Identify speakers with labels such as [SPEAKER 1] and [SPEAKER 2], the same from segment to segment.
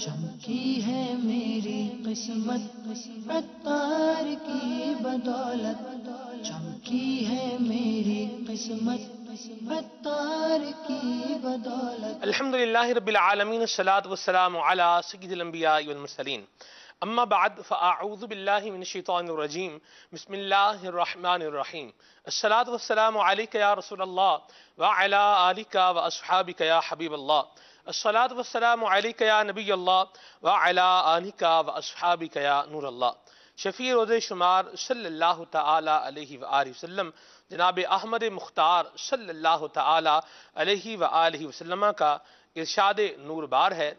[SPEAKER 1] چمکی ہے میری قسمت عطار کی بدولت، چمکی ہے میری قسمت عطار کی بدولت۔
[SPEAKER 2] الحمدللہ رب العالمین، الصلاة والسلام علی سید الانبیاء والمرسلین، اما بعد فاعوذ باللہ من الشیطان الرجیم، بسم اللہ الرحمن الرحیم۔ الصلاة والسلام علیک یا رسول اللہ وعلی آلک واصحابک یا حبیب اللہ۔ الصلاة والسلام علیک یا نبی اللہ وعلی آلک واصحابک یا نور اللہ۔ شفیع روز شمار صلی اللہ تعالی علیہ وآلہ وسلم جناب احمد مختار صلی اللہ تعالی علیہ وآلہ وسلم کا ارشاد نور بار ہے،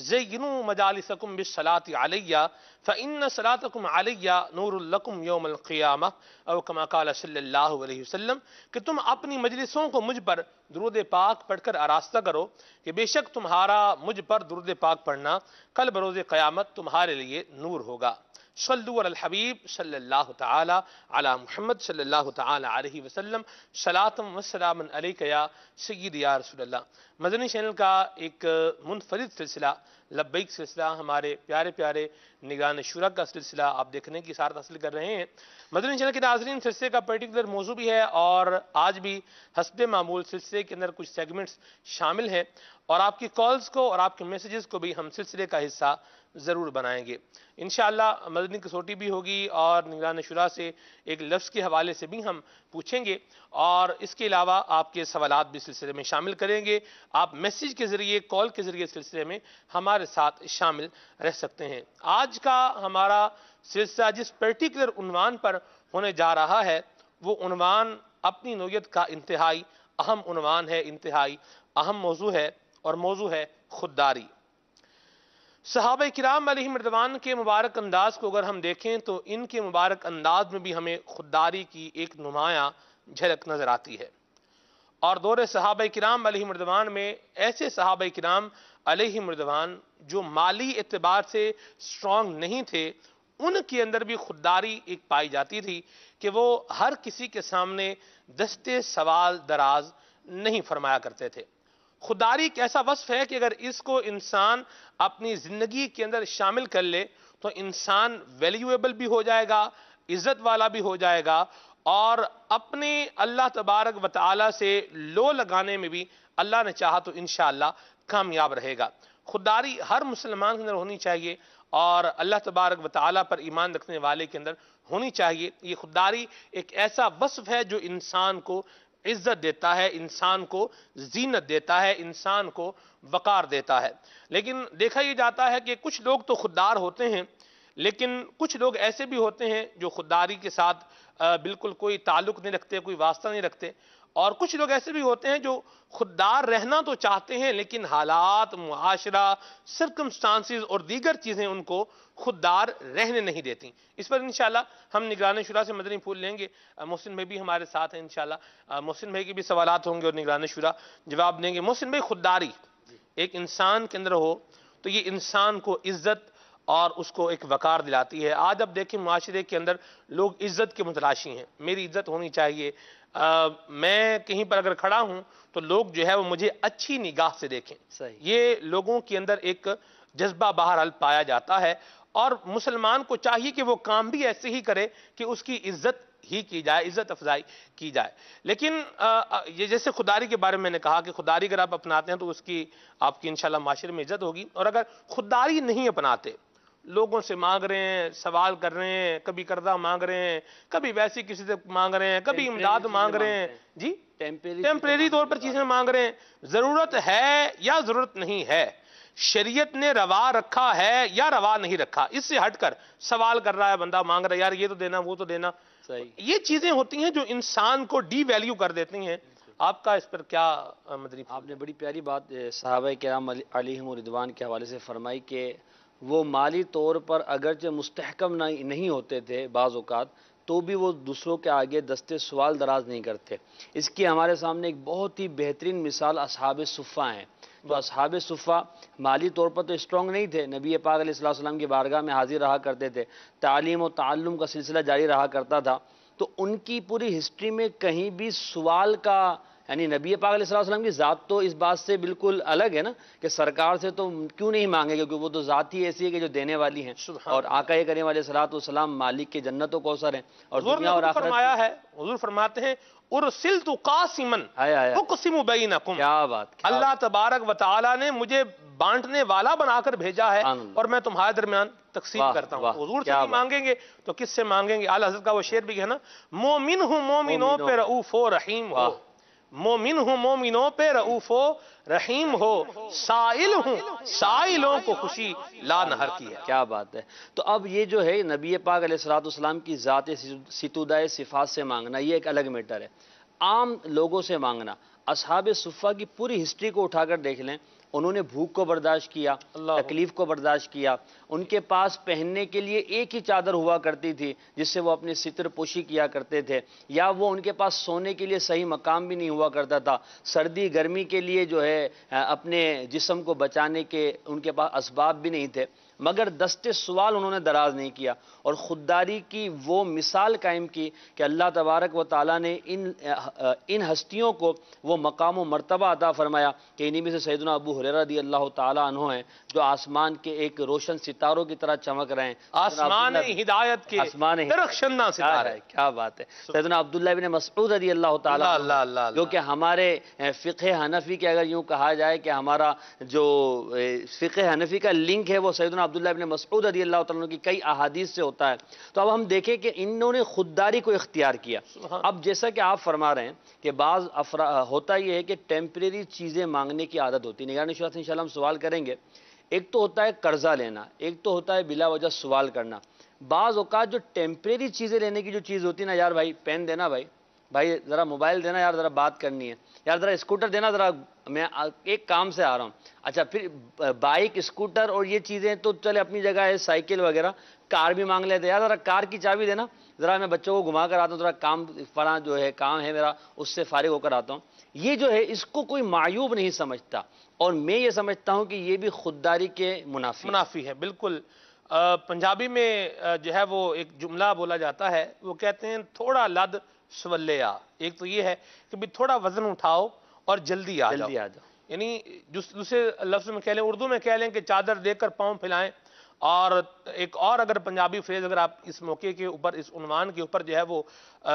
[SPEAKER 2] زینوا مجالسکم بالصلاۃ علیہ فإن صلاتکم علیہ نور لکم یوم القیامہ، او کما قال صلی اللہ علیہ وسلم، کہ تم اپنی مجلسوں کو مجھ پر درود پاک پڑھ کر آراستہ کرو کہ بے شک تمہارا مجھ پر درود پاک پڑھنا کل بروز قیامت تمہارے لیے نور ہوگا۔ صلو علی الحبیب صلی اللہ تعالی علی محمد صلی اللہ تعالی علیہ وسلم، صلاۃ و سلام علیک یا سید یا رسول اللہ۔ مدنی چینل کا ایک منفرد سلسلہ لبیک سلسلہ، ہمارے پیارے پیارے نگران شورا کا سلسلہ آپ دیکھنے کی سعادت حاصل کر رہے ہیں۔ مدنی چینل کے ناظرین، سلسلے کا پرٹیکولر موضوع بھی ہے اور آج بھی حسب معمول سلسلے کے اندر کچھ سیگمنٹس شامل ہیں، اور آپ کی کالز کو اور آپ کے میسیجز کو بھی ہم سلسلے کا حصہ ضرور بنائیں گے۔ انشاءاللہ مدنی کسوٹی بھی ہوگی اور نگران شورا سے ایک لفظ کے حوالے سے بھی ہم پوچھیں گے، اور اس کے علاوہ آپ کے سوالات بھی سلسلے میں شامل کریں گے۔ آپ میسیج کے ذریعے، کال کے ذریعے سلسلے میں ہمارے ساتھ شامل رہ سکتے ہیں۔ آج کا ہمارا سلسلہ جس پرٹیکولر عنوان پر ہونے جا رہا ہے، وہ عنوان اپنی نوعیت کا انتہائی اہم عنوان ہے، انتہائی اہم موضوع ہے، اور موضوع ہے خودداری۔ صحابہ کرام علیہم رضوان کے مبارک انداز کو اگر ہم دیکھیں تو ان کے مبارک انداز میں بھی ہمیں خودداری کی ایک نمایاں جھلک نظر آتی ہے، اور دور صحابہ کرام علیہم رضوان میں ایسے صحابہ کرام علیہم رضوان جو مالی اعتبار سے سٹرونگ نہیں تھے، ان کے اندر بھی خودداری ایک پائی جاتی تھی کہ وہ ہر کسی کے سامنے دستے سوال دراز نہیں فرمایا کرتے تھے۔ خودداری ایک ایسا وصف ہے کہ اگر اس کو انسان اپنی زندگی کے اندر شامل کر لے تو انسان ویلیویبل بھی ہو جائے گا، عزت والا بھی ہو جائے گا، اور اپنے اللہ تبارک و تعالی سے لو لگانے میں بھی اللہ نے چاہا تو انشاءاللہ کامیاب رہے گا۔ خودداری ہر مسلمان کے اندر ہونی چاہیے، اور اللہ تبارک و تعالی پر ایمان رکھنے والے کے اندر ہونی چاہیے۔ یہ خودداری ایک ایسا وصف ہے جو انسان کو عزت دیتا ہے، انسان کو زینت دیتا ہے، انسان کو وقار دیتا ہے۔ لیکن دیکھا یہ جاتا ہے کہ کچھ لوگ تو خوددار ہوتے ہیں، لیکن کچھ لوگ ایسے بھی ہوتے ہیں جو خودداری کے ساتھ بالکل کوئی تعلق نہیں رکھتے، کوئی واسطہ نہیں رکھتے، اور کچھ لوگ ایسے بھی ہوتے ہیں جو خوددار رہنا تو چاہتے ہیں لیکن حالات، معاشرہ، سرکمسٹانسز اور دیگر چیزیں ان کو خوددار رہنے نہیں دیتی۔ اس پر انشاءاللہ ہم نگران شورا سے مدنی پھول لیں گے۔ محسن بھائی بھی ہمارے ساتھ ہیں انشاءاللہ، محسن بھائی کے بھی سوالات ہوں گے اور نگران شورا جواب دیں گے۔ محسن بھائی، خودداری ایک انسان کے اندر ہو تو یہ انسان کو عزت اور اس کو ایک وقار دلاتی ہے۔ آج اب دیکھیں معاشرے کے اندر لوگ عزت کے متلاشی ہیں، میری عزت ہونی چاہیے، میں کہیں پر اگر کھڑا ہوں تو لوگ جو ہے وہ مجھے اچھی نگاہ سے دیکھیں۔ یہ لوگوں کے اندر ایک جذبہ بہرحال پایا جاتا ہے، اور مسلمان کو چاہیے کہ وہ کام بھی ایسے ہی کرے کہ اس کی عزت ہی کی جائے، عزت افزائی کی جائے۔ لیکن یہ جیسے خودداری کے بارے میں نے کہا کہ خودداری اگر آپ اپناتے ہیں تو اس کی آپ کی انشاءاللہ معاشرے میں عزت ہوگی، اور اگر خودداری نہیں اپناتے، لوگوں سے مانگ رہے ہیں، سوال کر رہے ہیں، کبھی قرضہ مانگ رہے ہیں، کبھی ویسی کسی سے مانگ رہے ہیں، کبھی امداد مانگ رہے ہیں، جی ٹیمپریری طور پر چیزیں مانگ رہے ہیں، ضرورت ہے یا ضرورت نہیں ہے، شریعت نے روا رکھا ہے یا روا نہیں رکھا، اس سے ہٹ کر سوال کر رہا ہے بندہ، مانگ رہا ہے یار یہ تو دینا، وہ تو دینا، یہ چیزیں ہوتی ہیں جو انسان کو ڈی ویلیو کر دیتی ہیں۔ آپ کا اس پر کیا مدنی؟
[SPEAKER 3] آپ نے بڑی پیاری بات صحابہ کرام علیہم رضوان کے حوالے سے فرمائی کہ وہ مالی طور پر اگرچہ مستحکم نہیں ہوتے تھے بعض اوقات، تو بھی وہ دوسروں کے آگے دستے سوال دراز نہیں کرتے۔ اس کی ہمارے سامنے ایک بہت ہی بہترین مثال اصحاب صفہ ہیں۔ تو اصحاب صفہ مالی طور پر تو اسٹرانگ نہیں تھے، نبی پاک علیہ السلام کی بارگاہ میں حاضر رہا کرتے تھے، تعلیم و تعلم کا سلسلہ جاری رہا کرتا تھا، تو ان کی پوری ہسٹری میں کہیں بھی سوال کا یعنی نبی پاک علیہ السلام کی ذات تو اس بات سے بالکل الگ ہے نا کہ سرکار سے تو کیوں نہیں مانگے، کیونکہ وہ تو ذات ہی ایسی ہے کہ جو دینے والی ہیں، اور آقا کریم علیہ الصلوۃ والسلام مالک کے جنت و کوثر ہیں، اور
[SPEAKER 2] حضور
[SPEAKER 3] دنیا
[SPEAKER 2] نے
[SPEAKER 3] اور
[SPEAKER 2] خود
[SPEAKER 3] آخرت
[SPEAKER 2] فرمایا ہے، حضور فرماتے ہیں ارسلت قاسما اقسم بینکم،
[SPEAKER 3] کیا بات،
[SPEAKER 2] اللہ تبارک و تعالی نے مجھے بانٹنے والا بنا کر بھیجا ہے اور میں تمہارے درمیان تقسیم کرتا ہوں۔ حضور سے نہیں مانگیں گے تو کس سے مانگیں گے؟ اعلیٰ حضرت کا وہ شعر بھی ہے نا، مومن ہوں مومنوں پہ رؤوف و رحیم ہو، مومن ہوں مومنوں پہ رؤوف و رحیم ہو، سائل ہوں سائلوں کو خوشی لا نہر کی ہے۔
[SPEAKER 3] کیا بات ہے۔ تو اب یہ جو ہے نبی پاک علیہ الصلوۃ والسلام کی ذات ستودہ صفات سے مانگنا، یہ ایک الگ میٹر ہے۔ عام لوگوں سے مانگنا، اصحاب صفہ کی پوری ہسٹری کو اٹھا کر دیکھ لیں، انہوں نے بھوک کو برداشت کیا، تکلیف کو برداشت کیا، ان کے پاس پہننے کے لیے ایک ہی چادر ہوا کرتی تھی جس سے وہ اپنی ستر پوشی کیا کرتے تھے، یا وہ ان کے پاس سونے کے لیے صحیح مقام بھی نہیں ہوا کرتا تھا، سردی گرمی کے لیے جو ہے اپنے جسم کو بچانے کے ان کے پاس اسباب بھی نہیں تھے، مگر دست سوال انہوں نے دراز نہیں کیا اور خودداری کی وہ مثال قائم کی کہ اللہ تبارک و تعالیٰ نے ان ہستیوں کو وہ مقام و مرتبہ عطا فرمایا کہ انہی میں سے سیدنا ابو ہریرہ رضی اللہ تعالیٰ عنہ ہیں جو آسمان کے ایک روشن ستاروں کی طرح چمک رہے ہیں،
[SPEAKER 2] آسمان ہدایت کے درخشندہ ستارے۔
[SPEAKER 3] کیا بات ہے۔ سیدنا عبداللہ بن مسعود رضی اللہ تعالیٰ عنہ جو کہ ہمارے فقہ حنفی کے اگر یوں کہا جائے کہ ہمارا جو فقہ حنفی کا لنک ہے وہ سیدنا عبداللہ بن مسعود رضی اللہ تعالیٰ عنہ کی کئی احادیث سے ہوتا ہے۔ تو اب ہم دیکھیں کہ انہوں نے خودداری کو اختیار کیا۔ اب جیسا کہ آپ فرما رہے ہیں کہ بعض ہوتا یہ ہے کہ ٹیمپریری چیزیں مانگنے کی عادت ہوتی ہے۔ نگران شورا سے انشاءاللہ ہم سوال کریں گے، ایک تو ہوتا ہے قرضہ لینا، ایک تو ہوتا ہے بلا وجہ سوال کرنا۔ بعض اوقات جو ٹیمپریری چیزیں لینے کی جو چیز ہوتی ہے نا، یار بھائی پین دینا، بھائی ذرا موبائل دینا، یار ذرا بات کرنی ہے، یار ذرا اسکوٹر دینا، ذرا میں ایک کام سے آ رہا ہوں۔ اچھا پھر بائک، اسکوٹر اور یہ چیزیں تو چلے اپنی جگہ ہے، سائیکل وغیرہ، کار بھی مانگ لیتے، یار ذرا کار کی چابی دینا، ذرا میں بچوں کو گھما کر آتا ہوں، ذرا کام فلاں جو ہے کام ہے میرا اس سے فارغ ہو کر آتا ہوں۔ یہ جو ہے اس کو کوئی معیوب نہیں سمجھتا، اور میں یہ سمجھتا ہوں کہ یہ بھی خودداری کے منافی
[SPEAKER 2] ہے۔ بالکل پنجابی میں جو ہے وہ ایک جملہ بولا جاتا ہے، وہ کہتے ہیں تھوڑا لد سولے آ۔ ایک تو یہ ہے کہ بھی تھوڑا وزن اٹھاؤ اور جلدی آ جاؤ، یعنی دوسرے لفظ میں کہہ لیں، اردو میں کہہ لیں کہ چادر دے کر پاؤں پھیلائیں۔ اور ایک اور اگر پنجابی فریز اگر آپ اس موقع کے اوپر، اس عنوان کے اوپر جو ہے وہ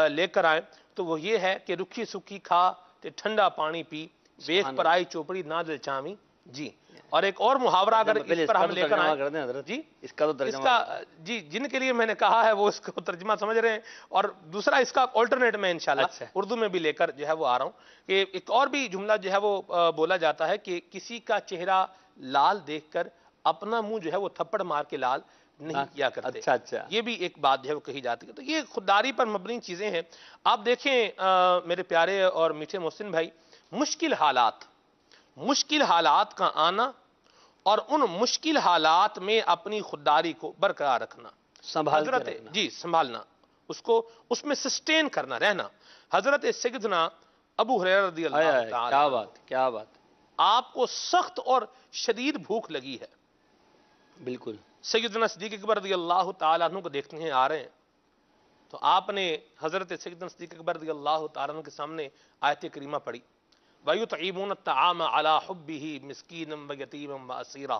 [SPEAKER 2] لے کر آئیں تو وہ یہ ہے کہ رکھی سکھی کھا تے ٹھنڈا پانی پی، ویکھ پر آئی چوپڑی نہ دل چامی جی۔ اور ایک اور محاورہ اگر اس پر ہم لے کر آئیں جی، اس کا جی جن کے لیے میں نے کہا ہے وہ اس کو ترجمہ سمجھ رہے ہیں، اور دوسرا اس کا آلٹرنیٹ میں انشاءاللہ اردو میں بھی لے کر جو ہے وہ آ رہا ہوں کہ ایک اور بھی جملہ جو ہے وہ بولا جاتا ہے کہ کسی کا چہرہ لال دیکھ کر اپنا منہ جو ہے وہ تھپڑ مار کے لال نہیں کیا کرتے۔ یہ بھی ایک بات جو ہے وہ کہی جاتی ہے۔ تو یہ خودداری پر مبنی چیزیں ہیں۔ آپ دیکھیں میرے پیارے اور میٹھے محسن بھائی، مشکل حالات کا آنا اور ان مشکل حالات میں اپنی خودداری کو برقرار رکھنا، سنبھالنا، اس میں سسٹین کرنا، رہنا۔ حضرت سیدنا ابو ہریرہ رضی اللہ تعالیٰ،
[SPEAKER 3] کیا بات،
[SPEAKER 2] آپ کو سخت اور شدید بھوک لگی ہے،
[SPEAKER 3] بالکل
[SPEAKER 2] سیدنا صدیق اکبر رضی اللہ تعالیٰ عنہ کو دیکھتے ہیں آ رہے ہیں، تو آپ نے حضرت سیدنا صدیق اکبر رضی اللہ تعالیٰ عنہ کے سامنے آیت کریمہ پڑھی، وَيُطْعِمُونَ الطَّعَامَ عَلَىٰ حُبِّهِ مِسْكِينًا وَيَتِيمًا وَأَسِيرًا۔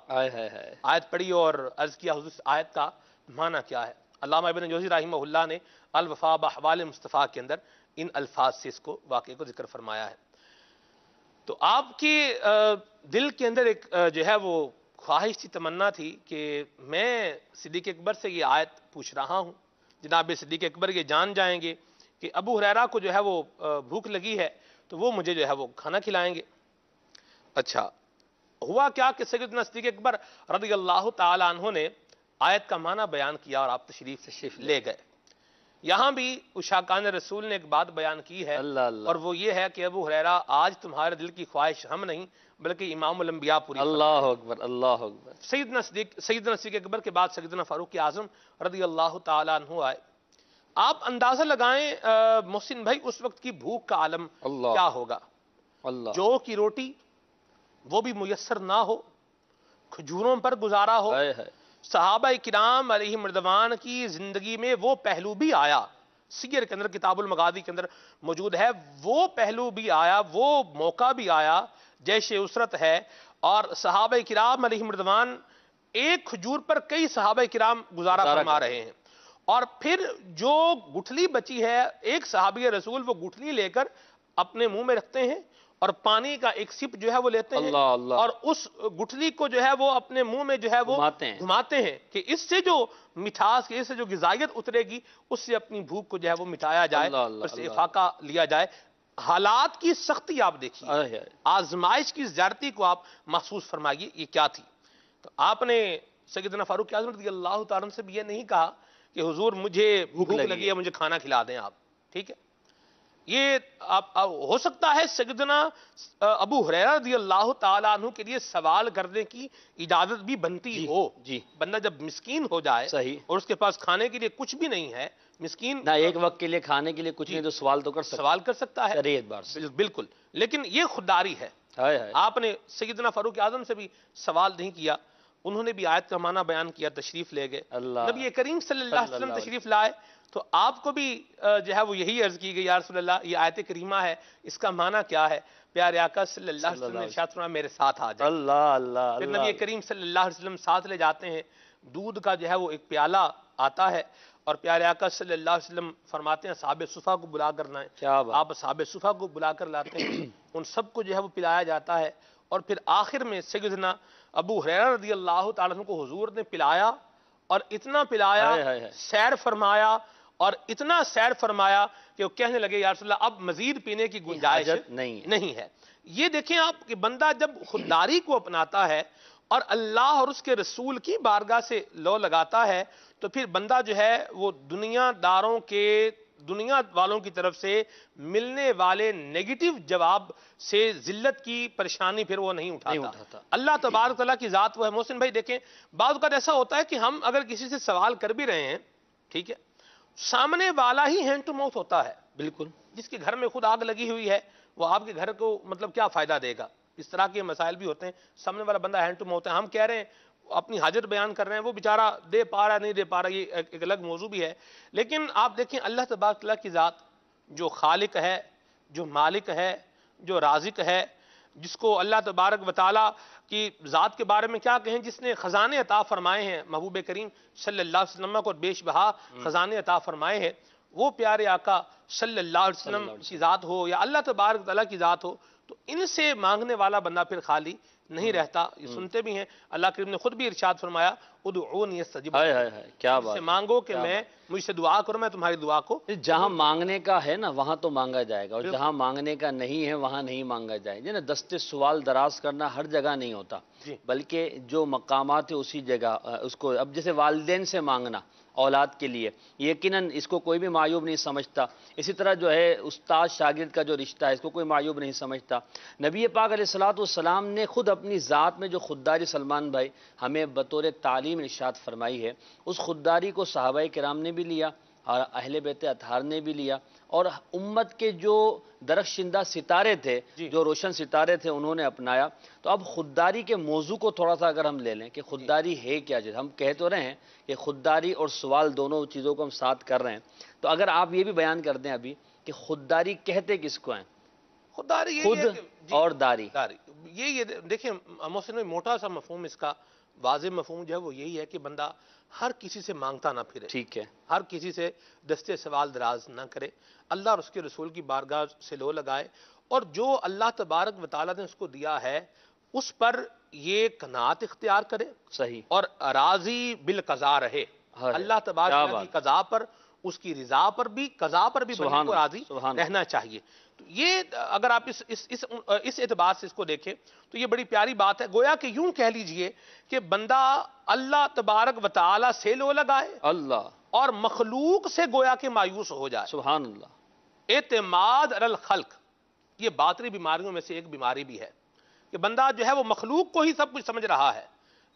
[SPEAKER 2] آیت پڑھی اور عرض کیا حضور آیت کا معنی کیا ہے؟ علامہ ابن جوزی رحمہ اللہ نے الوفا بأحوال مصطفیٰ کے اندر ان الفاظ سے اس کو واقعے کو ذکر فرمایا ہے۔ تو آپ کے دل کے اندر ایک جو ہے وہ خواہش تھی، تمنا تھی کہ میں صدیق اکبر سے یہ آیت پوچھ رہا ہوں، جناب صدیق اکبر یہ جان جائیں گے کہ ابو ہریرہ کو جو ہے وہ بھوک لگی ہے تو وہ مجھے جو ہے وہ کھانا کھلائیں گے۔ اچھا ہوا کیا کہ سیدنا صدیق اکبر رضی اللہ تعالی عنہ نے آیت کا معنی بیان کیا اور آپ تشریف لے گئے۔ یہاں بھی اشاقان رسول نے ایک بات بیان کی ہے، اور وہ یہ ہے کہ ابو ہریرہ آج تمہارے دل کی خواہش ہم نہیں بلکہ امام الانبیاء پوری۔ اللہ
[SPEAKER 3] اکبر، اللہ اکبر۔
[SPEAKER 2] سیدنا صدیق اکبر کے بعد سیدنا فاروق اعظم رضی اللہ تعالی عنہ آئے۔ آپ اندازہ لگائیں محسن بھائی اس وقت کی بھوک کا عالم کیا ہوگا؟ جو کی روٹی وہ بھی میسر نہ ہو، کھجوروں پر گزارا ہو۔ صحابہ کرام علیہم رضوان کی زندگی میں وہ پہلو بھی آیا سیر کے اندر کتاب المغازی کے اندر موجود ہے، وہ پہلو بھی آیا، وہ موقع بھی آیا، جیش اسرت ہے، اور صحابہ کرام علیہم رضوان ایک کھجور پر کئی صحابہ کرام گزارا فرما رہے ہیں، اور پھر جو گٹھلی بچی ہے ایک صحابی رسول وہ گٹھلی لے کر اپنے منہ میں رکھتے ہیں اور پانی کا ایک سپ جو ہے وہ لیتے ہیں،
[SPEAKER 3] اللہ اللہ،
[SPEAKER 2] اور اس گٹھلی کو جو ہے وہ اپنے منہ میں جو ہے وہ گھماتے ہیں کہ اس سے جو مٹھاس، اس سے جو غذائیت اترے گی اس سے اپنی بھوک کو جو ہے وہ مٹایا جائے، اس سے افاقہ لیا جائے۔ حالات کی سختی آپ دیکھیے، آزمائش کی زیادتی کو آپ محسوس فرمائیے، یہ کیا تھی؟ تو آپ نے سیدنا فاروق اعظم رضی اللہ تعالیٰ عنہ سے بھی یہ نہیں کہا کہ حضور مجھے بھوک لگی ہے، مجھے کھانا کھلا دیں آپ، ٹھیک ہے؟ یہ ہو سکتا ہے سیدنا ابو ہریرہ رضی اللہ تعالیٰ عنہ کے لیے سوال کرنے کی اجازت بھی بنتی ہو۔ بندہ جب مسکین ہو جائے اور اس کے پاس کھانے کے لیے کچھ بھی نہیں ہے، مسکین
[SPEAKER 3] نہ ایک وقت کے لیے کھانے کے لیے کچھ نہیں تو سوال تو کر سکتا ہے،
[SPEAKER 2] بالکل، لیکن یہ خودداری ہے۔ آپ نے سیدنا فاروق اعظم سے بھی سوال نہیں کیا، انہوں نے بھی آیت کا معنی بیان کیا، تشریف لے گئے، نبی کریم صلی اللہ علیہ وسلم تشریف لائے تو آپ کو بھی جو ہے وہ یہی عرض کی گئی، یا رسول اللہ یہ آیت کریمہ ہے، اس کا معنی کیا ہے؟ پیارے آقا صلی اللہ علیہ وسلم نے ارشاد فرمایا میرے ساتھ آ جائے۔ پھر نبی کریم صلی اللہ علیہ وسلم ساتھ لے جاتے ہیں، دودھ کا جو ہے وہ ایک پیالہ آتا ہے، اور پیارے آقا صلی اللہ علیہ وسلم فرماتے ہیں اصحاب صفہ کو بلا کر لائیں، آپ اصحاب صفہ کو بلا کر لاتے ہیں، ان سب کو جو ہے وہ پلایا جاتا ہے، اور پھر آخر میں سیدنا ابو ہریرہ رضی اللہ تعالیٰ عنہ کو حضور نے پلایا، اور اتنا پلایا، سیر فرمایا، اور اتنا سیر فرمایا کہ وہ کہنے لگے یا رسول اللہ اب مزید پینے کی گنجائش نہیں ہے۔ یہ دیکھیں آپ کہ بندہ جب خودداری کو اپناتا ہے اور اللہ اور اس کے رسول کی بارگاہ سے لو لگاتا ہے تو پھر بندہ جو ہے وہ دنیا والوں کی طرف سے ملنے والے نیگیٹو جواب سے ذلت کی پریشانی پھر وہ نہیں اٹھاتا۔ اللہ تبارک تعالیٰ کی ذات وہ ہے۔ محسن بھائی دیکھیں بعض اوقات ایسا ہوتا ہے کہ ہم اگر کسی سے سوال کر بھی رہے ہیں، ٹھیک ہے، سامنے والا ہی ہینڈ ٹو ماؤتھ ہوتا ہے، بالکل، جس کے گھر میں خود آگ لگی ہوئی ہے وہ آپ کے گھر کو مطلب کیا فائدہ دے گا؟ اس طرح کے مسائل بھی ہوتے ہیں، سامنے والا بندہ ہینڈ ٹو ماؤتھ ہے، ہم کہہ رہے ہیں اپنی حاجت بیان کر رہے ہیں، وہ بیچارہ دے پا رہا نہیں دے پا رہا، یہ ایک الگ موضوع بھی ہے۔ لیکن آپ دیکھیں اللہ تبارک تعالیٰ کی ذات جو خالق ہے، جو مالک ہے، جو رازق ہے، جس کو اللہ تبارک و تعالیٰ کی ذات کے بارے میں کیا کہیں، جس نے خزانے عطا فرمائے ہیں محبوب کریم صلی اللہ علیہ وسلم کو، بیش بہا خزانے عطا فرمائے ہیں، وہ پیارے آقا صلی اللہ علیہ وسلم کی ذات ہو یا اللہ تبارک تعالیٰ کی ذات ہو، تو ان سے مانگنے والا بندہ پھر خالی نہیں رہتا۔ یہ سنتے بھی ہیں، اللہ کریم نے خود بھی ارشاد فرمایا ادعونی استجب لکم، کیا بات، مانگو کہ میں مجھ سے دعا کروں، میں تمہاری دعا کو۔
[SPEAKER 3] جہاں مانگنے کا ہے نا وہاں تو مانگا جائے گا، اور جہاں مانگنے کا نہیں ہے وہاں نہیں مانگا جائے گا۔ دستے سوال دراز کرنا ہر جگہ نہیں ہوتا، بلکہ جو مقامات ہے اسی جگہ اس کو، اب جیسے والدین سے مانگنا اولاد کے لیے یقیناً اس کو کوئی بھی معیوب نہیں سمجھتا، اسی طرح جو ہے استاد شاگرد کا جو رشتہ ہے اس کو کوئی معیوب نہیں سمجھتا۔ نبی پاک علیہ الصلوۃ والسلام نے خود اپنی ذات میں جو خودداری سلمان بھائی ہمیں بطور تعلیم ارشاد فرمائی ہے، اس خودداری کو صحابہ کرام نے بھی لیا اور اہل بیت اطہار نے بھی لیا، اور امت کے جو درخشندہ ستارے تھے، جو روشن ستارے تھے، انہوں نے اپنایا۔ تو اب خودداری کے موضوع کو تھوڑا سا اگر ہم لے لیں کہ خودداری ہے کیا چیز، ہم کہہ تو رہے ہیں کہ خودداری اور سوال دونوں چیزوں کو ہم ساتھ کر رہے ہیں، تو اگر آپ یہ بھی بیان کر دیں ابھی کہ خودداری کہتے کس کو ہیں؟
[SPEAKER 2] خودداری
[SPEAKER 3] خود اور داری،
[SPEAKER 2] یہ دیکھیں محسن میں موٹا سا مفہوم، اس کا واضح مفہوم جو ہے وہ یہی ہے کہ بندہ ہر کسی سے مانگتا نہ پھرے، ٹھیک ہے، ہر کسی سے دستے سوال دراز نہ کرے، اللہ اور اس کے رسول کی بارگاہ سے لو لگائے، اور جو اللہ تبارک و تعالیٰ نے اس کو دیا ہے اس پر یہ قناعت اختیار کرے، صحیح، اور راضی بالقضاء رہے، اللہ تبارک کی قضاء پر، اس کی رضا پر بھی، قضاء پر بھی بندے کو راضی رہنا چاہیے۔ تو یہ اگر آپ اس اعتبار سے اس کو دیکھیں تو یہ بڑی پیاری بات ہے، گویا کہ یوں کہہ لیجئے کہ بندہ اللہ تبارک و تعالی سے لو لگائے، اللہ، اور مخلوق سے گویا کہ مایوس ہو جائے، سبحان اللہ۔ اعتماد علی الخلق یہ باطنی بیماریوں میں سے ایک بیماری بھی ہے کہ بندہ جو ہے وہ مخلوق کو ہی سب کچھ سمجھ رہا ہے،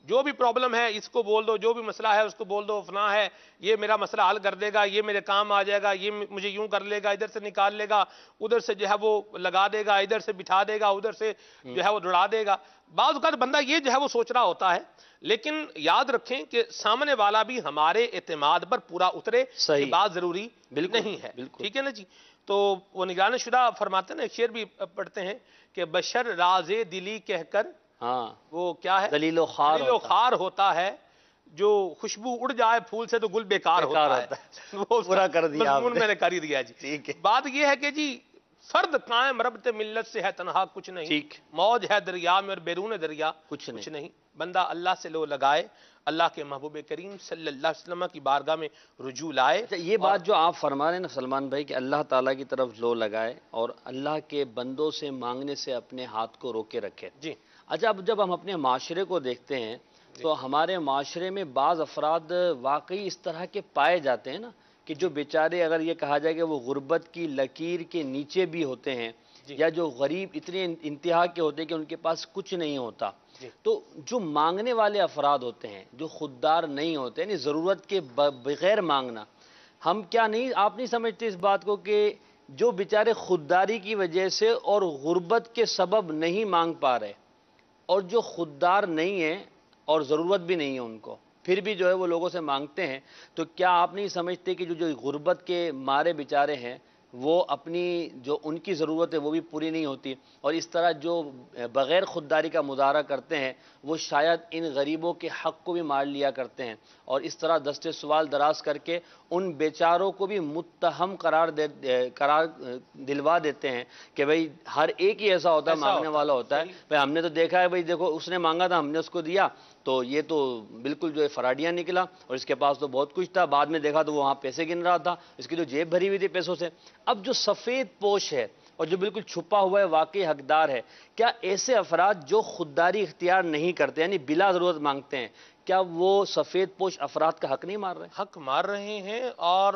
[SPEAKER 2] جو بھی پرابلم ہے اس کو بول دو، جو بھی مسئلہ ہے اس کو بول دو، فلاں ہے یہ میرا مسئلہ حل کر دے گا، یہ میرے کام آ جائے گا، یہ مجھے یوں کر لے گا، ادھر سے نکال لے گا، ادھر سے جو ہے وہ لگا دے گا، ادھر سے بٹھا دے گا، ادھر سے جو ہے وہ دوڑا دے گا. بعض اوقات بندہ یہ جو ہے وہ سوچ رہا ہوتا ہے، لیکن یاد رکھیں کہ سامنے والا بھی ہمارے اعتماد پر پورا اترے، یہ بات ضروری نہیں ہے. ٹھیک ہے نا جی. تو وہ نگران شدہ فرماتے ہیں نا، ایک شعر بھی پڑھتے ہیں کہ بشر راز دلی کہہ کر وہ کیا ہے، دلیل و خار ہوتا ہے، جو خوشبو اڑ جائے پھول سے تو گل بیکار ہوتا ہے. وہ پورا کر دیا مضمون میں نے کر ہی دیا جی. بات یہ ہے کہ جی فرد قائم ربط ملت سے ہے تنہا کچھ نہیں، موج ہے دریا میں اور بیرون دریا کچھ نہیں. بندہ اللہ سے لو لگائے، اللہ کے محبوب کریم صلی اللہ علیہ وسلم کی بارگاہ میں رجوع لائے.
[SPEAKER 3] یہ بات جو آپ فرما رہے ہیں نا سلمان بھائی کہ اللہ تعالیٰ کی طرف لو لگائے اور اللہ کے بندوں سے مانگنے سے اپنے ہاتھ کو روکے رکھے.
[SPEAKER 2] جی
[SPEAKER 3] اچھا، اب جب ہم اپنے معاشرے کو دیکھتے ہیں تو ہمارے معاشرے میں بعض افراد واقعی اس طرح کے پائے جاتے ہیں نا کہ جو بیچارے، اگر یہ کہا جائے کہ وہ غربت کی لکیر کے نیچے بھی ہوتے ہیں، یا جو غریب اتنے انتہا کے ہوتے ہیں کہ ان کے پاس کچھ نہیں ہوتا، تو جو مانگنے والے افراد ہوتے ہیں، جو خوددار نہیں ہوتے، یعنی ضرورت کے بغیر مانگنا، ہم کیا نہیں، آپ نہیں سمجھتے اس بات کو کہ جو بیچارے خودداری کی وجہ سے اور غربت کے سبب نہیں مانگ پا رہے، اور جو خوددار نہیں ہیں اور ضرورت بھی نہیں ہے ان کو، پھر بھی جو ہے وہ لوگوں سے مانگتے ہیں، تو کیا آپ نہیں سمجھتے کہ جو غربت کے مارے بیچارے ہیں وہ اپنی جو ان کی ضرورت ہے وہ بھی پوری نہیں ہوتی، اور اس طرح جو بغیر خودداری کا مظاہرہ کرتے ہیں وہ شاید ان غریبوں کے حق کو بھی مار لیا کرتے ہیں، اور اس طرح دستے سوال دراز کر کے ان بیچاروں کو بھی متہم قرار دلوا دیتے ہیں کہ بھئی ہر ایک ہی ایسا ہوتا ہے، مانگنے والا ہوتا ہے. بھئی ہم نے تو دیکھا ہے، بھئی دیکھو اس نے مانگا تھا ہم نے اس کو دیا، تو یہ تو بالکل جو ہے فراڈیاں نکلا، اور اس کے پاس تو بہت کچھ تھا، بعد میں دیکھا تو وہ وہاں پیسے گن رہا تھا، اس کی تو جیب بھری ہوئی تھی پیسوں سے. اب جو سفید پوش ہے اور جو بالکل چھپا ہوا ہے واقعی حقدار ہے، کیا ایسے افراد جو خودداری اختیار نہیں کرتے یعنی بلا ضرورت مانگتے ہیں، کیا وہ سفید پوش افراد کا حق نہیں مار رہے؟
[SPEAKER 2] حق مار رہے ہیں، اور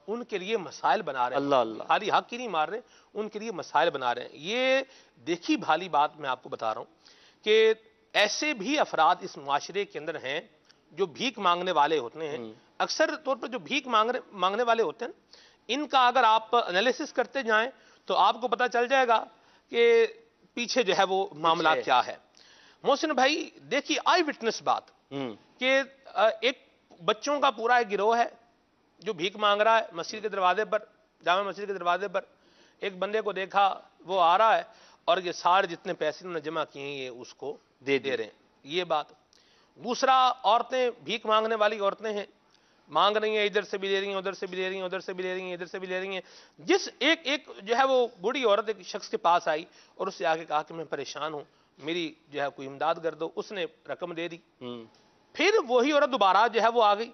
[SPEAKER 2] ان کے لیے مسائل بنا رہے ہیں.
[SPEAKER 3] اللہ اللہ،
[SPEAKER 2] خالی حق ہی نہیں مار رہے، ان کے لیے مسائل بنا رہے ہیں. یہ دیکھی بھالی بات میں آپ کو بتا رہا ہوں کہ ایسے بھی افراد اس معاشرے کے اندر ہیں جو بھیک مانگنے والے ہوتے ہیں. اکثر طور پر جو بھیک مانگنے والے ہوتے ہیں، ان کا اگر آپ انالیسس کرتے جائیں تو آپ کو پتہ چل جائے گا کہ پیچھے جو ہے وہ معاملہ کیا ہے. محسن بھائی دیکھیے، آئی وٹنس بات کہ ایک بچوں کا پورا ایک گروہ ہے جو بھیک مانگ رہا ہے مسجد کے دروازے پر، جامع مسجد کے دروازے پر. ایک بندے کو دیکھا وہ آ رہا ہے اور یہ سارے جتنے پیسے انہوں نے جمع کیے ہیں یہ اس کو دے رہے ہیں. یہ بات. دوسرا، عورتیں بھیک مانگنے والی عورتیں ہیں، مانگ رہی ہیں، ادھر سے بھی لے رہی ہیں، ادھر سے بھی لے رہی ہیں، ادھر سے بھی لے رہی ہیں، ادھر سے بھی لے رہی ہیں. جس ایک جو ہے وہ بوڑھی عورت ایک شخص کے پاس آئی اور اس سے آ کے کہا کہ میں پریشان ہوں، میری جو ہے کوئی امداد کر دو. اس نے رقم دے دی. پھر وہی عورت دوبارہ جو ہے وہ آ گئی.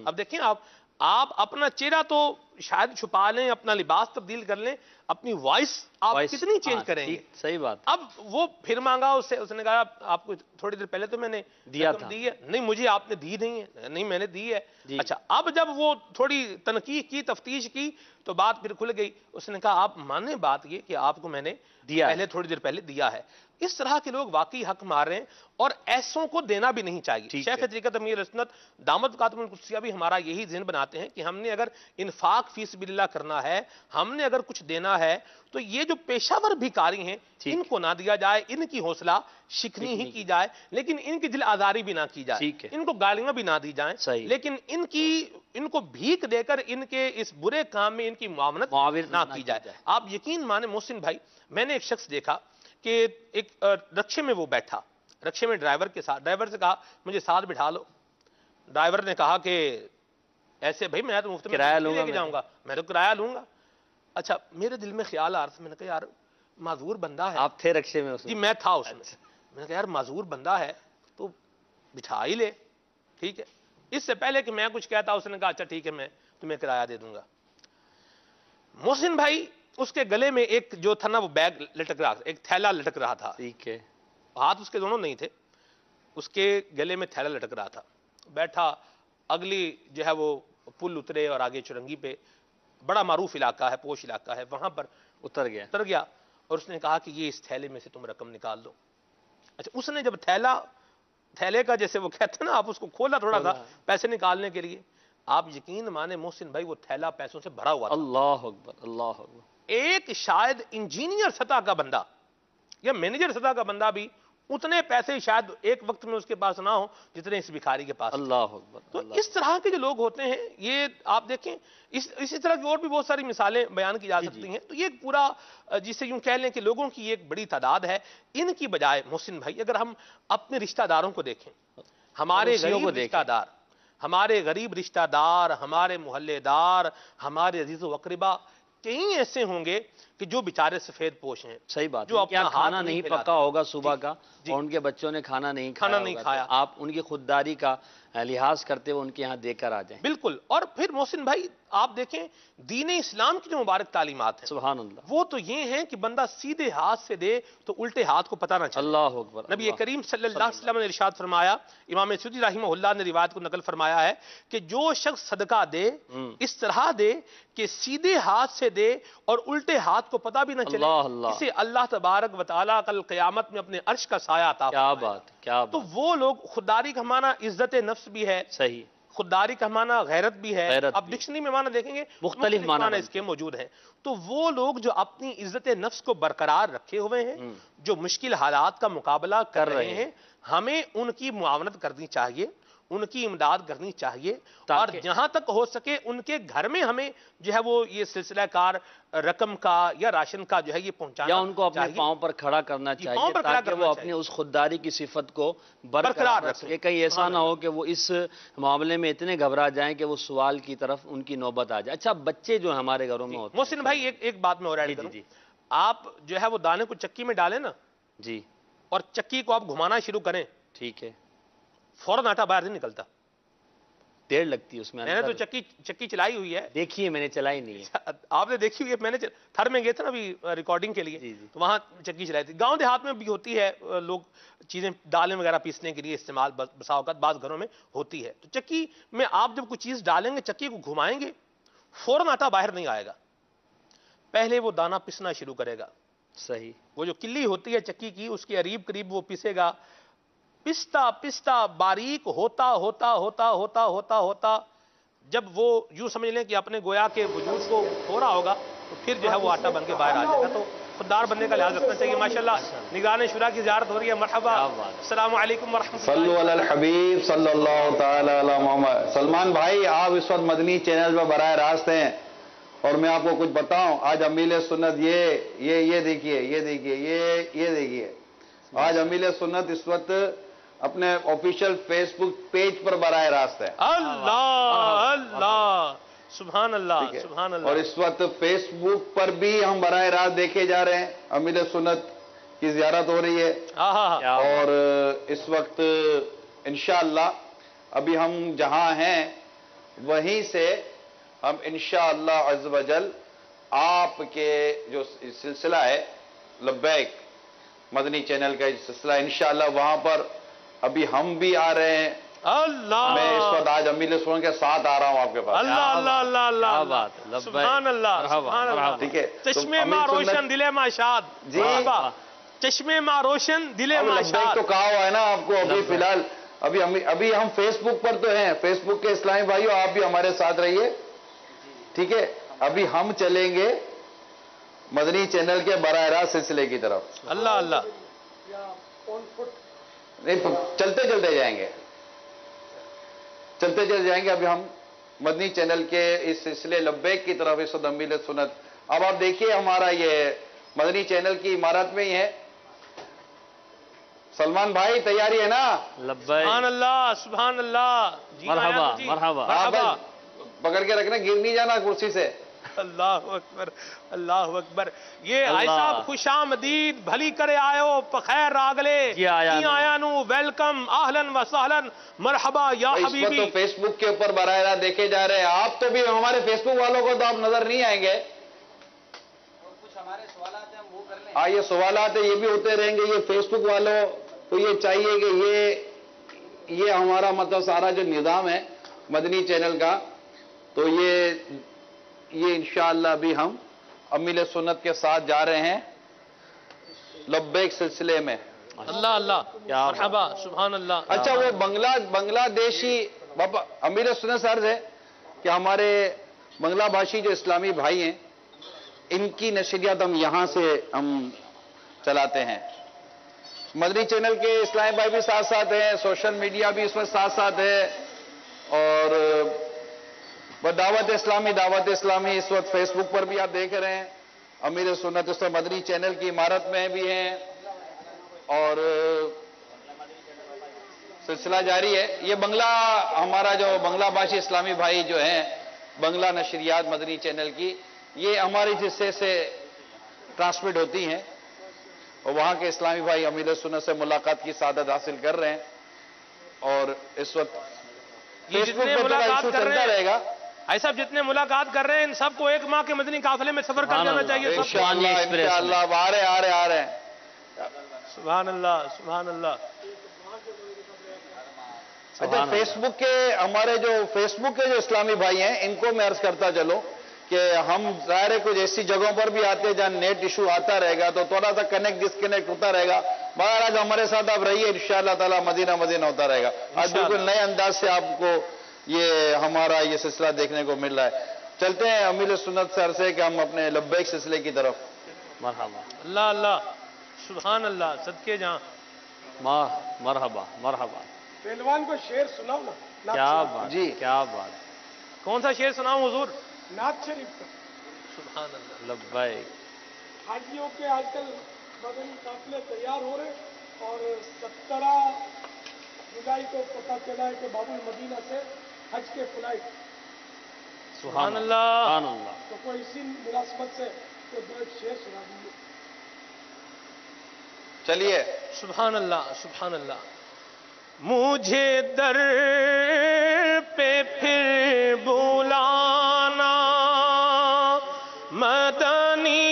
[SPEAKER 2] اب دیکھیں، آپ اپنا چہرہ تو شاید چھپا لیں، اپنا لباس تبدیل کر لیں، اپنی وائس آپ کتنی چینج کریں گے؟
[SPEAKER 3] صحیح بات.
[SPEAKER 2] اب وہ پھر مانگا اس نے کہا آپ کو تھوڑی دیر پہلے تو میں نے
[SPEAKER 3] دیا تھا.
[SPEAKER 2] دی ہے. نہیں، مجھے آپ نے دی نہیں ہے. نہیں، میں نے دی ہے. اچھا، اب جب وہ تھوڑی تنقیح کی، تفتیش کی تو بات پھر کھل گئی. اس نے کہا آپ مانیں بات یہ کہ آپ کو میں نے پہلے تھوڑی دیر پہلے دیا ہے. اس طرح کے لوگ واقعی حق مار رہے ہیں، اور ایسوں کو دینا بھی نہیں چاہیے. شیخ طریقت امیر سنت دامت برکاتہم القدسیہ بھی ہمارا یہی ذہن بناتے ہیں کہ ہم نے اگر انفاق فی سبیل اللہ کرنا ہے، ہم نے اگر کچھ دینا ہے تو یہ جو پیشہ ور بھکاری ہیں ان کو نہ دیا جائے، ان کی حوصلہ شکنی ہی کی جائے، لیکن ان کی دل آزاری بھی نہ کی جائے، ان کو گالیاں بھی نہ دی جائیں، لیکن ان کو بھیک دے کر ان کے اس برے کام میں ان کی معاونت نہ کی جائے. آپ یقین مانیں محسن بھائی، میں نے ایک شخص دیکھا کہ ایک رکشے میں وہ بیٹھا، رکشے میں ڈرائیور کے ساتھ. ڈرائیور سے کہا مجھے ساتھ بٹھا لو. ڈرائیور نے کہا کہ ایسے بھائی میں تو مفت میں کرایہ لے کے جاؤں گا، میں تو کرایہ لوں گا. اچھا، میرے دل میں خیال آ رہا تھا، میں نے کہا یار معذور بندہ ہے.
[SPEAKER 3] آپ تھے رکشے میں؟
[SPEAKER 2] جی میں تھا اس میں. میں نے کہا یار معذور بندہ ہے تو بٹھا ہی لے. ٹھیک ہے. اس سے پہلے کہ میں کچھ کہتا اس نے کہا اچھا ٹھیک ہے میں تمہیں کرایہ دے دوں گا. محسن بھائی، اس کے گلے میں ایک جو تھا نا وہ بیگ لٹک رہا تھا، ایک تھیلا لٹک رہا تھا.
[SPEAKER 3] ٹھیک ہے.
[SPEAKER 2] ہاتھ اس کے دونوں نہیں تھے، اس کے گلے میں تھیلا لٹک رہا تھا. بیٹھا، اگلی جو ہے وہ پل اترے اور آگے چرنگی پہ بڑا معروف علاقہ ہے، پوش علاقہ ہے، وہاں پر اتر گیا اور اس نے کہا کہ یہ اس تھیلے میں سے تم رقم نکال دو. اچھا، اس نے جب تھیلا تھیلے کا جیسے وہ کہتے ہیں نا، آپ اس کو کھولا تھوڑا سا پیسے نکالنے کے لیے، آپ یقین مانے محسن بھائی وہ تھیلا پیسوں سے بھرا ہوا تھا.
[SPEAKER 3] اللہ اکبر، اللہ اکبر.
[SPEAKER 2] ایک شاید انجینئر سطح کا بندہ یا مینیجر سطح کا بندہ بھی اتنے پیسے شاید ایک وقت میں اس کے پاس نہ ہو جتنے اس بھکاری کے پاس.
[SPEAKER 3] اللہ اکبر.
[SPEAKER 2] تو اس طرح کے جو لوگ ہوتے ہیں یہ آپ دیکھیں، اسی طرح کی اور بھی بہت ساری مثالیں بیان کی جا سکتی ہیں. تو یہ پورا جسے یوں کہہ لیں کہ لوگوں کی ایک بڑی تعداد ہے. ان کی بجائے محسن بھائی اگر ہم اپنے رشتہ داروں کو دیکھیں، ہمارے غریب رشتہ دار، ہمارے غریب رشتہ دار، ہمارے محلے دار، ہمارے عزیز و اقربا کئی ایسے ہوں گے کہ جو بیچارے سفید پوش ہیں.
[SPEAKER 3] صحیح بات
[SPEAKER 2] جو
[SPEAKER 3] ہے.
[SPEAKER 2] اپنا
[SPEAKER 3] کیا کھانا
[SPEAKER 2] ہاتھ
[SPEAKER 3] نہیں
[SPEAKER 2] پھیلاتے.
[SPEAKER 3] پکا ہوگا صبح کا،
[SPEAKER 2] جی.
[SPEAKER 3] اور ان کے بچوں نے کھانا نہیں
[SPEAKER 2] کھانا نہیں
[SPEAKER 3] ہوگا،
[SPEAKER 2] کھایا.
[SPEAKER 3] تو آپ ان کی خودداری کا لحاظ کرتے ہوئے ان کے یہاں دے کر آ جائیں.
[SPEAKER 2] بالکل. اور پھر محسن بھائی آپ دیکھیں دین اسلام کی جو مبارک تعلیمات ہیں
[SPEAKER 3] سبحان اللہ.
[SPEAKER 2] وہ تو یہ ہیں کہ بندہ سیدھے ہاتھ سے دے تو الٹے ہاتھ کو پتہ نہ چلے.
[SPEAKER 3] اللہ اکبر.
[SPEAKER 2] نبی کریم صلی اللہ علیہ وسلم نے ارشاد فرمایا، امام سیوطی رحمہ اللہ نے روایت کو نقل فرمایا ہے کہ جو شخص صدقہ دے اس طرح دے کہ سیدھے ہاتھ سے دے اور الٹے ہاتھ کو پتہ بھی نہ چلے،
[SPEAKER 3] اللہ.
[SPEAKER 2] اسے اللہ تبارک و تعالیٰ کل قیامت میں اپنے عرش کا سایہ عطا
[SPEAKER 3] کیا
[SPEAKER 2] فرمائے.
[SPEAKER 3] بات، کیا
[SPEAKER 2] تو
[SPEAKER 3] بات.
[SPEAKER 2] وہ لوگ، خودداری کا معنی عزت نفس بھی ہے،
[SPEAKER 3] صحیح.
[SPEAKER 2] خودداری کا معنی غیرت بھی ہے.
[SPEAKER 3] غیرت
[SPEAKER 2] اب
[SPEAKER 3] بھی.
[SPEAKER 2] ڈکشنری میں معنی دیکھیں گے
[SPEAKER 3] مختلف معنی
[SPEAKER 2] اس کے موجود ہیں. تو وہ لوگ جو اپنی عزت نفس کو برقرار رکھے ہوئے ہیں، جو مشکل حالات کا مقابلہ کر رہے ہیں، ہمیں ان کی معاونت کرنی چاہیے، ان کی امداد کرنی چاہیے، اور جہاں تک ہو سکے ان کے گھر میں ہمیں جو ہے وہ یہ سلسلہ کار رقم کا یا راشن کا جو ہے یہ پہنچانا
[SPEAKER 3] یا ان کو اپنے پاؤں پر کھڑا کرنا چاہیے تاکہ وہ اپنی اس خودداری کی صفت کو برقرار رکھ سکے. کہیں ایسا نہ ہو کہ وہ اس معاملے میں اتنے گھبرا جائیں کہ وہ سوال کی طرف ان کی نوبت آ جائے. اچھا بچے جو ہمارے گھروں میں ہوتے ہیں
[SPEAKER 2] محسن بھائی ایک بات میں اور ایڈ کروں. آپ جو ہے وہ دانے کو چکی میں ڈالیں نا
[SPEAKER 3] جی،
[SPEAKER 2] اور چکی کو آپ گھمانا شروع کریں،
[SPEAKER 3] ٹھیک ہے،
[SPEAKER 2] فوراً آٹا باہر نہیں نکلتا.
[SPEAKER 3] دیر لگتی ہے اس میں.
[SPEAKER 2] میں نے تو چکی چلائی ہوئی ہے.
[SPEAKER 3] دیکھیے میں نے چلائی نہیں ہے.
[SPEAKER 2] آپ نے دیکھی ہوئی ہے؟ میں نے تھر میں گئے تھے نا ابھی ریکارڈنگ کے لیے، تو وہاں چکی چلائی تھی. گاؤں دیہات میں بھی ہوتی ہے، لوگ چیزیں دالیں وغیرہ پیسنے کے لیے استعمال بسا اوقات بعض گھروں میں ہوتی ہے. تو چکی میں آپ جب کوئی چیز ڈالیں گے، چکی کو گھمائیں گے، فوراً آٹا باہر نہیں آئے گا. پہلے وہ دانہ پسنا شروع کرے گا.
[SPEAKER 3] صحیح.
[SPEAKER 2] وہ جو کلی ہوتی ہے چکی کی، اس کے قریب وہ پسے گا. پستا پستا باریک ہوتا ہوتا ہوتا ہوتا ہوتا ہوتا جب وہ یوں سمجھ لیں کہ اپنے گویا کے وجود کو کھو رہا ہوگا، تو پھر جو ہے وہ آٹا بن کے باہر آ جائے گا. تو خوددار بننے کا لحاظ رکھنا چاہیے. ماشاءاللہ نگران شورا کی زیارت ہو رہی ہے. مرحبا، السلام علیکم ورحمۃ اللہ.
[SPEAKER 4] صلو علی الحبیب صلی اللہ تعالی علی محمد. سلمان بھائی آپ اس وقت مدنی چینل پر براہ راست ہیں، اور میں آپ کو کچھ بتاؤں. آج امیل سنت یہ دیکھیے، یہ دیکھیے آج امیل سنت اس وقت اپنے آفیشیل فیس بک پیج پر براہ راست ہے.
[SPEAKER 2] اللہ اللہ، سبحان اللہ سبحان اللہ.
[SPEAKER 4] اور اس وقت فیس بک پر بھی ہم براہ راست دیکھے جا رہے ہیں. امیل سنت کی زیارت ہو رہی ہے، اور اس وقت انشاءاللہ ابھی ہم جہاں ہیں وہیں سے ہم انشاءاللہ عز و جل آپ کے جو سلسلہ ہے لبیک مدنی چینل کا سلسلہ، انشاءاللہ وہاں پر ابھی ہم بھی آ رہے ہیں.
[SPEAKER 2] اللہ،
[SPEAKER 4] میں اس وقت آج امیل سنت کے ساتھ آ رہا ہوں آپ کے پاس.
[SPEAKER 2] اللہ اللہ اللہ اللہ، سبحان اللہ سبحان اللہ.
[SPEAKER 4] ٹھیک ہے،
[SPEAKER 2] چشمے ماں روشن دلے ماں شاد.
[SPEAKER 4] جی
[SPEAKER 2] چشمے ماں روشن دلے ماں شاد.
[SPEAKER 4] تو کہا ہوا ہے نا آپ کو. ابھی فی الحال ابھی ہم فیس بک پر تو ہیں. فیس بک کے اسلامی بھائیو آپ بھی ہمارے ساتھ رہیے، ٹھیک ہے. ابھی ہم چلیں گے مدنی چینل کے براہ راست سلسلے کی طرف.
[SPEAKER 2] اللہ اللہ،
[SPEAKER 4] نہیں چلتے جائیں گے. ابھی ہم مدنی چینل کے اس سلسلے لبیک کی طرف اس وقت امیل سنت. اب آپ دیکھیے ہمارا یہ مدنی چینل کی عمارت میں ہی ہے. سلمان بھائی تیاری ہے نا؟
[SPEAKER 2] سبحان اللہ سبحان اللہ.
[SPEAKER 3] مرحبا مرحبا.
[SPEAKER 4] پکڑ کے رکھنا، گر نہیں جانا کرسی سے.
[SPEAKER 2] اللہ اکبر اللہ اکبر. یہ آئی صاحب خوش آمدید، بھلی کرے آئیو پخیر راگلے جی آیا نو، ویلکم اہلن و سہلن مرحبا یا حبیبی.
[SPEAKER 4] اس وقت تو فیس بک کے اوپر براہ راست دیکھے جا رہے ہیں. آپ تو بھی ہمارے فیس بک والوں کو تو آپ نظر نہیں آئیں گے.
[SPEAKER 5] کچھ ہمارے سوالات ہیں ہم وہ کر لیں.
[SPEAKER 4] ہاں یہ سوالات ہیں، یہ بھی ہوتے رہیں گے. یہ فیس بک والوں کو یہ چاہیے کہ یہ ہمارا مطلب سارا جو نظام ہے مدنی چینل کا، تو یہ انشاءاللہ ابھی ہم امیل سنت کے ساتھ جا رہے ہیں لبیک سلسلے میں.
[SPEAKER 2] اللہ اللہ مرحبا سبحان اللہ.
[SPEAKER 4] اچھا وہ بنگلہ دیشی امیر سنت سر ہے کہ ہمارے بنگلہ بھاشی جو اسلامی بھائی ہیں ان کی نشریات ہم یہاں سے ہم چلاتے ہیں. مدنی چینل کے اسلامی بھائی بھی ساتھ ساتھ ہیں, سوشل میڈیا بھی اس میں ساتھ ساتھ ہے, اور دعوت اسلامی اس وقت فیس بک پر بھی آپ دیکھ رہے ہیں. امیر سنت اس میں مدنی چینل کی عمارت میں بھی ہیں اور سلسلہ جاری ہے. یہ ہمارا جو بنگلہ بھاشی اسلامی بھائی جو ہیں بنگلہ نشریات مدنی چینل کی, یہ ہمارے حصے سے ٹرانسمٹ ہوتی ہیں اور وہاں کے اسلامی بھائی امیر سنت سے ملاقات کی سعادت حاصل کر رہے ہیں. اور اس وقت فیس بک پر ایشو چلتا رہے گا.
[SPEAKER 2] ایسا جتنے ملاقات کر رہے ہیں ان سب کو ایک ماہ کے مدنی قافلے میں سفر کر جانا چاہیے.
[SPEAKER 4] انشاءاللہ آ رہے ہیں.
[SPEAKER 2] سبحان اللہ سبحان اللہ.
[SPEAKER 4] اچھا ہمارے جو فیس بک کے جو اسلامی بھائی ہیں ان کو میں عرض کرتا چلوں کہ ہم ظاہر ہے کچھ ایسی جگہوں پر بھی آتے ہیں جہاں نیٹ ایشو آتا رہے گا تو تھوڑا سا ڈسکنیکٹ ہوتا رہے گا, مگر آج ہمارے ساتھ آپ رہیے انشاءاللہ تعالی مدینہ ہوتا رہے گا. آج بالکل نئے انداز سے آپ کو یہ ہمارا یہ سلسلہ دیکھنے کو مل رہا ہے. چلتے ہیں امیر سنت سر سے کہ ہم اپنے لبیک سلسلے کی طرف.
[SPEAKER 3] مرحبا
[SPEAKER 2] اللہ اللہ سبحان اللہ صدقے جہاں.
[SPEAKER 3] مرحبا مرحبا.
[SPEAKER 6] پہلوان کو شعر سناؤ نا.
[SPEAKER 3] کیا بات جی کیا بات.
[SPEAKER 2] کون سا شعر سناؤں حضور؟
[SPEAKER 6] نعت شریف کا.
[SPEAKER 2] سبحان اللہ.
[SPEAKER 3] لبیک.
[SPEAKER 6] حاجیوں کے آج کل مدنی قافلے تیار ہو رہے اور 17 جولائی کو پتہ چلا ہے کہ باب المدینہ سے حج کے فلائٹ.
[SPEAKER 3] سبحان اللہ.
[SPEAKER 6] تو کوئی اسی مناسبت سے تو دو ایک شعر سنا دیجیے.
[SPEAKER 4] چلیے.
[SPEAKER 2] سبحان اللہ سبحان اللہ. مجھے در پہ پھر بلانا مدنی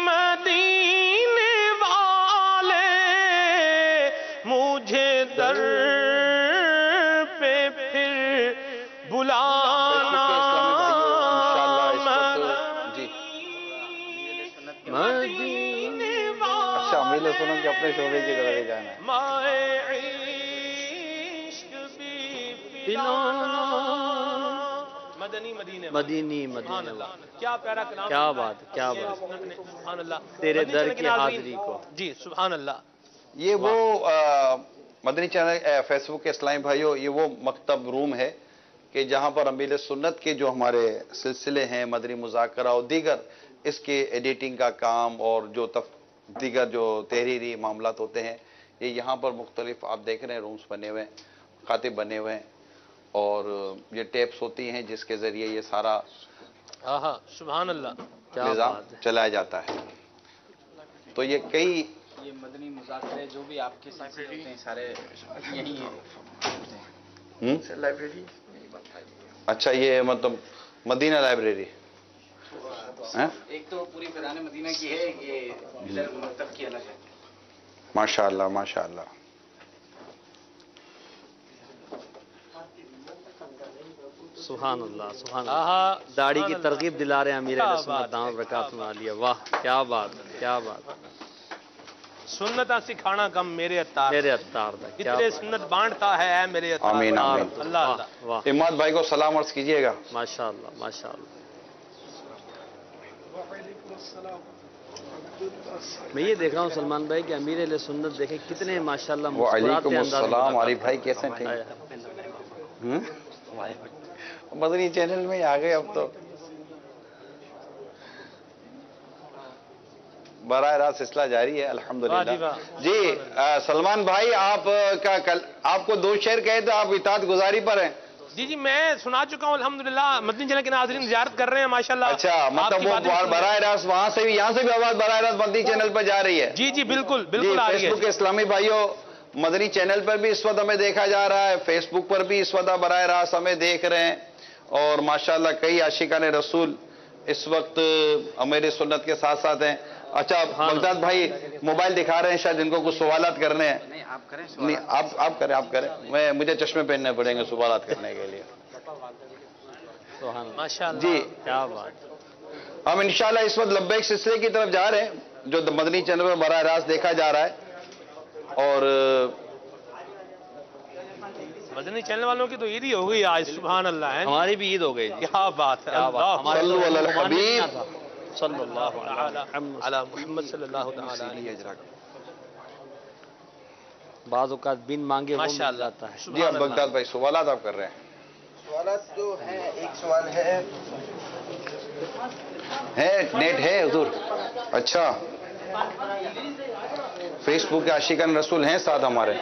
[SPEAKER 2] مدینے والے, مجھے در پہ پھر بلانا مدینے والے.
[SPEAKER 4] اچھا امیر سنت کے اپنے شعبے کی طرف جانا ہے.
[SPEAKER 2] مدینی کیا پیارا کلام.
[SPEAKER 3] کیا بات کیا بات.
[SPEAKER 2] سبحان اللہ.
[SPEAKER 3] تیرے در کی حاضری کو.
[SPEAKER 2] جی سبحان اللہ.
[SPEAKER 4] یہ وہ مدنی چینل فیس بک کے اسلامی بھائیوں, یہ وہ مکتب روم ہے کہ جہاں پر امیر سنت کے جو ہمارے سلسلے ہیں مدنی مذاکرہ اور دیگر اس کے ایڈیٹنگ کا کام اور جو دیگر جو تحریری معاملات ہوتے ہیں یہ یہاں پر مختلف آپ دیکھ رہے ہیں رومز بنے ہوئے ہیں, کاتب بنے ہوئے ہیں اور یہ ٹیپس ہوتی ہیں جس کے ذریعے یہ سارا
[SPEAKER 2] سبحان اللہ
[SPEAKER 4] نظام چلایا جاتا ہے. تو یہ کئی
[SPEAKER 5] یہ مدنی مذاکرے جو بھی آپ کے سلسلے ہوتے ہیں سارے یہی ہیں. لائبریری.
[SPEAKER 4] اچھا یہ مطلب مدینہ لائبریری
[SPEAKER 5] ایک تو پوری فیضان مدینہ کی ہے, یہ ادھر مکتب کی الگ ہے.
[SPEAKER 4] ماشاء اللہ ماشاء اللہ.
[SPEAKER 3] سبحان اللہ سبحان اللہ. داڑھی کی ترغیب دلا رہے ہیں امیر اہل سنت دامت برکاتہ عالیہ. واہ کیا بات کیا بات.
[SPEAKER 2] سنتاں سکھانا کم میرے اتار
[SPEAKER 3] دا
[SPEAKER 2] اتنے سنت بانٹتا ہے اے میرے اتار.
[SPEAKER 4] آمین آمین.
[SPEAKER 2] اللہ اللہ.
[SPEAKER 4] اماد بھائی کو سلام عرض کیجئے گا.
[SPEAKER 3] ماشاء اللہ ماشاء اللہ. میں یہ دیکھ رہا ہوں سلمان بھائی کہ امیر اہل سنت دیکھیں کتنے ماشاءاللہ مسکراتے
[SPEAKER 4] وعلیکم السلام. عارف بھائی کیسے ہیں؟ مدنی چینل میں آ گئے اب تو. براہ راست سلسلہ جاری ہے الحمدللہ. جی سلمان بھائی آپ کو 2 شعر کہے تو آپ اطاعت گزاری پر ہیں.
[SPEAKER 2] جی میں سنا چکا ہوں الحمدللہ. مدنی چینل کے ناظرین زیارت کر رہے ہیں ماشاءاللہ.
[SPEAKER 4] اچھا مطلب وہ براہ راست وہاں سے بھی یہاں سے بھی آواز براہ راست مدنی چینل پر جا رہی ہے.
[SPEAKER 2] جی بالکل بالکل آ رہی ہے.
[SPEAKER 4] فیس بک کے اسلامی بھائیوں مدنی چینل پر بھی اس وقت ہمیں دیکھا جا رہا ہے, فیس بک پر بھی اس وقت براہ راست ہمیں دیکھ رہے ہیں اور ماشاءاللہ کئی عاشقان رسول اس وقت امیر سنت کے ساتھ ساتھ ہیں. اچھا بغداد بھائی موبائل دکھا رہے ہیں شاید ان کو کچھ سوالات کرنے ہیں.
[SPEAKER 5] نہیں آپ کریں.
[SPEAKER 4] نہیں آپ کریں. مجھے چشمے پہننے پڑیں گے سوالات کرنے کے لیے.
[SPEAKER 2] ماشاءاللہ
[SPEAKER 4] جی
[SPEAKER 3] کیا بات.
[SPEAKER 4] ہم انشاءاللہ اس وقت لبیک سلسلے کی طرف جا رہے ہیں جو مدنی چینل پر براہ راست دیکھا جا رہا ہے. اور
[SPEAKER 2] مدنی چینل والوں کی تو عید ہی ہو گئی آج، سبحان اللہ ہے،
[SPEAKER 3] ہماری بھی عید ہو گئی.
[SPEAKER 2] کیا بات ہے.
[SPEAKER 4] صلو علی الحبیب
[SPEAKER 3] صلی اللہ
[SPEAKER 2] علی محمد صلی اللہ تعالی علیہ وسلم.
[SPEAKER 3] بعض اوقات بن مانگے وہ
[SPEAKER 2] ماشاء
[SPEAKER 3] مل
[SPEAKER 2] اللہ.
[SPEAKER 3] جاتا ہے.
[SPEAKER 4] جی. اب بغداد بھائی سوالات آپ کر رہے ہیں.
[SPEAKER 7] سوالات جو ہیں، ایک سوال ہے
[SPEAKER 4] نیٹ ہے حضور؟ اچھا. فیس بک کے عاشقان رسول ہیں ساتھ ہمارے.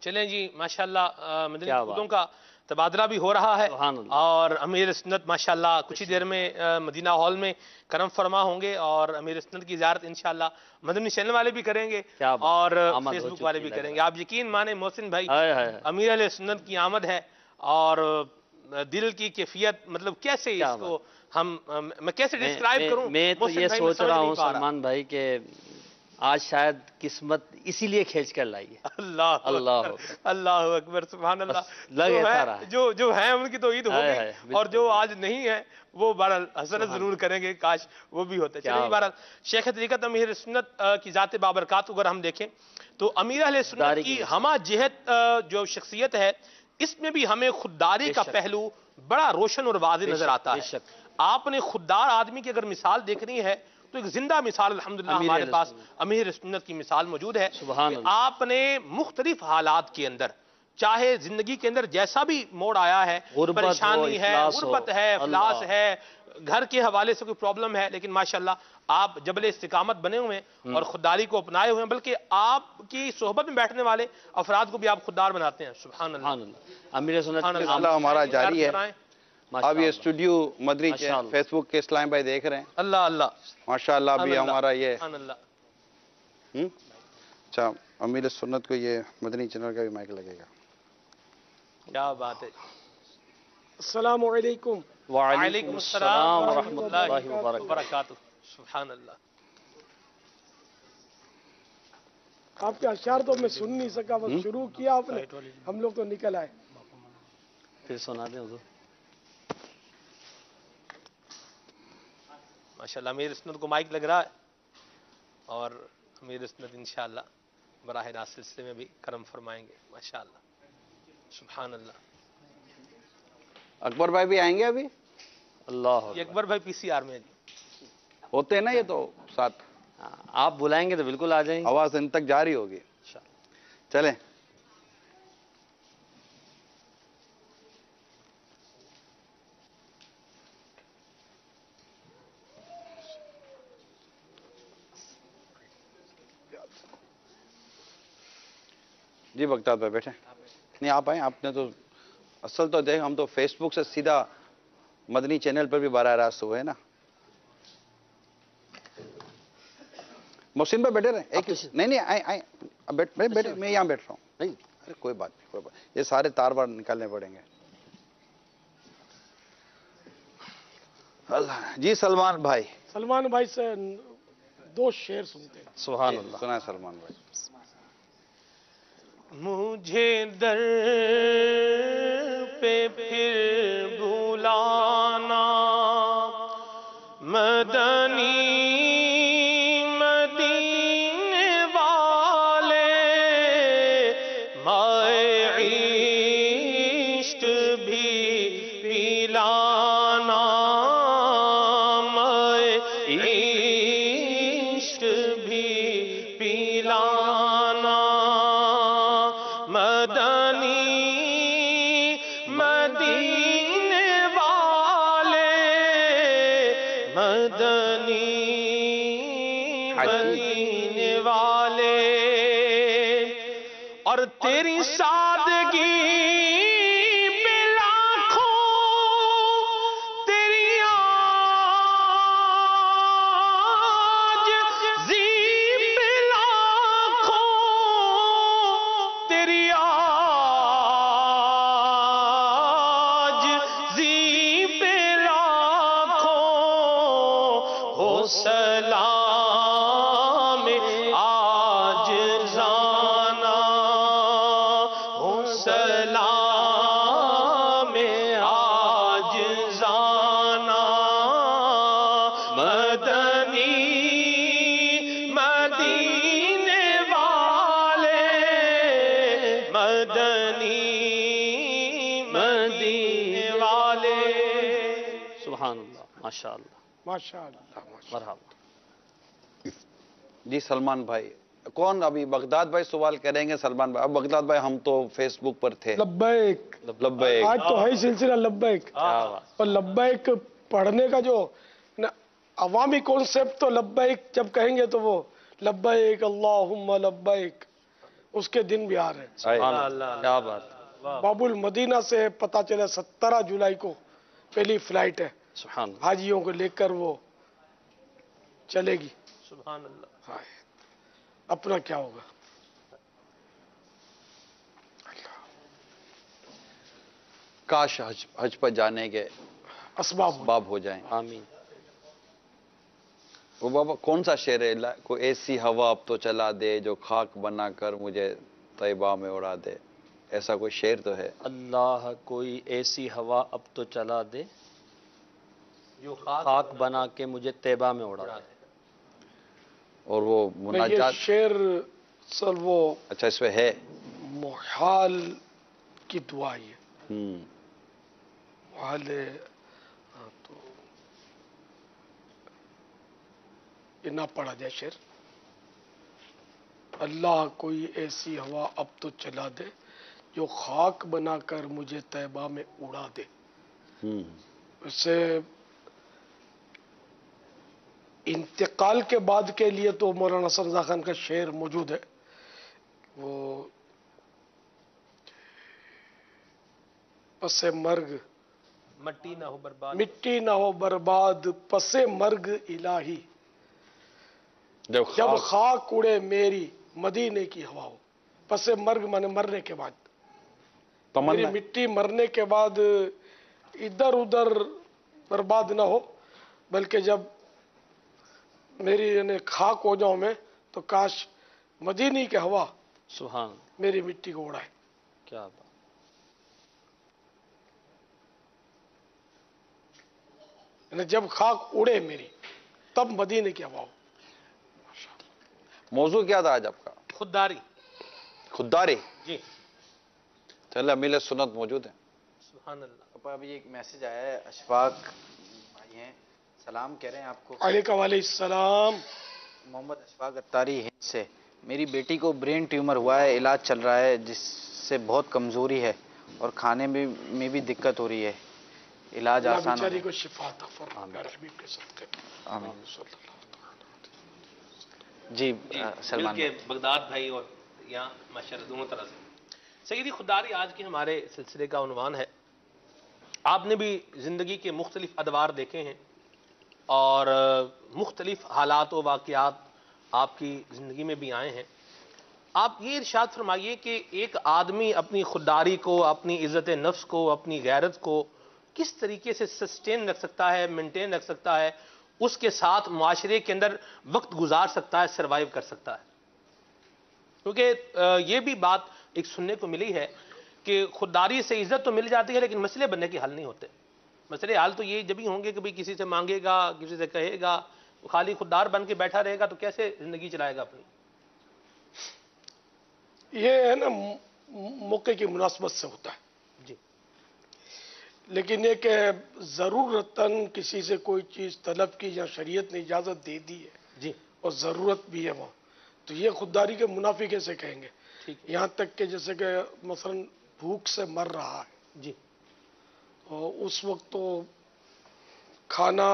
[SPEAKER 2] چلیں جی ماشاءاللہ مدنی خطوں کا تبادلہ بھی ہو رہا ہے، اور امیر سنت ماشاءاللہ کچھ ہی دیر میں مدینہ ہال میں کرم فرما ہوں گے، اور امیر سنت کی زیارت انشاءاللہ مدنی چینل والے بھی کریں گے اور فیس بک والے بھی کریں گے. آپ یقین مانیں محسن بھائی، امیر علیہ سنت کی آمد ہے، اور دل کی کیفیت مطلب کیسے اس کو میں کیسے ڈسکرائب کروں.
[SPEAKER 3] میں تو یہ سوچ رہا ہوں سلمان بھائی کہ آج شاید قسمت اسی لیے کھینچ کر لائی ہے.
[SPEAKER 2] اللہ اکبر سبحان اللہ. جو ہیں ان کی تو عید ہوگی، اور جو آج نہیں ہے وہ بہرحال حسرت ضرور کریں گے، کاش وہ بھی ہوتے. چلیے بہرحال شیخ طریقت امیر سنت کی ذات بابرکات اگر ہم دیکھیں تو امیر اہل سنت کی ہمہ جہت جو شخصیت ہے، اس میں بھی ہمیں خودداری کا پہلو بڑا روشن اور واضح نظر آتا ہے. آپ نے خوددار آدمی کی اگر مثال دیکھنی ہے تو ایک زندہ مثال الحمدللہ ہمارے پاس امیر سنت کی مثال موجود ہے. آپ نے مختلف حالات کے اندر، چاہے زندگی کے اندر جیسا بھی موڑ آیا ہے، پریشانی ہے، غربت ہے، افلاس ہے، گھر کے حوالے سے کوئی پرابلم ہے، لیکن ماشاءاللہ آپ جبل استقامت بنے ہوئے ہیں اور خودداری کو اپنائے ہوئے ہیں، بلکہ آپ کی صحبت میں بیٹھنے والے افراد کو بھی آپ خوددار بناتے ہیں. سبحان اللہ.
[SPEAKER 3] امیر سنت
[SPEAKER 4] ہمارا جاری ہے. اب یہ اسٹوڈیو مدنی فیس بک کے اسلام بھائی دیکھ رہے ہیں.
[SPEAKER 2] اللہ اللہ
[SPEAKER 4] ماشاءاللہ. ابھی ہمارا یہ اچھا امیر سنت کو یہ مدنی چینل کا بھی مائک لگے گا.
[SPEAKER 2] کیا بات ہے.
[SPEAKER 6] السلام علیکم.
[SPEAKER 2] وعلیکم السلام ورحمۃ اللہ وبرکاتہ. سبحان اللہ.
[SPEAKER 6] آپ کے اشعار تو میں سن نہیں سکا، بس شروع کیا آپ نے، ہم لوگ تو نکل آئے.
[SPEAKER 3] پھر سنا دیں حضور.
[SPEAKER 2] ماشاءاللہ امیر سنت کو مائک لگ رہا ہے، اور امیر سنت انشاءاللہ براہ راست سلسلے میں بھی کرم فرمائیں گے. ماشاءاللہ سبحان اللہ.
[SPEAKER 4] اکبر بھائی بھی آئیں گے ابھی.
[SPEAKER 3] اللہ
[SPEAKER 2] یہ اکبر بھائی پی سی آر میں
[SPEAKER 4] ہوتے ہیں نا، یہ تو ساتھ.
[SPEAKER 3] آپ بلائیں گے تو بالکل آ جائیں گے.
[SPEAKER 4] آواز ان تک جاری ہوگی. چلیں. جی بغداد بھائی بیٹھے. نہیں آپ آئیں. آپ نے تو اصل تو دیکھ، ہم تو فیس بک سے سیدھا مدنی چینل پر بھی براہ راست ہوئے نا. محسن بھائی بیٹھے رہے. نہیں آئیں بیٹھے. میں یہاں بیٹھ رہا ہوں. نہیں کوئی بات نہیں، کوئی بات. یہ سارے تار بار نکالنے پڑیں گے. اللہ. جی سلمان بھائی
[SPEAKER 6] سے 2 شعر سنتے ہیں.
[SPEAKER 3] سبحان اللہ.
[SPEAKER 4] سنا ہے سلمان بھائی.
[SPEAKER 2] مجھے در پہ پھر بلانا مدنی مدینے والے، مائے عشق بھی پلانا، مائے عشق بھی پلانا، مدنی مدینے والے، مدنی مدینے والے. اور تیری سادگی پہ لاکھوں، تیری عاجزی پہ لاکھوں، تیری عاجزی پہ لاکھوں ہو سلام عاجزانہ، ہو سلام عاجزانہ، مدنی مدینے والے. مدنی مدینے والے.
[SPEAKER 3] سبحان اللہ، ماشاء اللہ،
[SPEAKER 6] ماشاء اللہ.
[SPEAKER 3] مرحبا.
[SPEAKER 4] جی سلمان بھائی، کون ابھی بغداد بھائی سوال کریں گے؟ سلمان بھائی. اب بغداد بھائی ہم تو فیس بک پر تھے.
[SPEAKER 6] لبیک.
[SPEAKER 4] لبیک.
[SPEAKER 6] آج تو ہے ہی سلسلہ لبیک. اور لبیک پڑھنے کا جو عوامی کانسیپٹ، تو لبیک جب کہیں گے تو وہ لبیک اللہم لبیک، اس کے دن بھی آ رہے ہیں.
[SPEAKER 3] سبحان اللہ، کیا بات.
[SPEAKER 6] باب المدینہ سے پتہ چلا 17 جولائی کو پہلی فلائٹ ہے
[SPEAKER 3] سبحان اللہ.
[SPEAKER 6] حاجیوں کو لے کر، وہ چلے گی.
[SPEAKER 2] سبحان اللہ.
[SPEAKER 6] اپنا کیا ہوگا.
[SPEAKER 4] کاش حج پر جانے کے
[SPEAKER 6] اسباب
[SPEAKER 4] ہو جائیں.
[SPEAKER 3] آمین.
[SPEAKER 4] وہ بابا کون سا شعر ہے؟ کوئی ایسی ہوا اب تو چلا دے جو خاک بنا کر مجھے طیبہ میں اڑا دے. ایسا کوئی شعر تو ہے.
[SPEAKER 3] اللہ کوئی ایسی ہوا اب تو چلا دے جو خاک بنا کے مجھے طیبہ میں اڑا دے.
[SPEAKER 4] اور وہ
[SPEAKER 6] یہ
[SPEAKER 4] مناجات.
[SPEAKER 6] شعر سر وہ
[SPEAKER 4] اچھا اس میں ہے
[SPEAKER 6] محال کی دعا ہے. محال ہے. تو یہ نہ پڑھا جائے شعر. اللہ کوئی ایسی ہوا اب تو چلا دے جو خاک بنا کر مجھے طیبہ میں اڑا دے. اس سے انتقال کے بعد کے لیے تو مولانا حسن رضا خان کا شعر موجود ہے. وہ پس مرگ
[SPEAKER 2] مٹی نہ ہو برباد،
[SPEAKER 6] مٹی نہ ہو برباد پس مرگ الہی، جب خاک اڑے میری مدینے کی ہوا ہو. پس مرگ مانے مرنے کے بعد. میری مٹی مرنے کے بعد ادھر ادھر برباد نہ ہو، بلکہ جب میری یعنی خاک ہو جاؤں میں تو کاش مدینے کی ہوا
[SPEAKER 3] سبحان.
[SPEAKER 6] میری مٹی کو اڑائے.
[SPEAKER 3] کیا بات.
[SPEAKER 6] یعنی جب خاک اڑے میری تب مدینے کی ہوا ہو.
[SPEAKER 4] موضوع کیا تھا آج آپ کا؟
[SPEAKER 2] خودداری.
[SPEAKER 4] خودداری.
[SPEAKER 2] جی
[SPEAKER 4] چلے امیل سنت موجود ہے.
[SPEAKER 2] سبحان اللہ.
[SPEAKER 5] ابھی ایک میسج آیا ہے، اشفاق بھائی ہیں، سلام کہہ رہے ہیں آپ کو.
[SPEAKER 6] علیکم علیہ السلام.
[SPEAKER 5] محمد اشفاق اتاری ہند سے. میری بیٹی کو برین ٹیومر ہوا ہے، علاج چل رہا ہے جس سے بہت کمزوری ہے اور کھانے میں بھی دقت ہو رہی ہے. علاج آسان
[SPEAKER 6] بیچاری کو شفا عطا فرمائے حبیب کے صدقے.
[SPEAKER 5] آمین. جی سلمان
[SPEAKER 2] کے بغداد بھائی اور یہاں ماشاءاللہ دونوں طرح سے. سیدی خودداری آج کے ہمارے سلسلے کا عنوان ہے. آپ نے بھی زندگی کے مختلف ادوار دیکھے ہیں اور مختلف حالات و واقعات آپ کی زندگی میں بھی آئے ہیں. آپ یہ ارشاد فرمائیے کہ ایک آدمی اپنی خودداری کو، اپنی عزت نفس کو، اپنی غیرت کو کس طریقے سے سسٹین رکھ سکتا ہے، مینٹین رکھ سکتا ہے، اس کے ساتھ معاشرے کے اندر وقت گزار سکتا ہے، سروائیو کر سکتا ہے. کیونکہ یہ بھی بات ایک سننے کو ملی ہے کہ خودداری سے عزت تو مل جاتی ہے لیکن مسئلے بننے کے حل نہیں ہوتے. مسئلے حل تو یہ جب ہی ہوں گے کہ بھئی کسی سے مانگے گا، کسی سے کہے گا، خالی خوددار بن کے بیٹھا رہے گا تو کیسے زندگی چلائے گا اپنی.
[SPEAKER 6] یہ ہے نا موقع کی مناسبت سے ہوتا ہے.
[SPEAKER 2] جی.
[SPEAKER 6] لیکن یہ کہ ضرورتاً کسی سے کوئی چیز طلب کی یا شریعت نے اجازت دے دی ہے
[SPEAKER 2] جی.
[SPEAKER 6] اور ضرورت بھی ہے وہاں، تو یہ خودداری کے منافی کیسے کہیں گے. یہاں تک کہ جیسے کہ مثلا بھوک سے مر رہا ہے،
[SPEAKER 2] جی.
[SPEAKER 6] اور اس وقت تو کھانا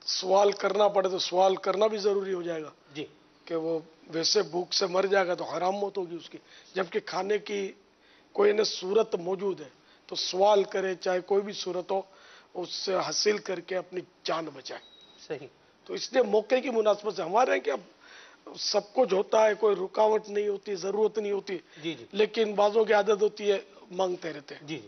[SPEAKER 6] سوال کرنا پڑے تو سوال کرنا بھی ضروری ہو جائے گا.
[SPEAKER 2] جی.
[SPEAKER 6] کہ وہ ویسے بھوک سے مر جائے گا تو حرام موت ہوگی اس کی، جبکہ کھانے کی کوئی نہ صورت موجود ہے تو سوال کرے، چاہے کوئی بھی صورت ہو، اس سے حاصل کر کے اپنی جان بچائے.
[SPEAKER 2] صحیح.
[SPEAKER 6] تو اس لیے موقع کی مناسبت سے ہمارے ہیں کہ اب سب کچھ ہوتا ہے، کوئی رکاوٹ نہیں ہوتی، ضرورت نہیں ہوتی.
[SPEAKER 2] جی. جی.
[SPEAKER 6] لیکن بعضوں کی عادت ہوتی ہے مانگتے رہتے ہیں.
[SPEAKER 2] جی.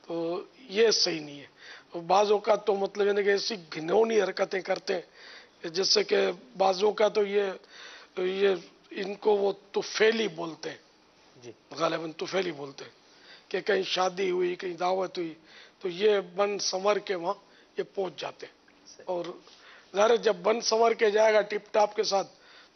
[SPEAKER 6] تو یہ صحیح نہیں ہے. بعضوں کا تو مطلب یعنی کہ ایسی گھنونی حرکتیں کرتے ہیں، جیسے کہ بعضوں کا تو یہ ان کو وہ طفیلی بولتے ہیں.
[SPEAKER 2] جی.
[SPEAKER 6] غالباً طفیلی بولتے ہیں کہ کہیں شادی ہوئی، کہیں دعوت ہوئی تو یہ بن سنور کے وہاں یہ پہنچ جاتے ہیں. اور ظاہر جب بن سنور کے جائے گا ٹپ ٹاپ کے ساتھ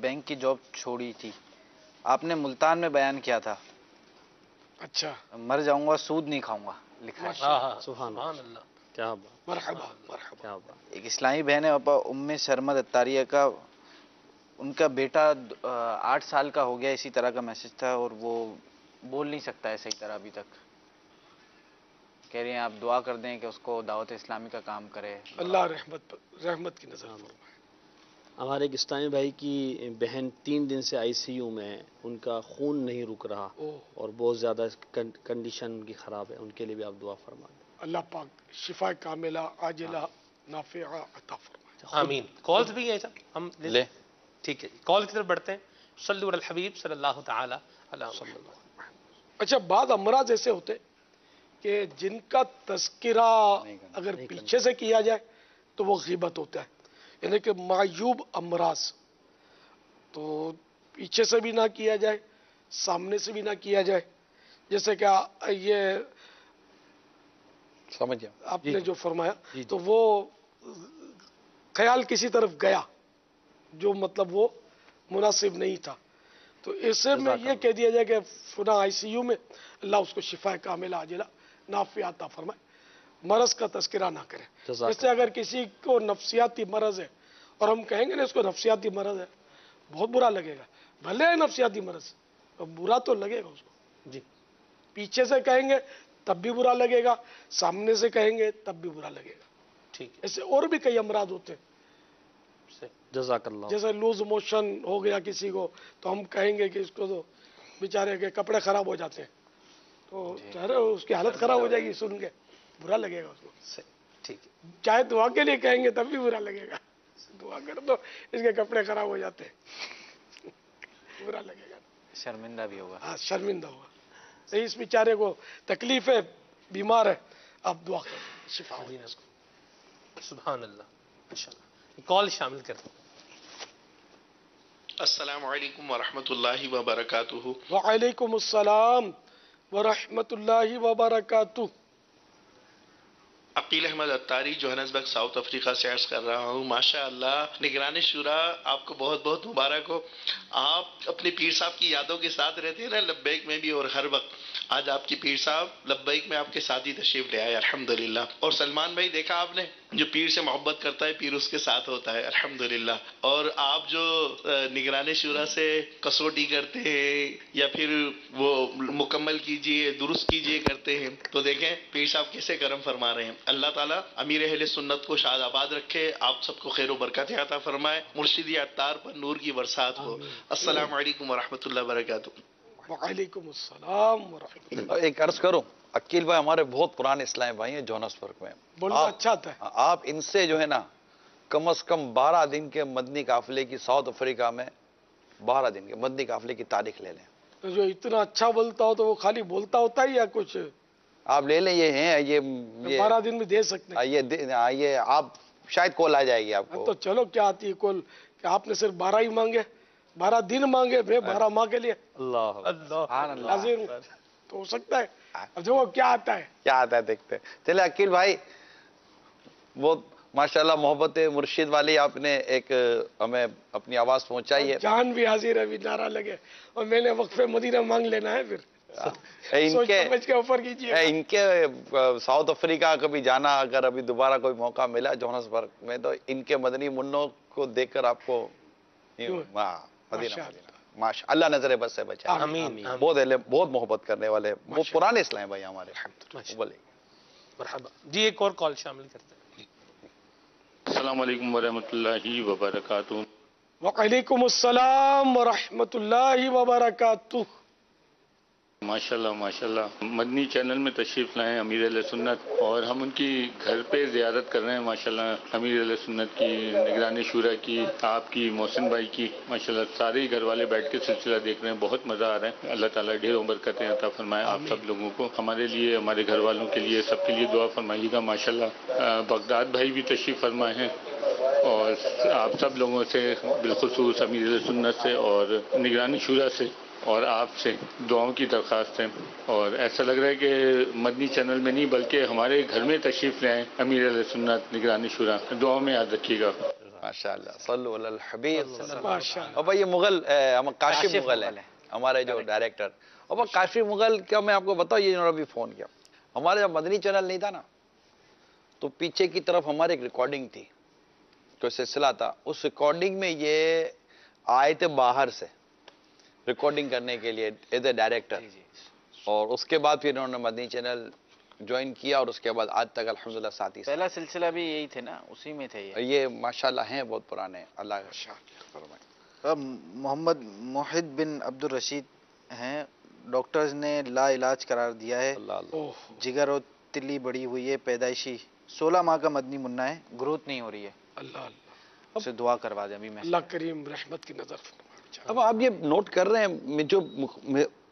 [SPEAKER 5] بینک کی جاب چھوڑی تھی، آپ نے ملتان میں بیان کیا تھا،
[SPEAKER 6] اچھا
[SPEAKER 5] مر جاؤں گا سود نہیں کھاؤں گا، لکھا ہے۔
[SPEAKER 3] سبحان اللہ، کیا بات،
[SPEAKER 6] مرحبا مرحبا۔
[SPEAKER 3] کیا بات۔
[SPEAKER 5] ایک اسلامی بہن ہے ابا ام سرمد اتاریہ کا، ان کا بیٹا 8 سال کا ہو گیا، اسی طرح کا میسج تھا، اور وہ بول نہیں سکتا ہے صحیح طرح ابھی تک، کہہ رہی ہیں آپ دعا کر دیں کہ اس کو دعوت اسلامی کا کام کرے۔
[SPEAKER 6] اللہ رحمت کی نظر فرمائے۔
[SPEAKER 3] ہمارے ایک اسلامی بھائی کی بہن 3 دن سے ICU میں ہے، ان کا خون نہیں رک رہا اور بہت زیادہ کنڈیشن ان کی خراب ہے، ان کے لیے بھی آپ دعا فرما دیں۔
[SPEAKER 6] اللہ پاک شفا کاملہ عاجلہ نافعہ عطا فرمائے۔
[SPEAKER 2] آمین۔ کالز بھی ہیں صاحب، ہم لے ٹھیک ہے، کال کی طرف بڑھتے ہیں۔ صلو علی الحبیب صلی اللہ تعالی علیہ وسلم۔
[SPEAKER 6] اچھا، بعض امراض ایسے ہوتے کہ جن کا تذکرہ اگر پیچھے سے کیا جائے تو وہ غیبت ہوتا ہے، یعنی کہ معیوب امراض، تو پیچھے سے بھی نہ کیا جائے، سامنے سے بھی نہ کیا جائے، جیسے کہ یہ
[SPEAKER 4] سمجھ
[SPEAKER 6] آپ نے جو فرمایا تو وہ خیال کسی طرف گیا جو مطلب وہ مناسب نہیں تھا، تو اسے میں یہ کہہ دیا جائے کہ فلاں ICU میں، اللہ اس کو شفا کاملہ عاجلہ نافعہ عطا فرمائے، مرض کا تذکرہ نہ کرے۔ جیسے اگر کسی کو نفسیاتی مرض ہے اور ہم کہیں گے نا اس کو نفسیاتی مرض ہے، بہت برا لگے گا، بھلے ہے نفسیاتی مرض، برا تو لگے گا اس کو جی، پیچھے سے کہیں گے تب بھی برا لگے گا، سامنے سے کہیں گے تب بھی برا لگے گا، ٹھیک ہے۔ ایسے اور بھی کئی امراض ہوتے ہیں،
[SPEAKER 3] جزاک اللہ۔
[SPEAKER 6] جیسے لوز موشن ہو گیا کسی کو تو ہم کہیں گے کہ اس کو تو بیچارے کے کپڑے خراب ہو جاتے ہیں، تو اس کی حالت خراب ہو جائے گی، سن کے برا لگے گا اس کو،
[SPEAKER 2] ٹھیک ہے۔
[SPEAKER 6] چاہے دعا کے لیے کہیں گے تب بھی برا لگے گا، دعا کر دو اس کے کپڑے خراب ہو جاتے ہیں، برا لگے گا،
[SPEAKER 5] شرمندہ بھی ہوگا،
[SPEAKER 6] ہاں شرمندہ ہوگا۔ صحیح، اس بیچارے کو تکلیف ہے، بیمار ہے، آپ دعا کریں شفا ہو جائے اس کو۔
[SPEAKER 2] سبحان اللہ، انشاءاللہ کال شامل کرتے ہیں۔
[SPEAKER 8] السلام علیکم ورحمۃ اللہ وبرکاتہ۔
[SPEAKER 6] وعلیکم السلام ورحمۃ اللہ وبرکاتہ۔
[SPEAKER 8] عقیل احمد اتاری، جوہانسبرگ، ساؤتھ افریقہ سے عرض کر رہا ہوں، ماشاء اللہ نگران شورا آپ کو بہت بہت مبارک ہو، آپ اپنے پیر صاحب کی یادوں کے ساتھ رہتے ہیں نا لبیک میں بھی اور ہر وقت، آج آپ کی پیر صاحب لبیک میں آپ کے ساتھ ہی تشریف لے آئے الحمدللہ۔ اور سلمان بھائی دیکھا آپ نے، جو پیر سے محبت کرتا ہے پیر اس کے ساتھ ہوتا ہے الحمدللہ، اور آپ جو نگران شورا سے کسوٹی کرتے ہیں یا پھر وہ مکمل کیجئے درست کیجئے کرتے ہیں، تو دیکھیں پیر صاحب کیسے کرم فرما رہے ہیں۔ اللہ تعالیٰ امیر اہل سنت کو شاد آباد رکھے، آپ سب کو خیر و برکت عطا فرمائے، مرشدی عطار پر نور کی برسات ہو۔ السلام علیکم ورحمۃ اللہ وبرکاتہ۔
[SPEAKER 6] وعلیکم السلام ورحمۃ اللہ۔
[SPEAKER 4] ایک عرض کروں، عقیل بھائی ہمارے بہت پرانے اسلامی بھائی ہیں جوہانسبرگ میں،
[SPEAKER 6] بولنا اچھا آتا ہے،
[SPEAKER 4] آپ ان سے جو ہے نا کم از کم 12 دن کے مدنی قافلے کی، ساؤتھ افریقہ میں 12 دن کے مدنی قافلے کی تاریخ لے لیں۔
[SPEAKER 6] تو جو اتنا اچھا بولتا ہو تو وہ خالی بولتا ہوتا ہے یا کچھ
[SPEAKER 4] آپ لے لیں، یہ ہیں یہ
[SPEAKER 6] 12 دن میں دے سکتے ہیں؟
[SPEAKER 4] یہ آپ شاید کال آ جائے گی آپ کو۔
[SPEAKER 6] تو چلو کیا آتی ہے کل، کہ آپ نے صرف 12 ہی مانگے، 12 دن مانگے، میں 12 ماہ کے لیے
[SPEAKER 3] اللہ
[SPEAKER 6] حاضر ہوں، تو ہو سکتا ہے۔ اب جو کیا آتا ہے،
[SPEAKER 4] کیا آتا ہے دیکھتے ہیں۔ چلے عقیل بھائی، وہ ماشاءاللہ محبت مرشد والی آپ نے ایک ہمیں اپنی آواز پہنچائی ہے۔
[SPEAKER 6] جان بھی حاضر ہے، بھی نعرہ لگے، اور میں نے وقف مدینہ مانگ لینا ہے، پھر سوچ سمجھ کے اوپر کیجیے۔
[SPEAKER 4] ان کے ساؤتھ افریقہ کبھی جانا، اگر ابھی دوبارہ کوئی موقع ملا جوہانسبرگ میں، تو ان کے مدنی منوں کو دیکھ کر آپ کو مدینہ ماشاء اللہ نظر بس سے بچائے۔
[SPEAKER 2] آمین۔
[SPEAKER 4] بہت محبت کرنے والے، وہ پرانے اسلام بھائی ہمارے۔ بولے
[SPEAKER 2] مرحبا جی، ایک اور کال شامل کرتے ہیں۔
[SPEAKER 9] السلام علیکم ورحمۃ اللہ وبرکاتہ۔
[SPEAKER 6] وعلیکم السلام ورحمۃ اللہ وبرکاتہ۔
[SPEAKER 9] ماشاءاللہ ماشاءاللہ، مدنی چینل میں تشریف لائے امیر اہل سنت، اور ہم ان کی گھر پہ زیارت کر رہے ہیں ماشاءاللہ، امیر اہل سنت کی، نگران شورا کی، آپ کی، محسن بھائی کی، ماشاءاللہ سارے گھر والے بیٹھ کے سلسلہ دیکھ رہے ہیں، بہت مزہ آ رہا ہے۔ اللہ تعالیٰ ڈھیروں برکتیں عطا فرمائے آپ سب لوگوں کو، ہمارے لیے، ہمارے گھر والوں کے لیے، سب کے لیے دعا فرمائیے گا ماشاءاللہ۔ بغداد بھائی بھی تشریف فرمائے ہیں، اور آپ سب لوگوں سے بالخصوص امیر اہل سنت سے اور نگران شورا سے اور آپ سے دعاؤں کی درخواست ہے، اور ایسا لگ رہا ہے کہ مدنی چینل میں نہیں بلکہ ہمارے گھر میں تشریف لے آئیں امیر اہل سنت نگرانی شورا، دعاؤں میں یاد رکھیے گا۔
[SPEAKER 4] ماشاءاللہ، صلو علی الحبیب۔
[SPEAKER 6] ماشاءاللہ۔
[SPEAKER 4] اور بھائی یہ مغل کاشف مغل ہے ہمارے جو ڈائریکٹر، اور کاشف مغل کیا میں آپ کو بتاؤں، یہ انہوں نے بھی فون کیا، ہمارا جب مدنی چینل نہیں تھا نا تو پیچھے کی طرف ہمارے ایک ریکارڈنگ تھی، کوئی سلسلہ تھا، اس ریکارڈنگ میں یہ آئے تھے باہر سے ریکارڈنگ کرنے کے لیے ایز اے ڈائریکٹر، اور اس کے بعد پھر انہوں نے مدنی چینل جوائن کیا، اور اس کے بعد آج تک الحمدللہ ساتھی سے۔
[SPEAKER 5] پہلا سلسلہ بھی یہی تھے نا، اسی میں تھے
[SPEAKER 4] یہ ماشاءاللہ ہیں بہت پرانے، اللہ کا فرمائے۔
[SPEAKER 5] محمد موحد بن عبد الرشید ہیں، ڈاکٹرز نے لا علاج قرار دیا ہے، جگر اور تلی بڑی ہوئی ہے، پیدائشی 16 ماہ کا مدنی منا ہے، گروتھ نہیں ہو رہی ہے،
[SPEAKER 6] اللہ
[SPEAKER 5] اسے دعا کروا دیں ابھی میں۔
[SPEAKER 6] اللہ کریم رحمت کی نظر فرمائے۔
[SPEAKER 4] اب آپ یہ نوٹ کر رہے ہیں، جو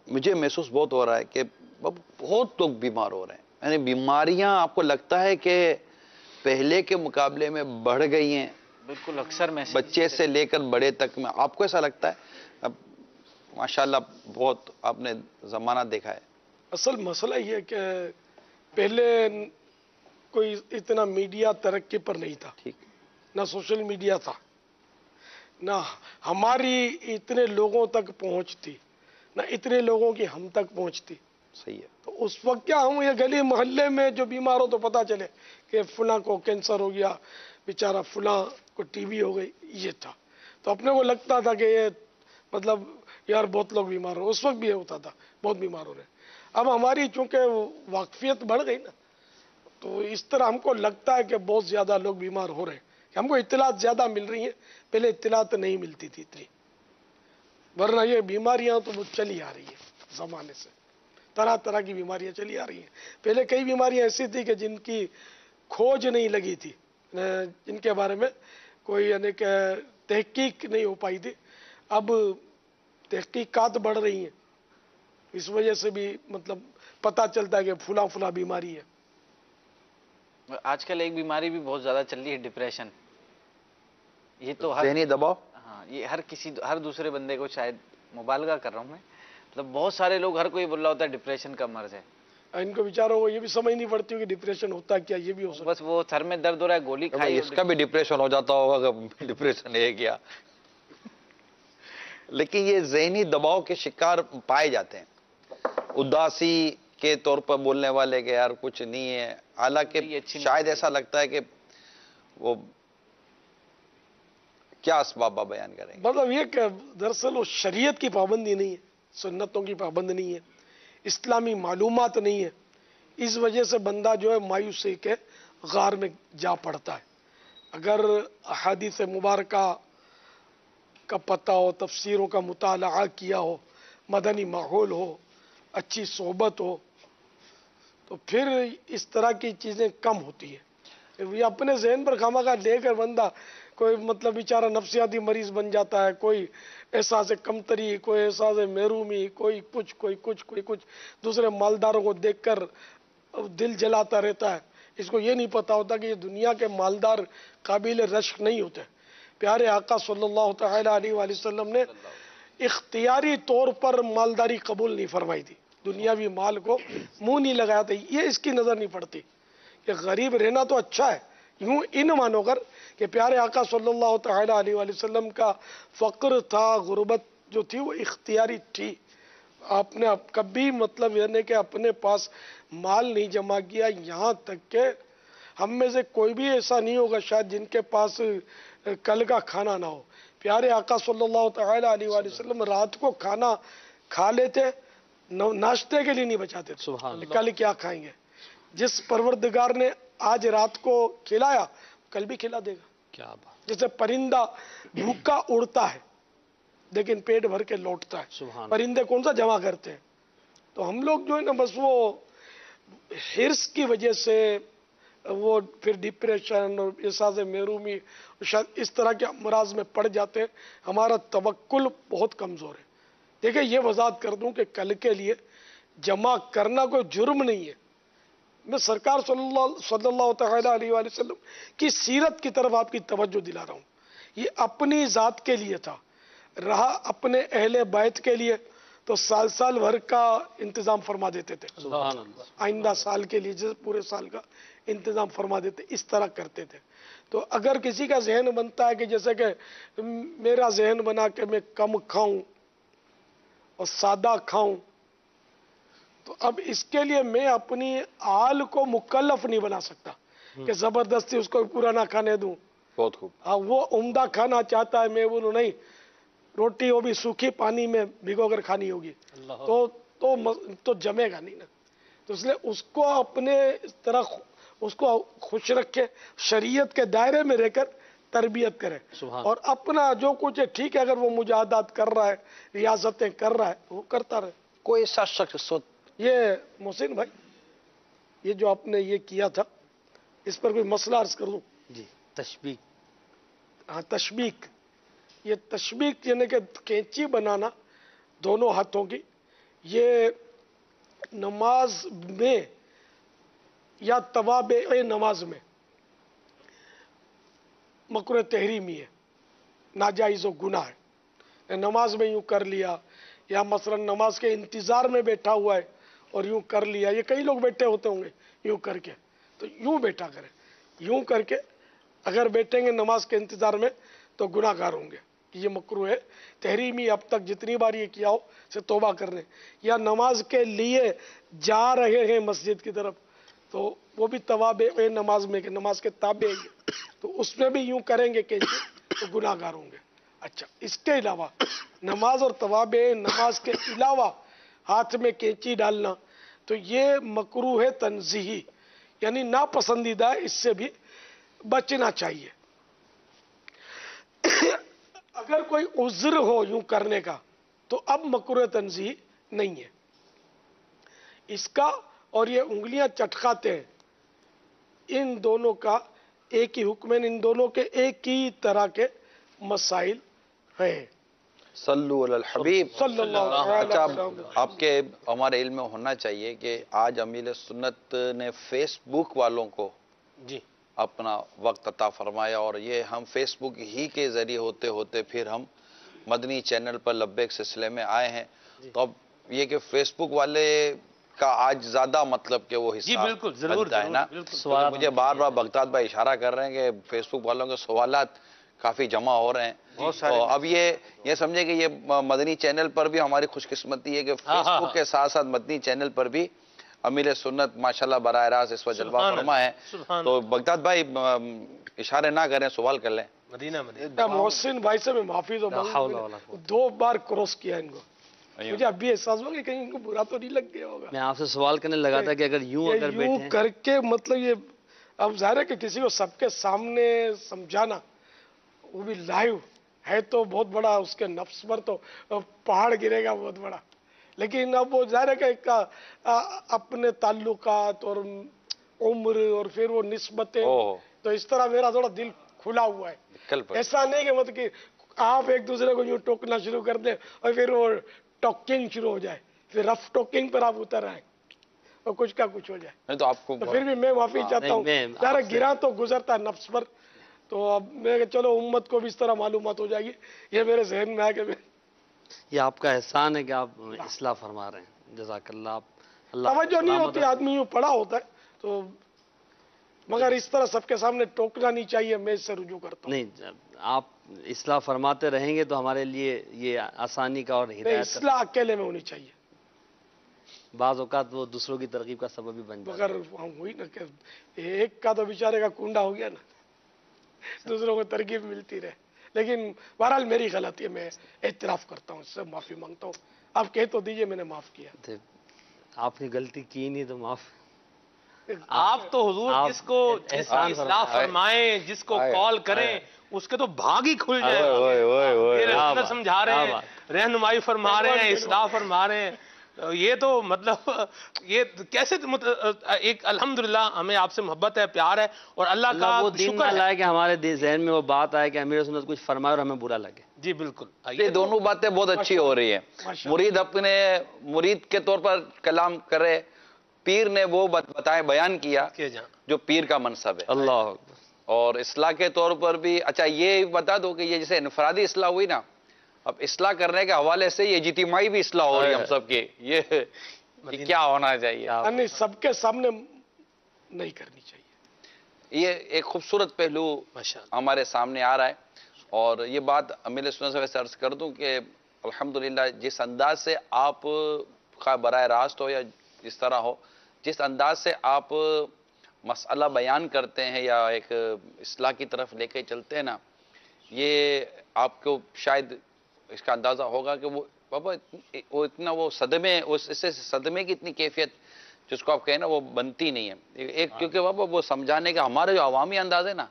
[SPEAKER 4] مجھے محسوس بہت ہو رہا ہے کہ بہت لوگ بیمار ہو رہے ہیں، یعنی بیماریاں آپ کو لگتا ہے کہ پہلے کے مقابلے میں بڑھ گئی ہیں،
[SPEAKER 5] بالکل اکثر میں
[SPEAKER 4] بچے سے لے کر بڑے تک میں، آپ کو ایسا لگتا ہے؟ اب ماشاءاللہ بہت آپ نے زمانہ دیکھا ہے۔
[SPEAKER 6] اصل مسئلہ یہ ہے کہ پہلے کوئی اتنا میڈیا ترقی پر نہیں تھا، نہ سوشل میڈیا تھا، نہ ہماری اتنے لوگوں تک پہنچتی، نہ اتنے لوگوں کی ہم تک پہنچتی۔
[SPEAKER 4] صحیح ہے۔
[SPEAKER 6] تو اس وقت کیا ہم یہ گلی محلے میں جو بیمار ہو تو پتا چلے کہ فلاں کو کینسر ہو گیا، بیچارہ فلاں کو ٹی بی ہو گئی، یہ تھا۔ تو اپنے کو لگتا تھا کہ یہ مطلب یار بہت لوگ بیمار ہو، اس وقت بھی یہ ہوتا تھا بہت بیمار ہو رہے ہیں۔ اب ہماری چونکہ واقفیت بڑھ گئی نا، تو اس طرح ہم کو لگتا ہے کہ بہت زیادہ لوگ بیمار ہو رہے ہیں، کہ ہم کو اطلاعات زیادہ مل رہی ہیں، پہلے اطلاعات نہیں ملتی تھی اتنی، ورنہ یہ بیماریاں تو وہ چلی آ رہی ہیں زمانے سے، طرح طرح کی بیماریاں چلی آ رہی ہیں۔ پہلے کئی بیماریاں ایسی تھی کہ جن کی کھوج نہیں لگی تھی، جن کے بارے میں کوئی یعنی کہ تحقیق نہیں ہو پائی تھی، اب تحقیقات بڑھ رہی ہیں، اس وجہ سے بھی مطلب پتہ چلتا ہے کہ فلاں فلاں بیماری ہے۔
[SPEAKER 5] آج کل ایک بیماری بھی بہت زیادہ چل رہی ہے، ڈپریشن۔ یہ تو
[SPEAKER 4] ذہنی دباؤ،
[SPEAKER 5] ہاں، یہ ہر دوسرے بندے کو، شاید مبالغہ کر رہا ہوں میں، مطلب بہت سارے لوگ، ہر کوئی بول رہا ہوتا ہے ڈپریشن کا مرض ہے۔
[SPEAKER 6] ان کو بیچاروں کو یہ بھی سمجھ نہیں پڑتی کہ ڈپریشن ہوتا کیا، یہ بھی ہو سکتا ہے۔
[SPEAKER 5] بس وہ سر میں درد ہو رہا ہے، گولی کھائی،
[SPEAKER 4] اس کا بھی ڈپریشن ہو جاتا ہوگا کہ ڈپریشن ہے کیا، لیکن یہ ذہنی دباؤ کے شکار پائے جاتے ہیں، اداسی کے طور پر بولنے والے کہ یار کچھ نہیں ہے، حالانکہ شاید ایسا لگتا ہے کہ وہ کیا اسباب بیان کریں گے۔
[SPEAKER 6] مطلب یہ کہ دراصل وہ شریعت کی پابندی نہیں ہے، سنتوں کی پابند نہیں ہے، اسلامی معلومات نہیں ہے، اس وجہ سے بندہ جو ہے مایوسی کے غار میں جا پڑتا ہے۔ اگر احادیث مبارکہ کا پتہ ہو، تفسیروں کا مطالعہ کیا ہو، مدنی ماحول ہو، اچھی صحبت ہو، تو پھر اس طرح کی چیزیں کم ہوتی ہیں۔ یہ اپنے ذہن پر خامخواہ لے کر بندہ کوئی مطلب بیچارہ نفسیاتی مریض بن جاتا ہے، کوئی احساس کمتری، کوئی احساس محرومی، کوئی کچھ دوسرے مالداروں کو دیکھ کر دل جلاتا رہتا ہے۔ اس کو یہ نہیں پتا ہوتا کہ یہ دنیا کے مالدار قابل رشک نہیں ہوتے۔ پیارے آقا صلی اللہ تعالی علیہ وآلہ وسلم نے اختیاری طور پر مالداری قبول نہیں فرمائی تھی، دنیاوی مال کو منہ نہیں لگایا تھا، یہ اس کی نظر نہیں پڑتی کہ غریب رہنا تو اچھا ہے، یوں ان مانو کر کہ پیارے آقا صلی اللہ تعالی علیہ وآلہ وسلم کا فقر تھا، غربت جو تھی وہ اختیاری تھی۔ آپ نے کبھی مطلب یعنی کہ اپنے پاس مال نہیں جمع کیا، یہاں تک کہ ہم میں سے کوئی بھی ایسا نہیں ہوگا شاید جن کے پاس کل کا کھانا نہ ہو۔ پیارے آقا صلی اللہ تعالی علیہ وآلہ وسلم رات کو کھانا کھا لیتے، ناشتے کے لیے نہیں بچاتے تھے، کل کیا کھائیں گے۔ جس پروردگار نے آج رات کو کھلایا کل بھی کھلا دے گا۔
[SPEAKER 2] کیا بات،
[SPEAKER 6] جیسے پرندہ بھوکا اڑتا ہے لیکن پیٹ بھر کے لوٹتا ہے، پرندے کون سا جمع کرتے ہیں؟ تو ہم لوگ جو ہے نا بس وہ حرص کی وجہ سے وہ پھر ڈپریشن اور احساس محرومی شاید اس طرح کے امراض میں پڑ جاتے ہیں۔ ہمارا توکل بہت کمزور ہے۔ دیکھیں یہ وضاحت کر دوں کہ کل کے لیے جمع کرنا کوئی جرم نہیں ہے۔ میں سرکار صلی اللہ تعالی علیہ وآلہ وسلم کی سیرت کی طرف آپ کی توجہ دلا رہا ہوں۔ یہ اپنی ذات کے لیے تھا، رہا اپنے اہل بیت کے لیے تو سال بھر کا انتظام فرما دیتے تھے،
[SPEAKER 3] سبحان اللہ،
[SPEAKER 6] آئندہ سال کے لیے جیسے پورے سال کا انتظام فرما دیتے، اس طرح کرتے تھے۔ تو اگر کسی کا ذہن بنتا ہے کہ جیسے کہ میرا ذہن بنا کہ میں کم کھاؤں اور سادہ کھاؤں، تو اب اس کے لیے میں اپنی آل کو مکلف نہیں بنا سکتا کہ زبردستی اس کو پورا نہ کھانے دوں۔
[SPEAKER 4] بہت خوب۔
[SPEAKER 6] وہ عمدہ کھانا چاہتا ہے، میں بولوں نہیں، روٹی وہ بھی سوکھی پانی میں بھگو کر کھانی ہوگی، تو جمے گا نہیں نا۔ تو اس لیے اس کو اپنے اس طرح اس کو خوش رکھے، شریعت کے دائرے میں رہ کر تربیت کرے، اور اپنا جو کچھ ہے ٹھیک ہے، اگر وہ مجاہدات کر رہا ہے، ریاضتیں کر رہا ہے، وہ کرتا رہے۔
[SPEAKER 5] کوئی ایسا شخص
[SPEAKER 6] یہ محسن بھائی، یہ جو آپ نے یہ کیا تھا، اس پر کوئی مسئلہ عرض کر دوں؟
[SPEAKER 3] جی، تشبیک۔
[SPEAKER 6] ہاں، تشبیک، یہ تشبیک یعنی کہ کینچی بنانا دونوں ہاتھوں کی، یہ نماز میں یا توابع نماز میں مکروہ تحریمی ہے، ناجائز و گناہ ہے۔ نماز میں یوں کر لیا، یا مثلا نماز کے انتظار میں بیٹھا ہوا ہے اور یوں کر لیا، یہ کئی لوگ بیٹھے ہوتے ہوں گے یوں کر کے، تو یوں بیٹھا کریں، یوں کر کے اگر بیٹھیں گے نماز کے انتظار میں تو گناہ گار ہوں گے، یہ مکروہ ہے تحریمی۔ اب تک جتنی بار یہ کیا ہو سے توبہ کر لیں۔ یا نماز کے لیے جا رہے ہیں مسجد کی طرف، تو وہ بھی توابع نماز میں کہ نماز کے تابع ہے، تو اس میں بھی یوں کریں گے کہ تو گناہ گار ہوں گے۔ اچھا، اس کے علاوہ نماز اور توابع نماز کے علاوہ ہاتھ میں کینچی ڈالنا، تو یہ مکروہ تنزیہی، یعنی ناپسندیدہ ہے، اس سے بھی بچنا چاہیے۔ اگر کوئی عذر ہو یوں کرنے کا تو اب مکروہ تنزیہی نہیں ہے اس کا، اور یہ انگلیاں چٹکاتے ہیں، ان دونوں کا ایک ہی حکم ہے، ان دونوں کے ایک ہی طرح کے مسائل ہیں۔
[SPEAKER 4] صلو علی الحبیب
[SPEAKER 6] صلی اللہ علیہ وسلم۔
[SPEAKER 4] آپ کے ہمارے علم میں ہونا چاہیے کہ آج امیر سنت نے فیس بک والوں کو
[SPEAKER 2] جی
[SPEAKER 4] اپنا وقت عطا فرمایا، اور یہ ہم فیس بک ہی کے ذریعے ہوتے ہوتے پھر ہم مدنی چینل پر لبیک سلسلے میں آئے ہیں۔ تو اب یہ کہ فیس بک والے کا آج زیادہ مطلب کہ وہ حصہ بنتا ہے نا۔ مجھے بار بار بغداد بھائی اشارہ کر رہے ہیں کہ فیس بک والوں کے سوالات کافی جمع ہو رہے ہیں، تو اب یہ سمجھے کہ یہ مدنی چینل پر بھی ہماری خوش قسمتی ہے کہ فیس بک کے ساتھ ساتھ مدنی چینل پر بھی امیر سنت ماشاءاللہ براہ راست اس وقت جلوہ فرما ہے۔ تو بغداد بھائی اشارے نہ کریں، سوال کر لیں۔
[SPEAKER 6] محسن بھائی سے میں معافی تو مانگوں، 2 بار کراس کیا ان کو، مجھے اب بھی احساس ہوا کہ کہیں ان کو برا تو نہیں لگ گیا ہوگا۔
[SPEAKER 3] میں آپ سے سوال کرنے لگا تھا کہ اگر یوں
[SPEAKER 6] کر کے مطلب یہ اب ظاہر ہے کہ کسی کو سب کے سامنے سمجھانا، وہ بھی لائیو ہے، تو بہت بڑا اس کے نفس پر تو پہاڑ گرے گا بہت بڑا، لیکن اب وہ ظاہر ہے کہ اپنے تعلقات اور عمر اور پھر وہ نسبتیں، تو اس طرح میرا تھوڑا دل کھلا ہوا ہے۔ ایسا نہیں کہ مطلب کہ آپ ایک دوسرے کو یوں ٹوکنا شروع کر دیں اور پھر وہ ٹاکنگ شروع ہو جائے، پھر رف ٹاکنگ پر آپ اتر آئیں اور کچھ کا کچھ ہو جائے،
[SPEAKER 4] تو آپ کو
[SPEAKER 6] پھر بھی میں معافی چاہتا ہوں، ظاہر گرا تو گزرتا ہے نفس پر، تو اب میں کہ چلو امت کو بھی اس طرح معلومات ہو جائے گی، یہ میرے ذہن میں ہے کہ
[SPEAKER 3] یہ آپ کا احسان ہے کہ آپ اصلاح فرما رہے ہیں، جزاک اللہ۔
[SPEAKER 6] توجہ نہیں ہوتی، آدمی یوں پڑا ہوتا ہے تو، مگر اس طرح سب کے سامنے ٹوکنا نہیں چاہیے، میں اس سے رجوع کرتا ہوں۔
[SPEAKER 3] نہیں، آپ اصلاح فرماتے رہیں گے تو ہمارے لیے یہ آسانی کا اور ہدایت،
[SPEAKER 6] اصلاح اکیلے میں ہونی چاہیے،
[SPEAKER 3] بعض اوقات وہ دوسروں کی ترغیب کا سبب بھی بن جاتا ہے۔
[SPEAKER 6] مگر ہوئی نا کہ ایک کا تو بیچارے کا کنڈا ہو گیا نا، دوسروں کو ترغیب ملتی رہے، لیکن بہرحال میری غلطی ہے، میں اعتراف کرتا ہوں، اس سے معافی مانگتا ہوں، آپ کہہ تو دیجئے میں نے معاف کیا۔
[SPEAKER 3] آپ نے غلطی کی نہیں تو معاف،
[SPEAKER 2] آپ تو حضور جس کو اصلاح فرمائیں، جس کو کال کریں، اس کے تو بھاگ ہی کھل جائے، سمجھا رہے ہیں، رہنمائی فرما رہے ہیں، اصلاح فرما رہے ہیں، یہ تو مطلب یہ کیسے ایک الحمدللہ ہمیں آپ سے محبت ہے، پیار ہے، اور اللہ کا شکر ہے
[SPEAKER 3] کہ ہمارے ذہن میں وہ بات آئے کہ امیر سنت کچھ فرمائے اور ہمیں برا لگے۔
[SPEAKER 2] جی بالکل،
[SPEAKER 4] یہ دونوں باتیں بہت اچھی ہو رہی ہیں، مرید اپنے مرید کے طور پر کلام کرے، پیر نے وہ بیان کیا جو پیر کا منصب ہے،
[SPEAKER 3] اللہ،
[SPEAKER 4] اور اصلاح کے طور پر بھی۔ اچھا یہ بتا دو کہ یہ جیسے انفرادی اصلاح ہوئی نا، اب اصلاح کرنے کے حوالے سے یہ اجتماعی بھی اصلاح ہو رہی ہے ہم سب کی، یہ کیا ہونا چاہیے؟
[SPEAKER 6] نہیں، سب کے سامنے نہیں کرنی چاہیے۔
[SPEAKER 4] یہ ایک خوبصورت پہلو ہمارے سامنے آ رہا ہے، اور یہ بات امیل سنت سے ویسے عرض کر دوں کہ الحمدللہ جس انداز سے آپ خواہ براہ راست ہو یا جس طرح ہو، جس انداز سے آپ مسئلہ بیان کرتے ہیں یا ایک اصلاح کی طرف لے کے چلتے ہیں نا، یہ آپ کو شاید اس کا اندازہ ہوگا کہ وہ بابا وہ اتنا وہ صدمے، اس سے صدمے کی اتنی کیفیت جس کو آپ کہیں نا وہ بنتی نہیں ہے ایک، کیونکہ بابا وہ سمجھانے کا ہمارا جو عوامی انداز ہے نا،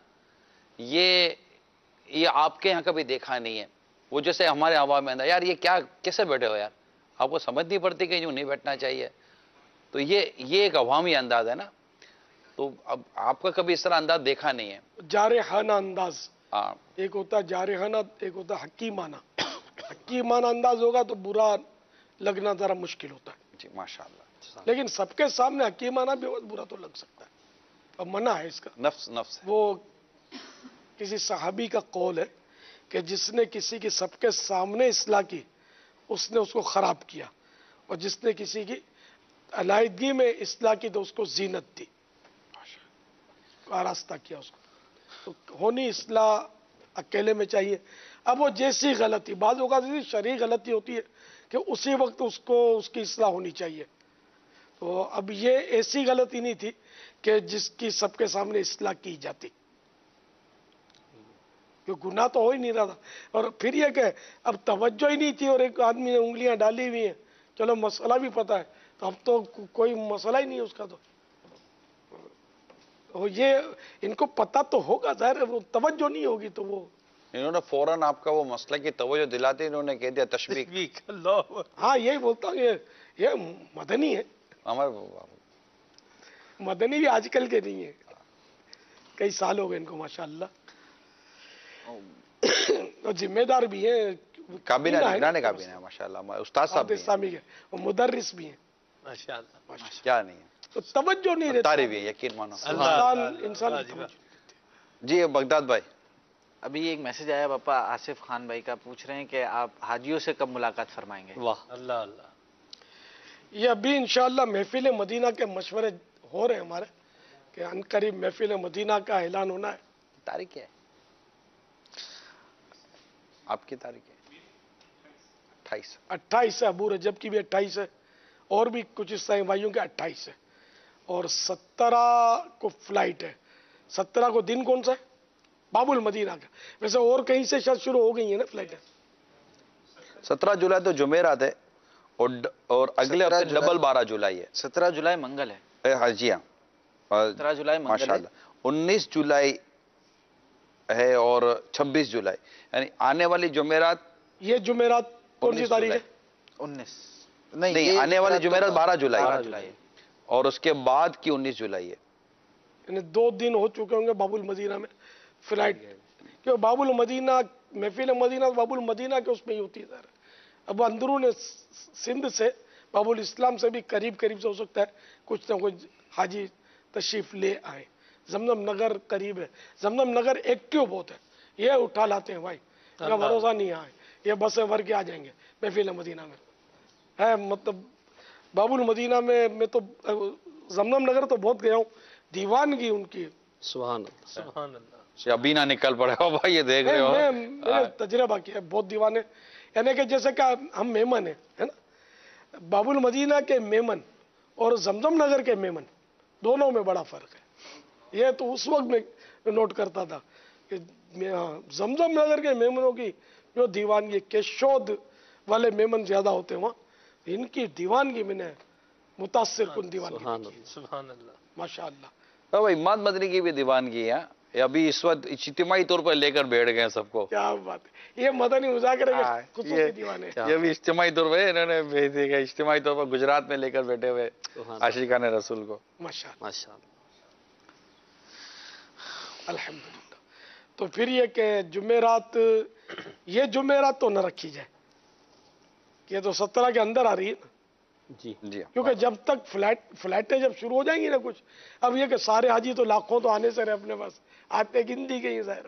[SPEAKER 4] یہ آپ کے یہاں کبھی دیکھا نہیں ہے۔ وہ جیسے ہمارے عوامی انداز، یار یہ کیا کیسے بیٹھے ہو یار، آپ کو سمجھ نہیں پڑتی کہ یوں نہیں بیٹھنا چاہیے، تو یہ ایک عوامی انداز ہے نا، تو اب آپ کا کبھی اس طرح انداز دیکھا نہیں ہے۔
[SPEAKER 6] جارحانہ انداز، ایک ہوتا ہے جارحانہ، ایک ہوتا ہے حکیمانہ۔ حکیمانہ انداز ہوگا تو برا لگنا ذرا مشکل ہوتا ہے،
[SPEAKER 4] جی ماشاءاللہ،
[SPEAKER 6] لیکن سب کے سامنے حکیمانہ بھی بہت برا تو لگ سکتا ہے، اب منع ہے اس کا۔
[SPEAKER 4] نفس ہے۔
[SPEAKER 6] وہ کسی صحابی کا قول ہے کہ جس نے کسی کی سب کے سامنے اصلاح کی اس نے اس کو خراب کیا، اور جس نے کسی کی علیحدگی میں اصلاح کی تو اس کو زینت دی، آراستہ کیا اس کو۔ تو ہونی اصلاح اکیلے میں چاہیے۔ اب وہ جیسی غلطی، بعض اوقات ایسی شرعی غلطی ہوتی ہے کہ اسی وقت اس کو اس کی اصلاح ہونی چاہیے، تو اب یہ ایسی غلطی نہیں تھی کہ جس کی سب کے سامنے اصلاح کی جاتی، کہ گناہ تو ہو ہی نہیں رہا تھا، اور پھر یہ کہ اب توجہ ہی نہیں تھی اور ایک آدمی نے انگلیاں ڈالی ہوئی ہیں، چلو مسئلہ بھی پتہ ہے تو اب تو کوئی مسئلہ ہی نہیں ہے اس کا، تو یہ ان کو پتہ تو ہوگا، ظاہر ہے وہ توجہ نہیں ہوگی تو وہ
[SPEAKER 4] انہوں نے فوراً آپ کا وہ مسئلہ کی توجہ دلاتے انہوں نے کہہ دیا تشبیق۔
[SPEAKER 6] ہاں یہی بولتا ہوں، یہ مدنی ہے، مدنی بھی آج کل کے نہیں ہے، کئی سال ہو گئے ان کو ماشاءاللہ، اور ذمہ دار بھی ہیں،
[SPEAKER 4] کابینہ نگران کابینہ ہے ماشاءاللہ، استاد صاحب بھی
[SPEAKER 6] اسلامی کے، اور مدرس بھی ہیں
[SPEAKER 2] ماشاءاللہ،
[SPEAKER 4] کیا نہیں ہے،
[SPEAKER 6] تو توجہ نہیں رہتی،
[SPEAKER 4] تعریف ہے، یقین مانو۔
[SPEAKER 6] انسان
[SPEAKER 4] جی بغداد بھائی،
[SPEAKER 5] ابھی ایک میسج آیا باپا آصف خان بھائی کا، پوچھ رہے ہیں کہ آپ حاجیوں سے کب ملاقات فرمائیں گے؟
[SPEAKER 3] واہ،
[SPEAKER 2] اللہ اللہ،
[SPEAKER 6] یہ ابھی انشاءاللہ محفل مدینہ کے مشورے ہو رہے ہیں ہمارے کہ عنقریب محفل مدینہ کا اعلان ہونا ہے۔
[SPEAKER 4] تاریخ کیا ہے آپ کی؟ تاریخ ہے
[SPEAKER 6] 28 ہے، ابو رجب کی بھی 28 ہے، اور بھی کچھ عیسائی بھائیوں کے 28 ہے، اور 17 کو فلائٹ ہے۔ 17 کو دن کون سا ہے؟ باب المدینہ کا، ویسے اور کہیں سے شاید شروع ہو گئی ہیں نا فلائٹ؟
[SPEAKER 4] 17 جولائی تو جمعرات ہے، اور اگلے ہفتے ڈبل 12 جولائی ہے۔
[SPEAKER 5] 17 جولائی منگل ہے،
[SPEAKER 4] ہاں جی ہاں،
[SPEAKER 5] 17 جولائی منگل ہے،
[SPEAKER 4] ماشاءاللہ 19 جولائی ہے اور 26 جولائی، یعنی آنے والی جمعرات۔
[SPEAKER 6] یہ جمعرات کون سی تاریخ ہے؟
[SPEAKER 5] 19
[SPEAKER 4] نہیں، آنے والی جمعرات 12 جولائی ہے، اور اس کے بعد کی 19 جولائی ہے،
[SPEAKER 6] یعنی 2 دن ہو چکے ہوں گے باب المدینہ میں فلائٹ، کیوں باب المدینہ محفل مدینہ باب المدینہ کے اس میں ہی ہوتی ہے، اب اندرون سندھ سے باب الاسلام سے بھی قریب سے ہو سکتا ہے کچھ نہ کچھ حاجی تشریف لے آئے۔ زمزم نگر قریب ہے، زمزم نگر ایکٹیو بہت ہے، یہ اٹھا لاتے ہیں بھائی، ان کا بھروسہ نہیں آئے، یہ بسیں بھر کے آ جائیں گے محفل مدینہ میں ہے، مطلب باب المدینہ میں تو زمزم نگر تو بہت گیا ہوں، دیوانگی ان کی
[SPEAKER 3] سبحان اللہ،
[SPEAKER 2] سبحان اللہ،
[SPEAKER 4] ابھی نہ نکل پڑے ہو بھائی، یہ دیکھ رہے ہو،
[SPEAKER 6] میں نے تجربہ کیا ہے، بہت دیوانے، یعنی کہ جیسے کہ ہم میمن ہیں، ہے نا، باب المدینہ کے میمن اور زمزم نگر کے میمن دونوں میں بڑا فرق ہے، یہ تو اس وقت میں نوٹ کرتا تھا کہ زمزم نگر کے میمنوں کی جو دیوانگی، کیشود والے میمن زیادہ ہوتے ہیں وہاں، ان کی دیوانگی میں نے متاثر کن دیوانگی،
[SPEAKER 2] سبحان اللہ،
[SPEAKER 6] ماشاءاللہ۔
[SPEAKER 4] بھائی اماد مدنی کی بھی دیوانگی ہے، ابھی اس وقت اجتماعی طور پر لے کر بیٹھ گئے ہیں سب کو،
[SPEAKER 6] کیا بات ہے، یہ مدنی مذاکرے کے خصوصی دیوانے ہیں،
[SPEAKER 4] یہ بھی اجتماعی طور پر انہوں نے بھیج دیا، اجتماعی طور پر گجرات میں لے کر بیٹھے ہوئے عاشقان رسول کو،
[SPEAKER 6] ماشاءاللہ، الحمدللہ۔ تو پھر یہ کہ جمعرات، یہ جمعرات تو نہ رکھی جائے، یہ تو 17 کے اندر آ رہی ہے نا،
[SPEAKER 3] جی
[SPEAKER 4] جی
[SPEAKER 6] کیونکہ جب تک فلائٹیں جب شروع ہو جائیں گی نا کچھ، اب یہ کہ سارے حاجی تو لاکھوں تو آنے سے رہے اپنے پاس، آتے گنتی کے ہی ظاہر،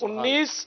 [SPEAKER 6] 19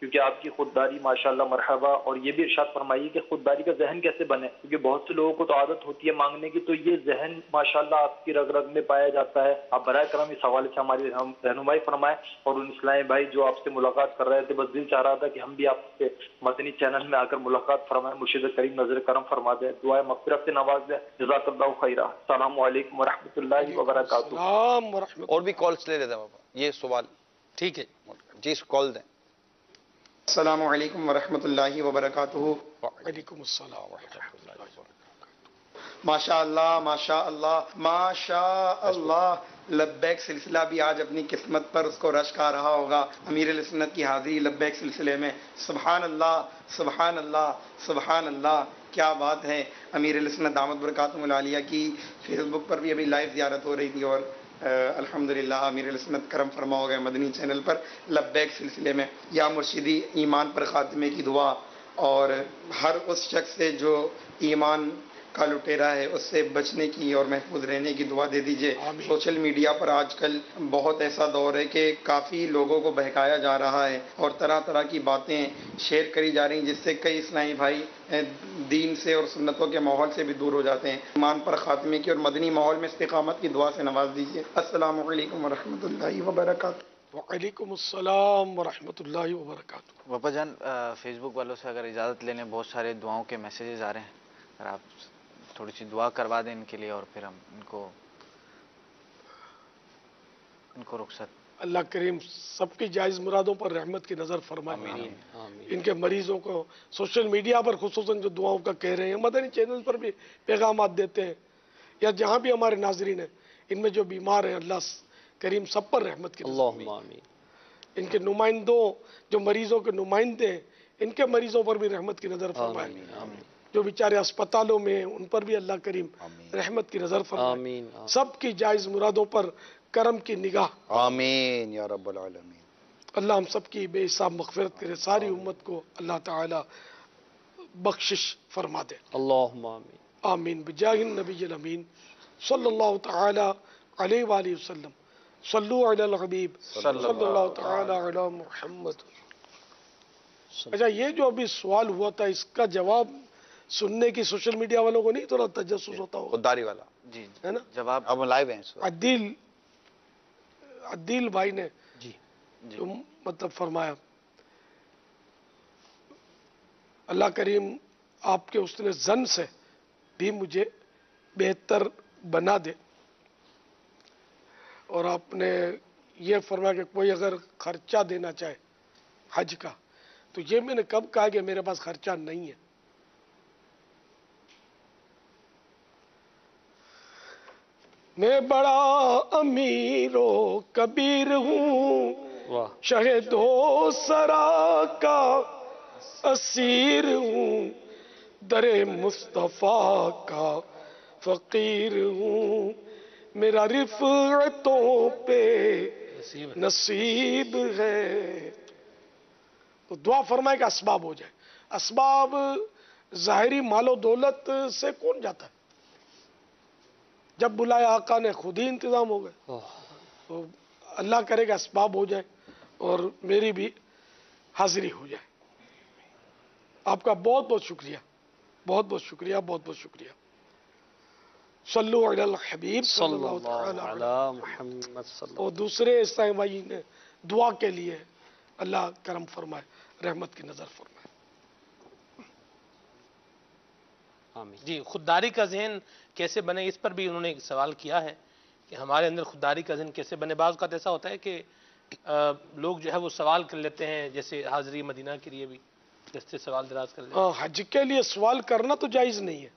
[SPEAKER 10] کیونکہ آپ کی خودداری ماشاءاللہ مرحبا. اور یہ بھی ارشاد فرمائیے کہ خودداری کا ذہن کیسے بنے، کیونکہ بہت سے لوگوں کو تو عادت ہوتی ہے مانگنے کی، تو یہ ذہن ماشاءاللہ آپ کی رگ رگ میں پایا جاتا ہے. آپ برائے کرم اس حوالے سے ہماری رہنمائی فرمائیں. اور ان اسلامی بھائی جو آپ سے ملاقات کر رہے تھے، بس دل چاہ رہا تھا کہ ہم بھی آپ سے مدنی چینل میں آ کر ملاقات فرمائیں. مرشد کریم نظر کرم فرما دیں، دعائے مغفرت سے نواز دیں. جزاک اللہ خیرہ. السلام علیکم ورحمۃ اللہ وبرکاتہ.
[SPEAKER 4] اور بھی کالز لے لیتے ہیں بابا، یہ سوال
[SPEAKER 2] ٹھیک ہے
[SPEAKER 4] جی، کال دیں.
[SPEAKER 11] السلام علیکم ورحمۃ اللہ وبرکاتہ.
[SPEAKER 6] وعلیکم السلام ورحمۃ اللہ وبرکاتہ.
[SPEAKER 11] ماشاء اللہ ماشاء اللہ ماشاء اللہ. لبیک سلسلہ بھی آج اپنی قسمت پر اس کو رشک آ رہا ہوگا امیر علیہ سنت کی حاضری لبیک سلسلے میں. سبحان اللہ سبحان اللہ سبحان اللہ، کیا بات ہے. امیر علیہ سنت دامت برکاتہم العالیہ کی فیس بک پر بھی ابھی لائیو زیارت ہو رہی تھی، اور الحمدللہ امیر علیہ سنت کرم فرما ہو گئے مدنی چینل پر لبیک سلسلے میں. یا مرشدی ایمان پر خاتمے کی دعا، اور ہر اس شخص سے جو ایمان کا لٹیرا ہے اس سے بچنے کی اور محفوظ رہنے کی دعا دے دیجئے. سوشل میڈیا پر آج کل بہت ایسا دور ہے کہ کافی لوگوں کو بہکایا جا رہا ہے اور طرح طرح کی باتیں شیئر کری جا رہی ہیں، جس سے کئی اسلامی بھائی دین سے اور سنتوں کے ماحول سے بھی دور ہو جاتے ہیں. ایمان پر خاتمے کی اور مدنی ماحول میں استقامت کی دعا سے نواز دیجئے. السلام علیکم ورحمۃ اللہ وبرکاتہ.
[SPEAKER 6] وعلیکم السلام ورحمۃ اللہ وبرکاتہ.
[SPEAKER 5] باپا جان، فیس بک والوں سے اگر اجازت لیں، بہت سارے دعاؤں کے میسیجز آ رہے ہیں، اگر آپ تھوڑی سی دعا کروا دیں ان کے لیے، اور پھر ہم ان کو رخصت.
[SPEAKER 6] اللہ کریم سب کی جائز مرادوں پر رحمت کی نظر فرمائے. ان کے مریضوں کو سوشل میڈیا پر خصوصاً جو دعاؤں کا کہہ رہے ہیں، مدنی چینل پر بھی پیغامات دیتے ہیں، یا جہاں بھی ہمارے ناظرین ہیں، ان میں جو بیمار ہیں اللہ کریم سب پر رحمت کی نظر فرمائے. ان کے نمائندوں جو مریضوں کے نمائندے ہیں، ان کے مریضوں پر بھی رحمت کی نظر فرمائے. جو بیچارے اسپتالوں میں ہیں ان پر بھی اللہ کریم رحمت کی نظر فرمائے. سب کی جائز مرادوں پر کرم کی نگاہ.
[SPEAKER 4] آمین یا رب العالمین.
[SPEAKER 6] اللہ ہم سب کی بے حساب مغفرت کرے، ساری امت کو اللہ تعالی بخشش فرما دے.
[SPEAKER 3] اللہم آمین.
[SPEAKER 6] آمین بجاہ النبی الامین صلی اللہ تعالی علیہ وآلہ وسلم. صلو علی الحبیب صلی اللہ تعالی علی محمد. اچھا، یہ جو ابھی سوال ہوا تھا، اس کا جواب سننے کی سوشل میڈیا والوں کو نہیں تھوڑا تجسس ہوتا ہو؟
[SPEAKER 4] خودداری والا
[SPEAKER 5] جی
[SPEAKER 6] ہے نا،
[SPEAKER 5] جواب
[SPEAKER 4] اب لائیو ہیں.
[SPEAKER 6] عدیل بھائی نے جو مطلب فرمایا، اللہ کریم آپ کے حسن ظن سے بھی مجھے بہتر بنا دے. اور آپ نے یہ فرمایا کہ کوئی اگر خرچہ دینا چاہے حج کا، تو یہ میں نے کب کہا کہ میرے پاس خرچہ نہیں ہے. میں بڑا امیر و کبیر ہوں، شہدو سرا کا اسیر ہوں، در مصطفیٰ کا فقیر ہوں، میرا رفعتوں پہ نصیب ہے. تو دعا فرمائے کہ اسباب ہو جائے. اسباب ظاہری مال و دولت سے کون جاتا ہے؟ جب بلایا آقا نے خود ہی انتظام ہو گئے. تو اللہ کرے گا اسباب ہو جائے اور میری بھی حاضری ہو جائے. آپ کا بہت بہت شکریہ، بہت بہت شکریہ، بہت بہت شکریہ. صلو علی الحبیب صلی اللہ تعالی علی محمد. اور دوسرے اسلامی بھائی نے دعا کے لیے اللہ کرم فرمائے، رحمت کی نظر فرمائے.
[SPEAKER 2] جی، خودداری کا ذہن کیسے بنے، اس پر بھی انہوں نے ایک سوال کیا ہے کہ ہمارے اندر خودداری کا ذہن کیسے بنے. بعض اوقات ایسا ہوتا ہے کہ لوگ جو ہے وہ سوال کر لیتے ہیں، جیسے حاضری مدینہ کے لیے بھی جیسے سوال دراز کر لیتے ہیں.
[SPEAKER 6] حج کے لیے سوال کرنا تو جائز نہیں ہے.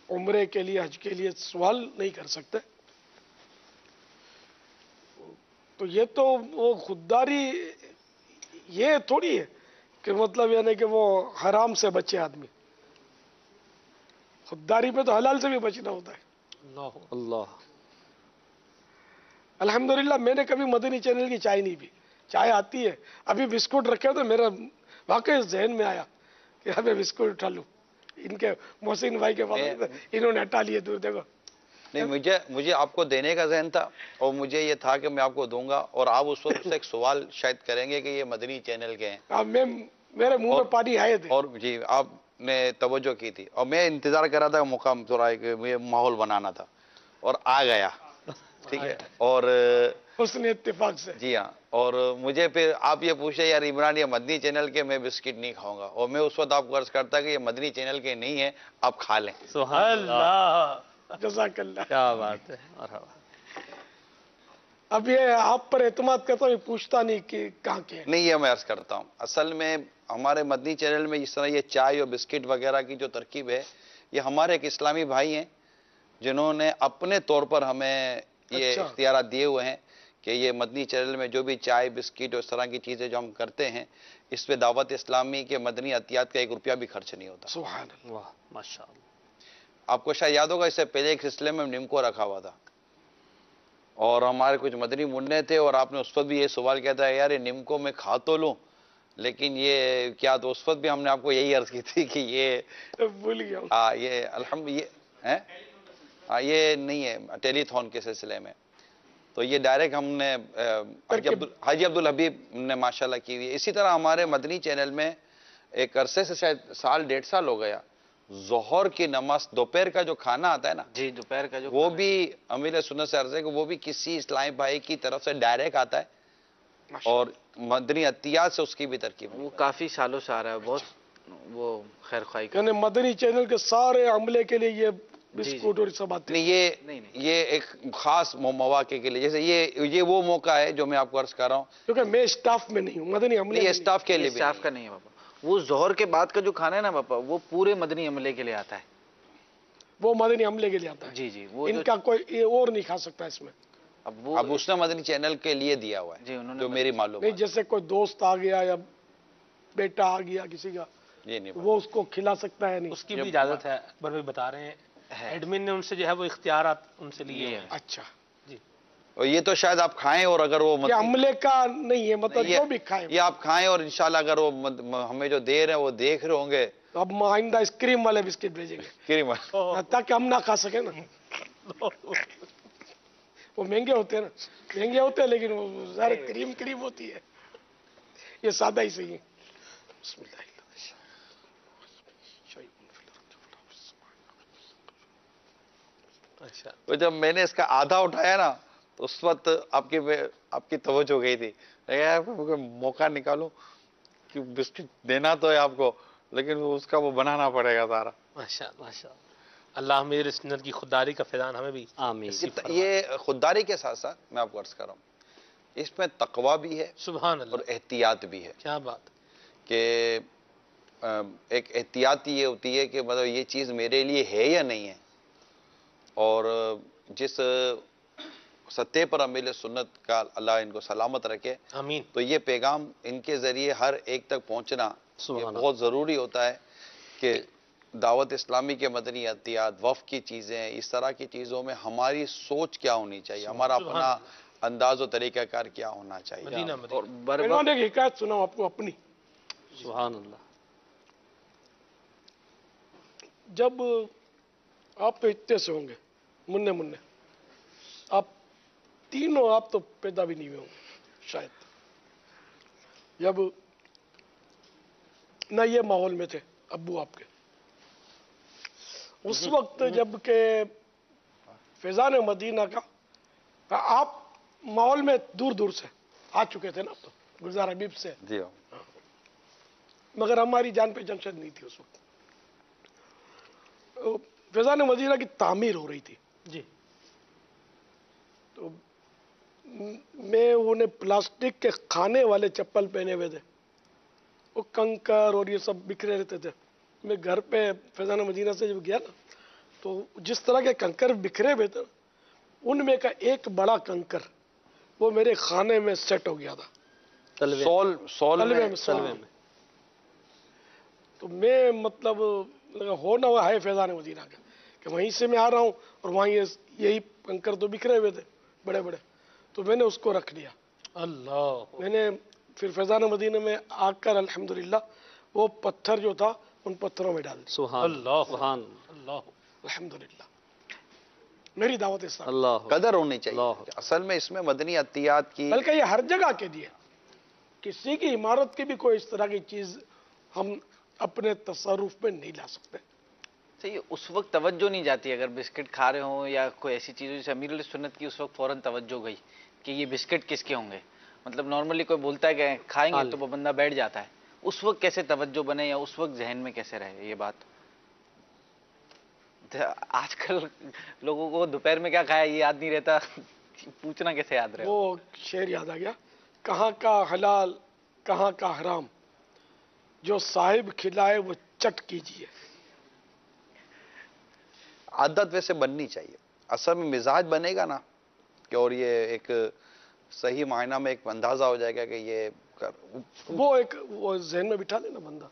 [SPEAKER 6] عمرے کے لیے، حج کے لیے سوال نہیں کر سکتے. تو یہ تو وہ خودداری یہ تھوڑی ہے کہ مطلب یعنی کہ وہ حرام سے بچے آدمی. خودداری میں تو حلال سے بھی بچنا ہوتا ہے.
[SPEAKER 3] اللہ.
[SPEAKER 6] الحمدللہ میں نے کبھی مدنی چینل کی چائے نہیں پی. چائے آتی ہے، ابھی بسکٹ رکھے تو میرا واقعی ذہن میں آیا کہ ابھی بسکٹ اٹھا لوں. ان کے محسن بھائی کے پاس انہوں نے ہٹا لیے دور. دیکھو
[SPEAKER 4] نہیں مجھے آپ کو دینے کا ذہن تھا اور مجھے یہ تھا کہ میں آپ کو دوں گا اور آپ اس وقت سے ایک سوال شاید کریں گے کہ یہ مدنی چینل کے ہیں.
[SPEAKER 6] میرے منہ میں پانی آئے تھے.
[SPEAKER 4] اور جی آپ نے توجہ کی تھی اور میں انتظار کر رہا تھا مقام تھوڑا ماحول بنانا تھا اور آ گیا. ٹھیک ہے. اور
[SPEAKER 6] حسن اتفاق سے.
[SPEAKER 4] جی ہاں. اور مجھے پھر آپ یہ پوچھے یار عمران یہ مدنی چینل کے میں بسکٹ نہیں کھاؤں گا اور میں اس وقت آپ کو عرض کرتا کہ یہ مدنی چینل کے نہیں ہیں آپ کھا لیں.
[SPEAKER 3] سبحان اللہ.
[SPEAKER 6] جزاک اللہ.
[SPEAKER 3] کیا بات ہے.
[SPEAKER 6] اب یہ آپ پر اعتماد کرتا ہوں پوچھتا نہیں کہ کہاں کے.
[SPEAKER 4] نہیں یہ میں عرض کرتا ہوں اصل میں ہمارے مدنی چینل میں جس طرح یہ چائے اور بسکٹ وغیرہ کی جو ترکیب ہے یہ ہمارے ایک اسلامی بھائی ہیں جنہوں نے اپنے طور پر ہمیں یہ اختیارات دیے ہوئے ہیں کہ یہ مدنی چینل میں جو بھی چائے بسکٹ اور اس طرح کی چیزیں جو ہم کرتے ہیں اس پہ دعوت اسلامی کے مدنی عطیات کا 1 روپیہ بھی خرچ نہیں ہوتا.
[SPEAKER 6] سبحان اللہ.
[SPEAKER 3] ماشاءاللہ.
[SPEAKER 4] آپ کو شاید یاد ہوگا اس سے پہلے ایک سلسلے میں نمکو رکھا ہوا تھا اور ہمارے کچھ مدنی منع تھے اور آپ نے اس وقت بھی یہ سوال کیا تھا یار یہ نمکو میں کھا تو لوں لیکن یہ کیا تو اس وقت بھی ہم نے آپ کو یہی عرض کی تھی کہ یہ
[SPEAKER 6] بھول گیا.
[SPEAKER 4] یہ یہ نہیں ہے ٹیلی تھون کے سلسلے میں تو یہ ڈائریکٹ ہم نے حاجی عبدالحبیب نے ماشاءاللہ کی ہوئی ہے. اسی طرح ہمارے مدنی چینل میں ایک عرصے سے شاید 1.5 سال ہو گیا ظہر کی نماز دوپہر کا جو کھانا آتا ہے نا
[SPEAKER 5] جی دوپہر کا جو
[SPEAKER 4] وہ بھی امیر سنت سے عرض ہے کہ وہ بھی کسی اسلامی بھائی کی طرف سے ڈائریکٹ آتا ہے اور مدنی عطیات سے اس کی بھی ترکیب
[SPEAKER 5] وہ کافی سالوں سے آ رہا ہے بہت وہ خیر خواہی کا.
[SPEAKER 6] یعنی مدنی چینل کے سارے عملے کے لیے یہ بسکٹ اور سب آتے
[SPEAKER 4] ہیں. یہ ایک خاص مواقع کے لیے جیسے یہ وہ موقع ہے جو میں آپ کو عرض کر رہا ہوں
[SPEAKER 6] کیونکہ میں اسٹاف میں نہیں ہوں مدنی عملے
[SPEAKER 4] یہ اسٹاف کے لیے
[SPEAKER 5] اسٹاف کا نہیں ہے پاپا. وہ ظہر کے بعد کا جو کھانا ہے نا پاپا وہ پورے مدنی عملے کے لیے آتا ہے.
[SPEAKER 6] وہ مدنی عملے کے لیے آتا ہے.
[SPEAKER 5] جی جی وہ
[SPEAKER 6] ان کا کوئی اور نہیں کھا سکتا اس میں.
[SPEAKER 4] اب اس نے مدنی چینل کے لیے دیا ہوا ہے
[SPEAKER 5] جی انہوں نے
[SPEAKER 4] جو میری معلوم
[SPEAKER 6] نہیں جیسے کوئی دوست آ گیا یا بیٹا آ گیا کسی کا وہ اس کو کھلا سکتا ہے نہیں.
[SPEAKER 2] اس کی بھی اجازت ہے اکبر بھائی بتا رہے ہیں ایڈمن نے ان سے جو ہے وہ اختیارات ان سے لیے ہیں.
[SPEAKER 6] اچھا
[SPEAKER 2] جی.
[SPEAKER 4] اور یہ تو شاید آپ کھائیں اور اگر وہ
[SPEAKER 6] یہ عملے کا نہیں ہے مطلب جو بھی کھائیں
[SPEAKER 4] یہ آپ کھائیں اور انشاءاللہ اگر وہ ہمیں جو دے رہے ہیں وہ دیکھ رہے ہوں گے
[SPEAKER 6] تو اب آئندہ کریم والے بسکٹ بھیجیں گے
[SPEAKER 4] کریم
[SPEAKER 6] تاکہ ہم نہ کھا سکیں نا. وہ مہنگے ہوتے ہیں نا مہنگے ہوتے ہیں لیکن وہ ظاہر کریم ہوتی ہے. یہ سادہ ہی صحیح ہے. بسم اللہ.
[SPEAKER 4] تو جب میں نے اس کا آدھا اٹھایا نا تو اس وقت آپ کی توجہ ہو گئی تھی موقع نکالوں کہ بسکٹ دینا تو ہے آپ کو لیکن اس کا وہ بنانا پڑے گا سارا.
[SPEAKER 2] ماشاءاللہ. اللہ میرے سنت کی خودداری کا فیضان ہمیں بھی
[SPEAKER 3] آمین.
[SPEAKER 4] یہ خودداری کے ساتھ ساتھ میں آپ کو عرض کر رہا ہوں اس میں تقوی بھی ہے
[SPEAKER 2] سبحان اللہ
[SPEAKER 4] اور احتیاط بھی ہے.
[SPEAKER 2] کیا بات
[SPEAKER 4] کہ ایک احتیاط یہ ہوتی ہے کہ مطلب یہ چیز میرے لیے ہے یا نہیں ہے اور جس سطح پر امیل سنت کا اللہ ان کو سلامت رکھے
[SPEAKER 2] آمین.
[SPEAKER 4] تو یہ پیغام ان کے ذریعے ہر ایک تک پہنچنا بہت ضروری ہوتا ہے کہ دعوت اسلامی کے مدنی عطیات وقف کی چیزیں اس طرح کی چیزوں میں ہماری سوچ کیا ہونی چاہیے ہمارا اپنا انداز و طریقہ کار کیا ہونا چاہیے.
[SPEAKER 6] اور ایک حکایت سناؤں آپ کو اپنی.
[SPEAKER 3] سبحان اللہ.
[SPEAKER 6] جب آپ تو اتنے سے ہوں گے منہ آپ تینوں آپ تو پیدا بھی نہیں ہوئے ہوں گے شاید جب نہ یہ ماحول میں تھے ابو آپ کے اس وقت جب کہ فیضان مدینہ کا آپ ماحول میں دور دور سے آ چکے تھے نا تو گلزار حبیب سے
[SPEAKER 4] جی
[SPEAKER 6] مگر ہماری جان پہچان شاید نہیں تھی اس وقت. فیضان مدینہ کی تعمیر ہو رہی تھی
[SPEAKER 2] جی.
[SPEAKER 6] تو میں انہیں پلاسٹک کے کھانے والے چپل پہنے ہوئے تھے وہ کنکر اور یہ سب بکھرے رہتے تھے. میں گھر پہ فیضان مدینہ سے جب گیا نا تو جس طرح کے کنکر بکھرے ہوئے تھے ان میں کا ایک بڑا کنکر وہ میرے کھانے میں سیٹ ہو گیا تھا سولوے میں. تو میں مطلب ہونا ہوا ہے فیضان مدینہ کا کہ وہیں سے میں آ رہا ہوں اور وہاں یہی کنکر تو بکھرے ہوئے تھے بڑے بڑے تو میں نے اس کو رکھ لیا.
[SPEAKER 2] اللہ. میں
[SPEAKER 6] نے پھر فیضان مدینہ میں آ کر الحمدللہ وہ پتھر جو تھا ان پتھروں میں ڈال دیا.
[SPEAKER 3] سبحان اللہ. سبحان
[SPEAKER 2] اللہ.
[SPEAKER 6] الحمدللہ. میری دعوت اسلام
[SPEAKER 3] اللہ
[SPEAKER 4] قدر ہونی چاہیے. اصل میں اس میں مدنی عطیات کی،
[SPEAKER 6] بلکہ یہ ہر جگہ کے دیے، کسی کی عمارت کی بھی کوئی اس طرح کی چیز ہم اپنے تصرف میں نہیں لا سکتے.
[SPEAKER 5] صحیح، اس وقت توجہ نہیں جاتی. اگر بسکٹ کھا رہے ہوں یا کوئی ایسی چیز جیسے امیر علیہ سنت کی اس وقت فوراً توجہ گئی کہ یہ بسکٹ کس کے ہوں گے. مطلب نارملی کوئی بولتا ہے کہ کھائیں گے تو وہ بندہ بیٹھ جاتا ہے. اس وقت کیسے توجہ بنے یا اس وقت ذہن میں کیسے رہے یہ بات؟ آج کل لوگوں کو دوپہر میں کیا کھایا یہ یاد نہیں رہتا، پوچھنا کیسے یاد رہے؟
[SPEAKER 6] وہ شعر یاد آ گیا، کہاں کا حلال کہاں کا حرام، جو صاحب کھلائے وہ چٹ کیجئے.
[SPEAKER 4] عادت ویسے بننی چاہیے. اصل میں مزاج بنے گا نا کہ اور یہ ایک صحیح معنی میں ایک اندازہ ہو جائے گا کہ یہ
[SPEAKER 6] وہ ذہن میں بٹھا لینا بندہ.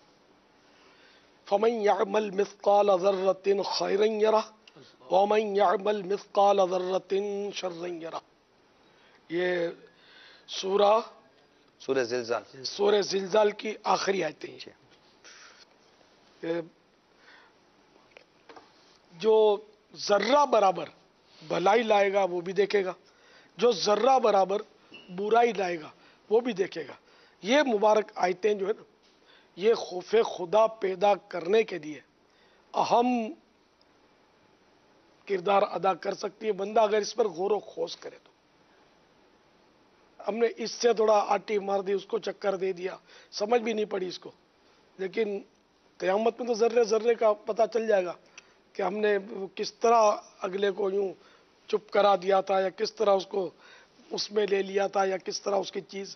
[SPEAKER 6] فَمَن يَعْمَلْ مِثْقَالَ ذَرَّةٍ خَيْرًا يَرَهُ وَمَن يَعْمَلْ مِثْقَالَ ذَرَّةٍ شَرًّا يَرَهُ. یہ سورہ زلزال کی آخری آیتیں ہیں. جو ذرہ برابر بھلائی لائے گا وہ بھی دیکھے گا، جو ذرہ برابر برائی لائے گا وہ بھی دیکھے گا. یہ مبارک آیتیں جو ہے نا، یہ خوف خدا پیدا کرنے کے لیے اہم کردار ادا کر سکتی ہے. بندہ اگر اس پر غور و خوض کرے تو. ہم نے اس سے تھوڑا آٹی مار دی، اس کو چکر دے دیا، سمجھ بھی نہیں پڑی اس کو، لیکن قیامت میں تو ذرے ذرے کا پتہ چل جائے گا کہ ہم نے کس طرح اگلے کو یوں چپ کرا دیا تھا، یا کس طرح اس کو اس میں لے لیا تھا، یا کس طرح اس کی چیز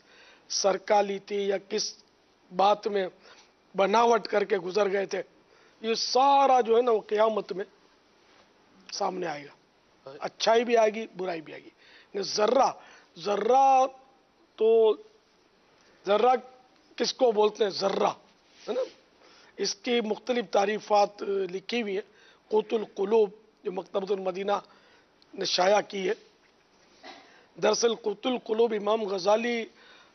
[SPEAKER 6] سرکا لی تھی، یا کس بات میں بناوٹ کر کے گزر گئے تھے. یہ سارا جو ہے نا وہ قیامت میں سامنے آئے گا. اچھائی بھی آئے گی، برائی بھی آئے گی. ذرہ تو ذرہ کس کو بولتے ہیں؟ ذرہ ہے نا، اس کی مختلف تعریفات لکھی ہوئی ہیں. قوت القلوب جو مکتبۃ المدینہ نے شائع کی ہے. دراصل قوت القلوب امام غزالی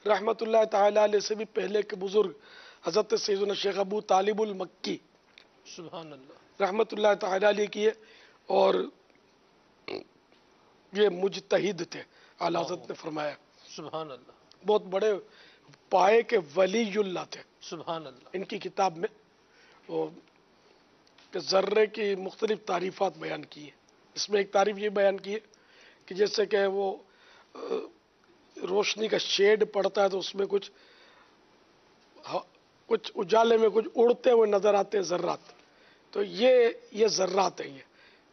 [SPEAKER 6] رحمۃ اللہ تعالی علیہ سے بھی پہلے کے بزرگ حضرت سیدنا شیخ ابو طالب المکی
[SPEAKER 2] سبحان اللہ
[SPEAKER 6] رحمۃ اللہ تعالی علیہ کی ہے، اور یہ مجتہد تھے. اعلیٰ حضرت نے فرمایا
[SPEAKER 2] سبحان اللہ،
[SPEAKER 6] بہت بڑے پائے کے ولی اللہ تھے.
[SPEAKER 2] سبحان اللہ.
[SPEAKER 6] ان کی کتاب میں وہ کہ ذرے کی مختلف تعریفات بیان کی ہے. اس میں ایک تعریف یہ بیان کی ہے کہ جیسے کہ وہ روشنی کا شیڈ پڑتا ہے تو اس میں کچھ اجالے میں کچھ اڑتے ہوئے نظر آتے ہیں ذرات. تو یہ ذرات ہیں، یہ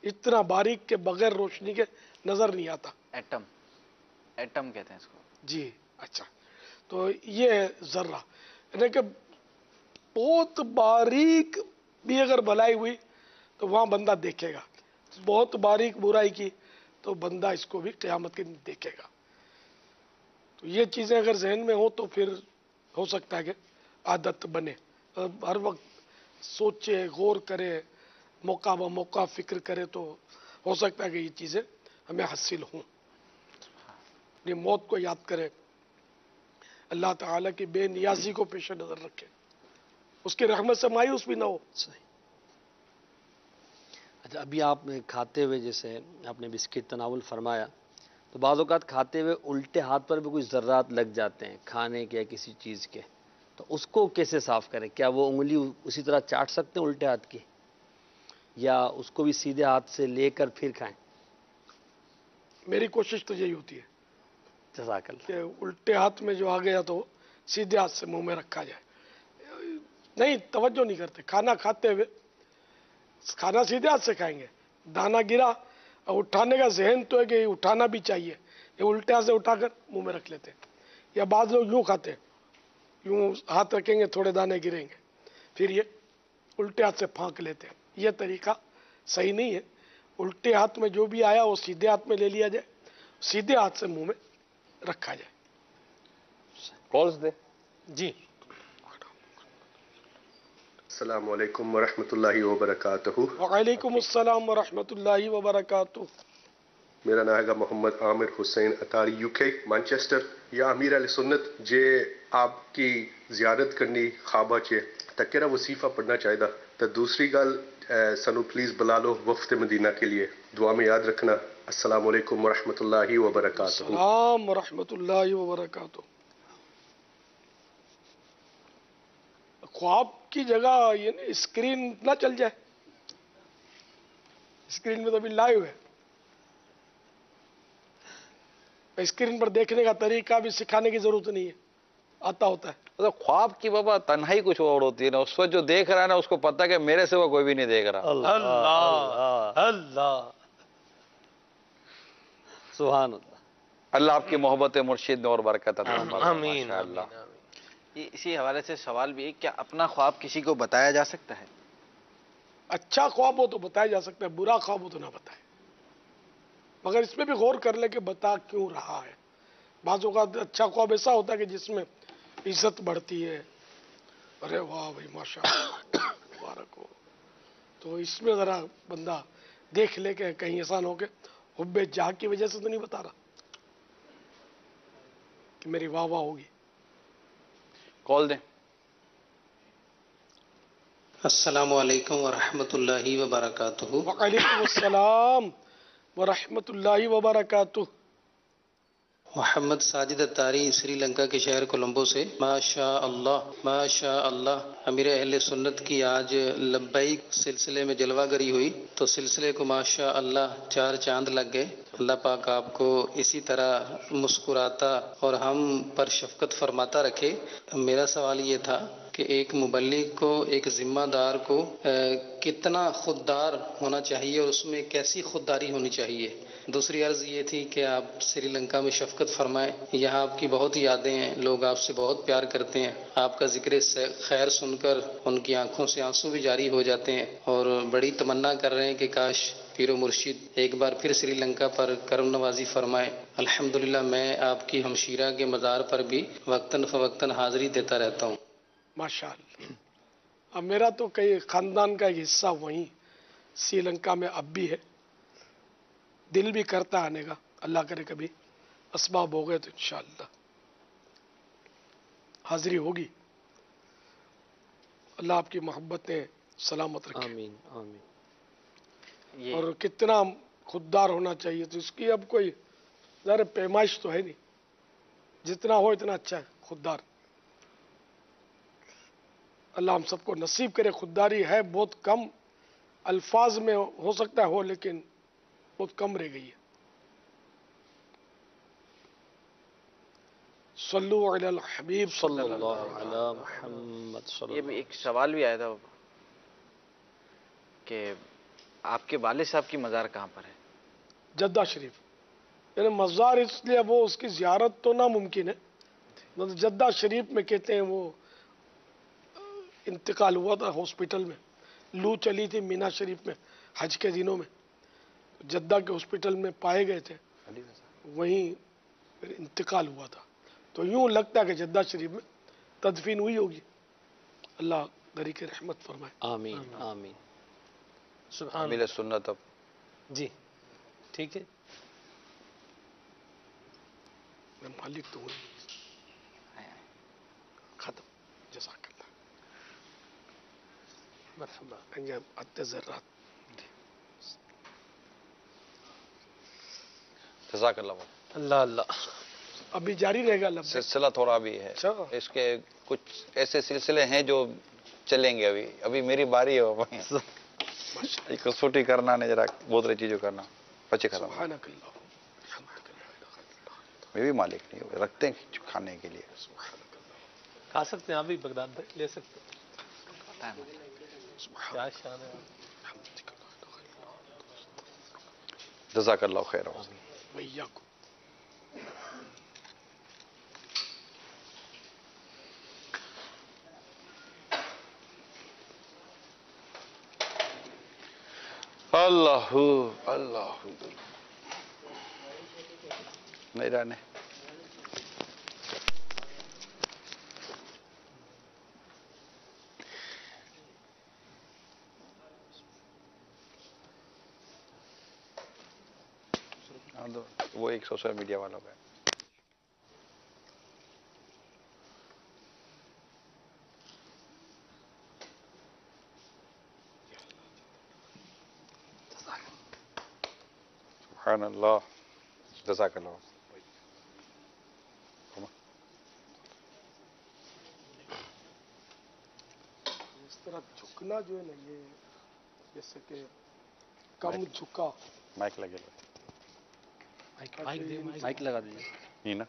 [SPEAKER 6] اتنا باریک کہ بغیر روشنی کے نظر نہیں آتا.
[SPEAKER 5] ایٹم کہتے ہیں اس کو.
[SPEAKER 6] جی اچھا. تو یہ ذرہ یعنی کہ بہت باریک بھی اگر بھلائی ہوئی تو وہاں بندہ دیکھے گا، بہت باریک برائی کی تو بندہ اس کو بھی قیامت کے دن دیکھے گا. تو یہ چیزیں اگر ذہن میں ہو تو پھر ہو سکتا ہے کہ عادت بنے. ہر وقت سوچے، غور کرے، موقع بہ موقع فکر کرے تو ہو سکتا ہے کہ یہ چیزیں ہمیں حاصل ہوں. اپنی موت کو یاد کرے، اللہ تعالیٰ کی بے نیازی کو پیش نظر رکھے، اس کی رحمت سے مایوس بھی نہ ہو.
[SPEAKER 3] صحیح. اچھا، ابھی آپ کھاتے ہوئے جیسے آپ نے بسکٹ تناول فرمایا تو بعض اوقات کھاتے ہوئے الٹے ہاتھ پر بھی کچھ ذرات لگ جاتے ہیں کھانے کے یا کسی چیز کے، تو اس کو کیسے صاف کریں؟ کیا وہ انگلی اسی طرح چاٹ سکتے ہیں الٹے ہاتھ کی، یا اس کو بھی سیدھے ہاتھ سے لے کر پھر کھائیں؟
[SPEAKER 6] میری کوشش تو یہی ہوتی ہے
[SPEAKER 3] جزاک اللہ
[SPEAKER 6] کہ الٹے ہاتھ میں جو آ گیا تو سیدھے ہاتھ سے منہ میں رکھا جائے. نہیں، توجہ نہیں کرتے. کھانا کھاتے ہوئے کھانا سیدھے ہاتھ سے کھائیں گے، دانا گرا اٹھانے کا ذہن تو ہے کہ اٹھانا بھی چاہیے، یہ الٹے ہاتھ سے اٹھا کر منہ میں رکھ لیتے ہیں. یا بعض لوگ یوں کھاتے ہیں، یوں ہاتھ رکھیں گے تھوڑے دانے گریں گے پھر یہ الٹے ہاتھ سے پھانک لیتے ہیں. یہ طریقہ صحیح نہیں ہے. الٹے ہاتھ میں جو بھی آیا وہ سیدھے ہاتھ میں لے لیا جائے، سیدھے ہاتھ سے منہ میں رکھا جائے.
[SPEAKER 4] کالز دے.
[SPEAKER 2] جی.
[SPEAKER 12] السلام علیکم ورحمۃ اللہ وبرکاتہ.
[SPEAKER 6] وعلیکم السلام ورحمۃ اللہ وبرکاتہ.
[SPEAKER 12] میرا نام ہے محمد عامر حسین اتاری یو کے مانچسٹر. یا امیر علیہ سنت جے آپ کی زیارت کرنی خوابہ چے تکیرا وصیفہ پڑھنا چاہیے. تو دوسری گل سنو پلیز بلا لو وفد مدینہ کے لیے، دعا میں یاد رکھنا۔ السلام علیکم ورحمۃ اللہ وبرکاتہ۔
[SPEAKER 6] السلام ورحمۃ اللہ وبرکاتہ۔ خواب کی جگہ یہ نا اسکرین نہ چل جائے، اسکرین میں تو ابھی لائیو ہے، اسکرین پر دیکھنے کا طریقہ بھی سکھانے کی ضرورت نہیں ہے، آتا ہوتا ہے۔
[SPEAKER 4] خواب کی بابا تنہائی کچھ اور ہوتی ہے نا، اس وقت جو دیکھ رہا ہے نا اس کو پتہ کہ میرے سوا کوئی بھی نہیں دیکھ رہا۔
[SPEAKER 2] اللہ اللہ
[SPEAKER 3] سبحان اللہ۔
[SPEAKER 4] اللہ آپ کی محبت مرشد میں اور برکت عطا فرمائے۔
[SPEAKER 2] آمین
[SPEAKER 4] اللہ
[SPEAKER 5] اسی حوالے سے سوال بھی ہے، کیا اپنا خواب کسی کو بتایا جا سکتا ہے؟
[SPEAKER 6] اچھا خواب ہو تو بتایا جا سکتا ہے، برا خواب ہو تو نہ بتائے، مگر اس میں بھی غور کر لے کہ بتا کیوں رہا ہے۔ بعض اوقات اچھا خواب ایسا ہوتا ہے کہ جس میں عزت بڑھتی ہے، ارے واہ بھائی ماشاء اللہ مبارک ہو، تو اس میں ذرا بندہ دیکھ لے کہ کہیں ایسا نہ ہو کہ حب جاہ کی وجہ سے تو نہیں بتا رہا کہ میری واہ واہ ہوگی۔
[SPEAKER 4] کال دیں۔
[SPEAKER 13] السلام علیکم ورحمۃ اللہ وبرکاتہ۔
[SPEAKER 6] وعلیکم السلام ورحمۃ اللہ وبرکاتہ۔
[SPEAKER 13] محمد ساجد اتاری سری لنکا کے شہر کولمبو سے۔ ماشاء اللہ امیر اہل سنت کی آج لبیک سلسلے میں جلوہ گری ہوئی تو سلسلے کو ماشاء اللہ 4 چاند لگ گئے۔ اللہ پاک آپ کو اسی طرح مسکراتا اور ہم پر شفقت فرماتا رکھے۔ میرا سوال یہ تھا کہ ایک مبلغ کو، ایک ذمہ دار کو کتنا خوددار ہونا چاہیے اور اس میں کیسی خودداری ہونی چاہیے؟ دوسری عرض یہ تھی کہ آپ سری لنکا میں شفقت فرمائیں، یہاں آپ کی بہت یادیں ہیں، لوگ آپ سے بہت پیار کرتے ہیں، آپ کا ذکر خیر سن کر ان کی آنکھوں سے آنسو بھی جاری ہو جاتے ہیں اور بڑی تمنا کر رہے ہیں کہ کاش پیر و مرشد ایک بار پھر سری لنکا پر کرم نوازی فرمائے۔ الحمدللہ میں آپ کی ہمشیرہ کے مزار پر بھی وقتاً فوقتاً حاضری دیتا رہتا ہوں۔
[SPEAKER 6] ماشاءاللہ۔ اب میرا تو کئی خاندان کا ایک حصہ وہیں سری لنکا میں اب بھی ہے، دل بھی کرتا آنے کا، اللہ کرے کبھی اسباب ہو گئے تو انشاءاللہ حاضری ہوگی۔ اللہ آپ کی محبتیں سلامت رکھے۔
[SPEAKER 3] آمین آمین۔
[SPEAKER 6] اور کتنا خوددار ہونا چاہیے، تو اس کی اب کوئی ظاہر پیمائش تو ہے نہیں، جتنا ہو اتنا اچھا ہے خوددار۔ اللہ ہم سب کو نصیب کرے۔ خودداری ہے بہت کم، الفاظ میں ہو سکتا ہے ہو، لیکن بہت کم رہ گئی ہے۔ صلو علی الحبیب
[SPEAKER 3] صلی اللہ علی محمد صلی
[SPEAKER 5] یہ
[SPEAKER 3] اللہ۔
[SPEAKER 5] بھی ایک سوال بھی آیا تھا کہ آپ کے والد صاحب کی مزار کہاں پر ہے؟
[SPEAKER 6] جدہ شریف، یعنی مزار اس لیے وہ اس کی زیارت تو ناممکن ہے، مطلب جدہ شریف میں کہتے ہیں وہ انتقال ہوا تھا ہاسپٹل میں، لو چلی تھی مینا شریف میں حج کے دنوں میں، جدہ کے ہاسپٹل میں پائے گئے تھے، وہیں پھر انتقال ہوا تھا، تو یوں لگتا ہے کہ جدہ شریف میں تدفین ہوئی ہوگی۔ اللہ غریق رحمت فرمائے۔
[SPEAKER 3] آمین آمین۔
[SPEAKER 2] سبحان
[SPEAKER 4] امیر سنت اب
[SPEAKER 2] جی ٹھیک ہے۔
[SPEAKER 6] میں مالک تو ہوں ختم۔ جزاک اللہ۔
[SPEAKER 2] مرحبا۔
[SPEAKER 6] انجام التذرات۔
[SPEAKER 4] جزاک اللہ۔
[SPEAKER 2] اللہ اللہ۔
[SPEAKER 6] ابھی جاری رہے گا لفظ
[SPEAKER 4] سلسلہ تھوڑا بھی ہے، اس کے کچھ ایسے سلسلے ہیں جو چلیں گے، ابھی میری باری ہے کسوٹی کرنا نہیں، ذرا بہت ساری چیزوں کرنا بچے ختم۔
[SPEAKER 6] سبحانک اللہ۔
[SPEAKER 4] میں بھی مالک نہیں ہوں، رکھتے ہیں کھانے کے لیے۔
[SPEAKER 2] کھا سکتے ہیں آپ بھی بغداد بھائی، لے سکتے ہیں۔ کیا شان ہے۔
[SPEAKER 4] جزاک اللہ خیر۔
[SPEAKER 6] وإياكم۔
[SPEAKER 4] اللہ اللہ نہیں رہنے۔ وہ ایک سوشل میڈیا والا ہے۔ سبحان اللہ جزاک اللہ.
[SPEAKER 6] اس طرح جھکنا جو ہے نا یہ جیسے کہ کم جھکا.
[SPEAKER 4] مائک لگے
[SPEAKER 3] مائک لگا دیجیے.
[SPEAKER 4] یہ نا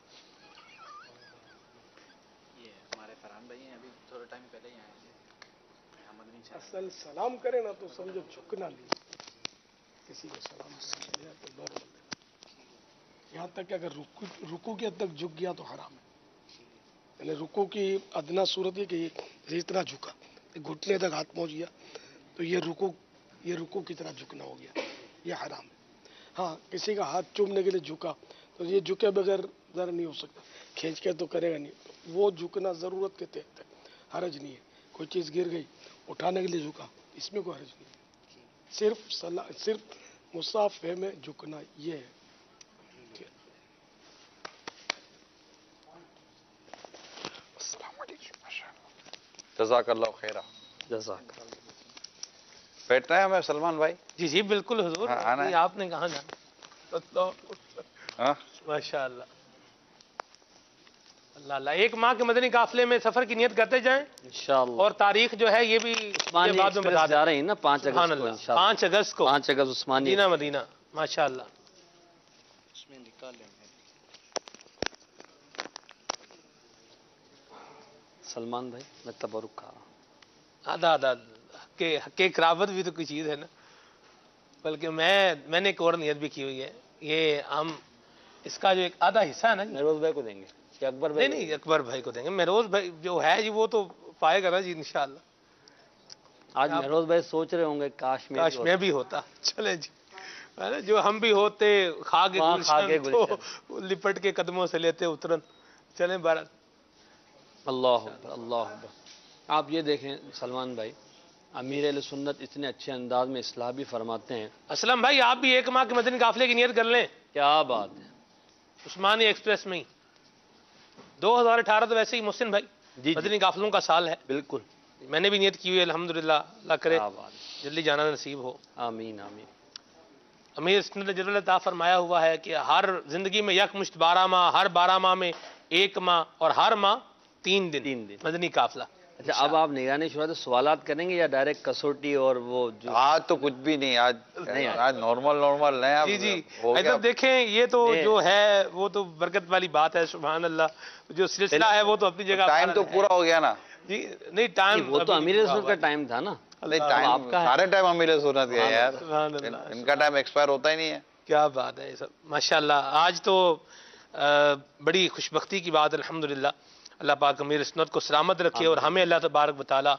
[SPEAKER 5] ہمارے فرحان بھائی ہیں ابھی تھوڑے ٹائم پہلے ہی آئے ہیں.
[SPEAKER 6] اصل سلام کرے نا تو سمجھو جھکنا نہیں. کسی کو سلام کرے تو نارمل دینا. یہاں تک کہ اگر رکوع کی حد تک جھک گیا تو حرام ہے. یعنی رکوع کی ادنا صورت یہ کہ اس طرح جھکا گھٹنے تک ہاتھ پہنچ گیا تو یہ رکوع کی طرح جھکنا ہو گیا, یہ حرام ہے. ہاں کسی کا ہاتھ چومنے کے لیے جھکا تو یہ جھکے بغیر ذرا نہیں ہو سکتا, کھینچ کے تو کرے گا نہیں. وہ جھکنا ضرورت کے تحت ہے, حرج نہیں ہے. کوئی چیز گر گئی اٹھانے کے لیے جھکا, اس میں کوئی حرج نہیں. صرف مصافحے میں جھکنا یہ ہے.
[SPEAKER 4] جزاک اللہ خیرہ.
[SPEAKER 3] جزاک.
[SPEAKER 4] بیٹھنا ہے ہمیں سلمان بھائی؟
[SPEAKER 2] جی جی بالکل حضور. آپ نے کہاں جانا. ماشاء اللہ اللہ اللہ. ایک ماہ کے مدنی قافلے میں سفر کی نیت کرتے جائیں انشاءاللہ. اور تاریخ جو ہے یہ بھی بعد میں بتا
[SPEAKER 3] جا رہے ہیں نا 5 اگست کو.
[SPEAKER 2] 5 اگست کو
[SPEAKER 3] 5 اگست عثمانیہ
[SPEAKER 2] مدینہ. ماشاء اللہ.
[SPEAKER 5] اس میں نکال لیں گے.
[SPEAKER 3] سلمان بھائی میں تبرک کھا رہا ہوں.
[SPEAKER 2] آدھا حق قرابت بھی تو کوئی چیز ہے نا. بلکہ میں نے ایک اور نیت بھی کی ہوئی ہے. یہ ہم اس کا جو ایک آدھا حصہ ہے نا
[SPEAKER 3] مہروز بھائی کو دیں گے کہ اکبر بھائی؟
[SPEAKER 2] نہیں اکبر بھائی کو دیں گے. مہروز بھائی جو ہے جی وہ تو پائے گا نا جی انشاءاللہ.
[SPEAKER 3] آج مہروز بھائی سوچ رہے ہوں گے کاش
[SPEAKER 2] میں بھی ہوتا. چلے جی جو ہم بھی ہوتے کھا کے لپٹ کے قدموں سے لیتے اترن. چلیں بارہ.
[SPEAKER 3] اللہ اللہ. آپ یہ دیکھیں سلمان بھائی, امیر اہل سنت اتنے اچھے انداز میں اصلاح بھی فرماتے ہیں.
[SPEAKER 2] اسلم بھائی آپ بھی ایک ماہ کے مدنی قافلے کی نیت کر لیں.
[SPEAKER 3] کیا بات ہے.
[SPEAKER 2] عثمانی ایکسپریس میں 2018 تو ویسے ہی محسن بھائی مدنی قافلوں کا سال ہے.
[SPEAKER 3] بالکل
[SPEAKER 2] میں نے بھی نیت کی ہوئی ہے الحمدللہ. اللہ کرے جلدی جانا نصیب ہو.
[SPEAKER 3] آمین آمین.
[SPEAKER 2] امیر سنت نے جلوہ عطا فرمایا ہوا ہے کہ ہر زندگی میں یک مشت 12 ماہ, ہر 12 ماہ میں 1 ماہ اور ہر ماہ 3 دن مدنی قافلہ.
[SPEAKER 3] اچھا اب آپ نگرانی شورا سے سوالات کریں گے یا ڈائریکٹ کسوٹی اور وہ جو؟
[SPEAKER 4] آج تو کچھ بھی نہیں, آج نارمل ہے.
[SPEAKER 2] جی جی دیکھیں یہ تو جو ہے وہ تو برکت والی بات ہے. سبحان اللہ. جو سلسلہ ہے وہ تو اپنی جگہ.
[SPEAKER 4] ٹائم تو پورا ہو گیا نا
[SPEAKER 2] جی. نہیں ٹائم
[SPEAKER 3] وہ تو امیر سنت کا ٹائم تھا نا.
[SPEAKER 4] سارے ٹائم امیر سنت ہے یار, ان کا ٹائم ایکسپائر ہوتا ہی نہیں ہے.
[SPEAKER 2] کیا بات ہے یہ سب ماشاءاللہ. آج تو بڑی خوشبختی کی بات الحمدللہ. اللہ پاک امیر سنت کو سلامت رکھے اور ہمیں اللہ تبارک و تعالی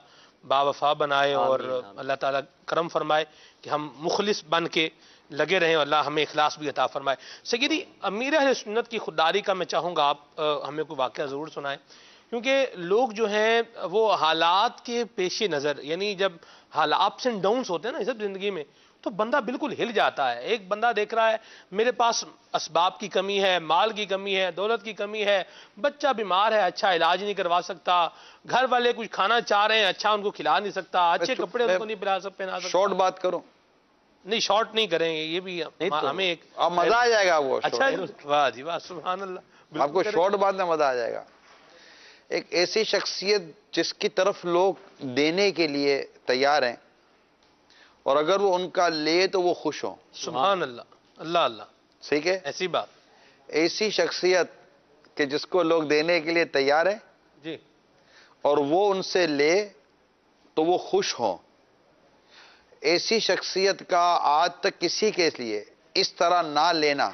[SPEAKER 2] باوفا بنائے اور اللہ تعالی کرم فرمائے کہ ہم مخلص بن کے لگے رہیں. اللہ ہمیں اخلاص بھی عطا فرمائے. سیدی امیر اہل سنت کی خودداری کا میں چاہوں گا آپ ہمیں کوئی واقعہ ضرور سنائیں, کیونکہ لوگ جو ہیں وہ حالات کے پیش نظر, یعنی جب حالات اپس اینڈ ڈاؤنس ہوتے ہیں نا یہ سب زندگی میں, تو بندہ بالکل ہل جاتا ہے. ایک بندہ دیکھ رہا ہے میرے پاس اسباب کی کمی ہے, مال کی کمی ہے, دولت کی کمی ہے, بچہ بیمار ہے اچھا علاج نہیں کروا سکتا, گھر والے کچھ کھانا چاہ رہے ہیں اچھا ان کو کھلا نہیں سکتا, اچھے کپڑے ان کو نہیں پہنا سکتا.
[SPEAKER 4] شارٹ بات کرو.
[SPEAKER 2] نہیں شارٹ نہیں کریں گے, یہ بھی ہمیں ایک
[SPEAKER 4] مزہ آ جائے گا. وہ
[SPEAKER 2] اچھا واہ جی واہ سبحان اللہ.
[SPEAKER 4] آپ کو شارٹ بات میں مزہ آ جائے گا. ایک ایسی شخصیت جس کی طرف لوگ دینے کے لیے تیار ہیں اور اگر وہ ان کا لے تو وہ خوش ہوں.
[SPEAKER 2] سبحان اللہ. اللہ اللہ.
[SPEAKER 4] ٹھیک ہے
[SPEAKER 2] ایسی بات.
[SPEAKER 4] ایسی شخصیت کہ جس کو لوگ دینے کے لیے تیار ہیں
[SPEAKER 2] جی
[SPEAKER 4] اور وہ ان سے لے تو وہ خوش ہوں. ایسی شخصیت کا آج تک کسی کے لیے اس طرح نہ لینا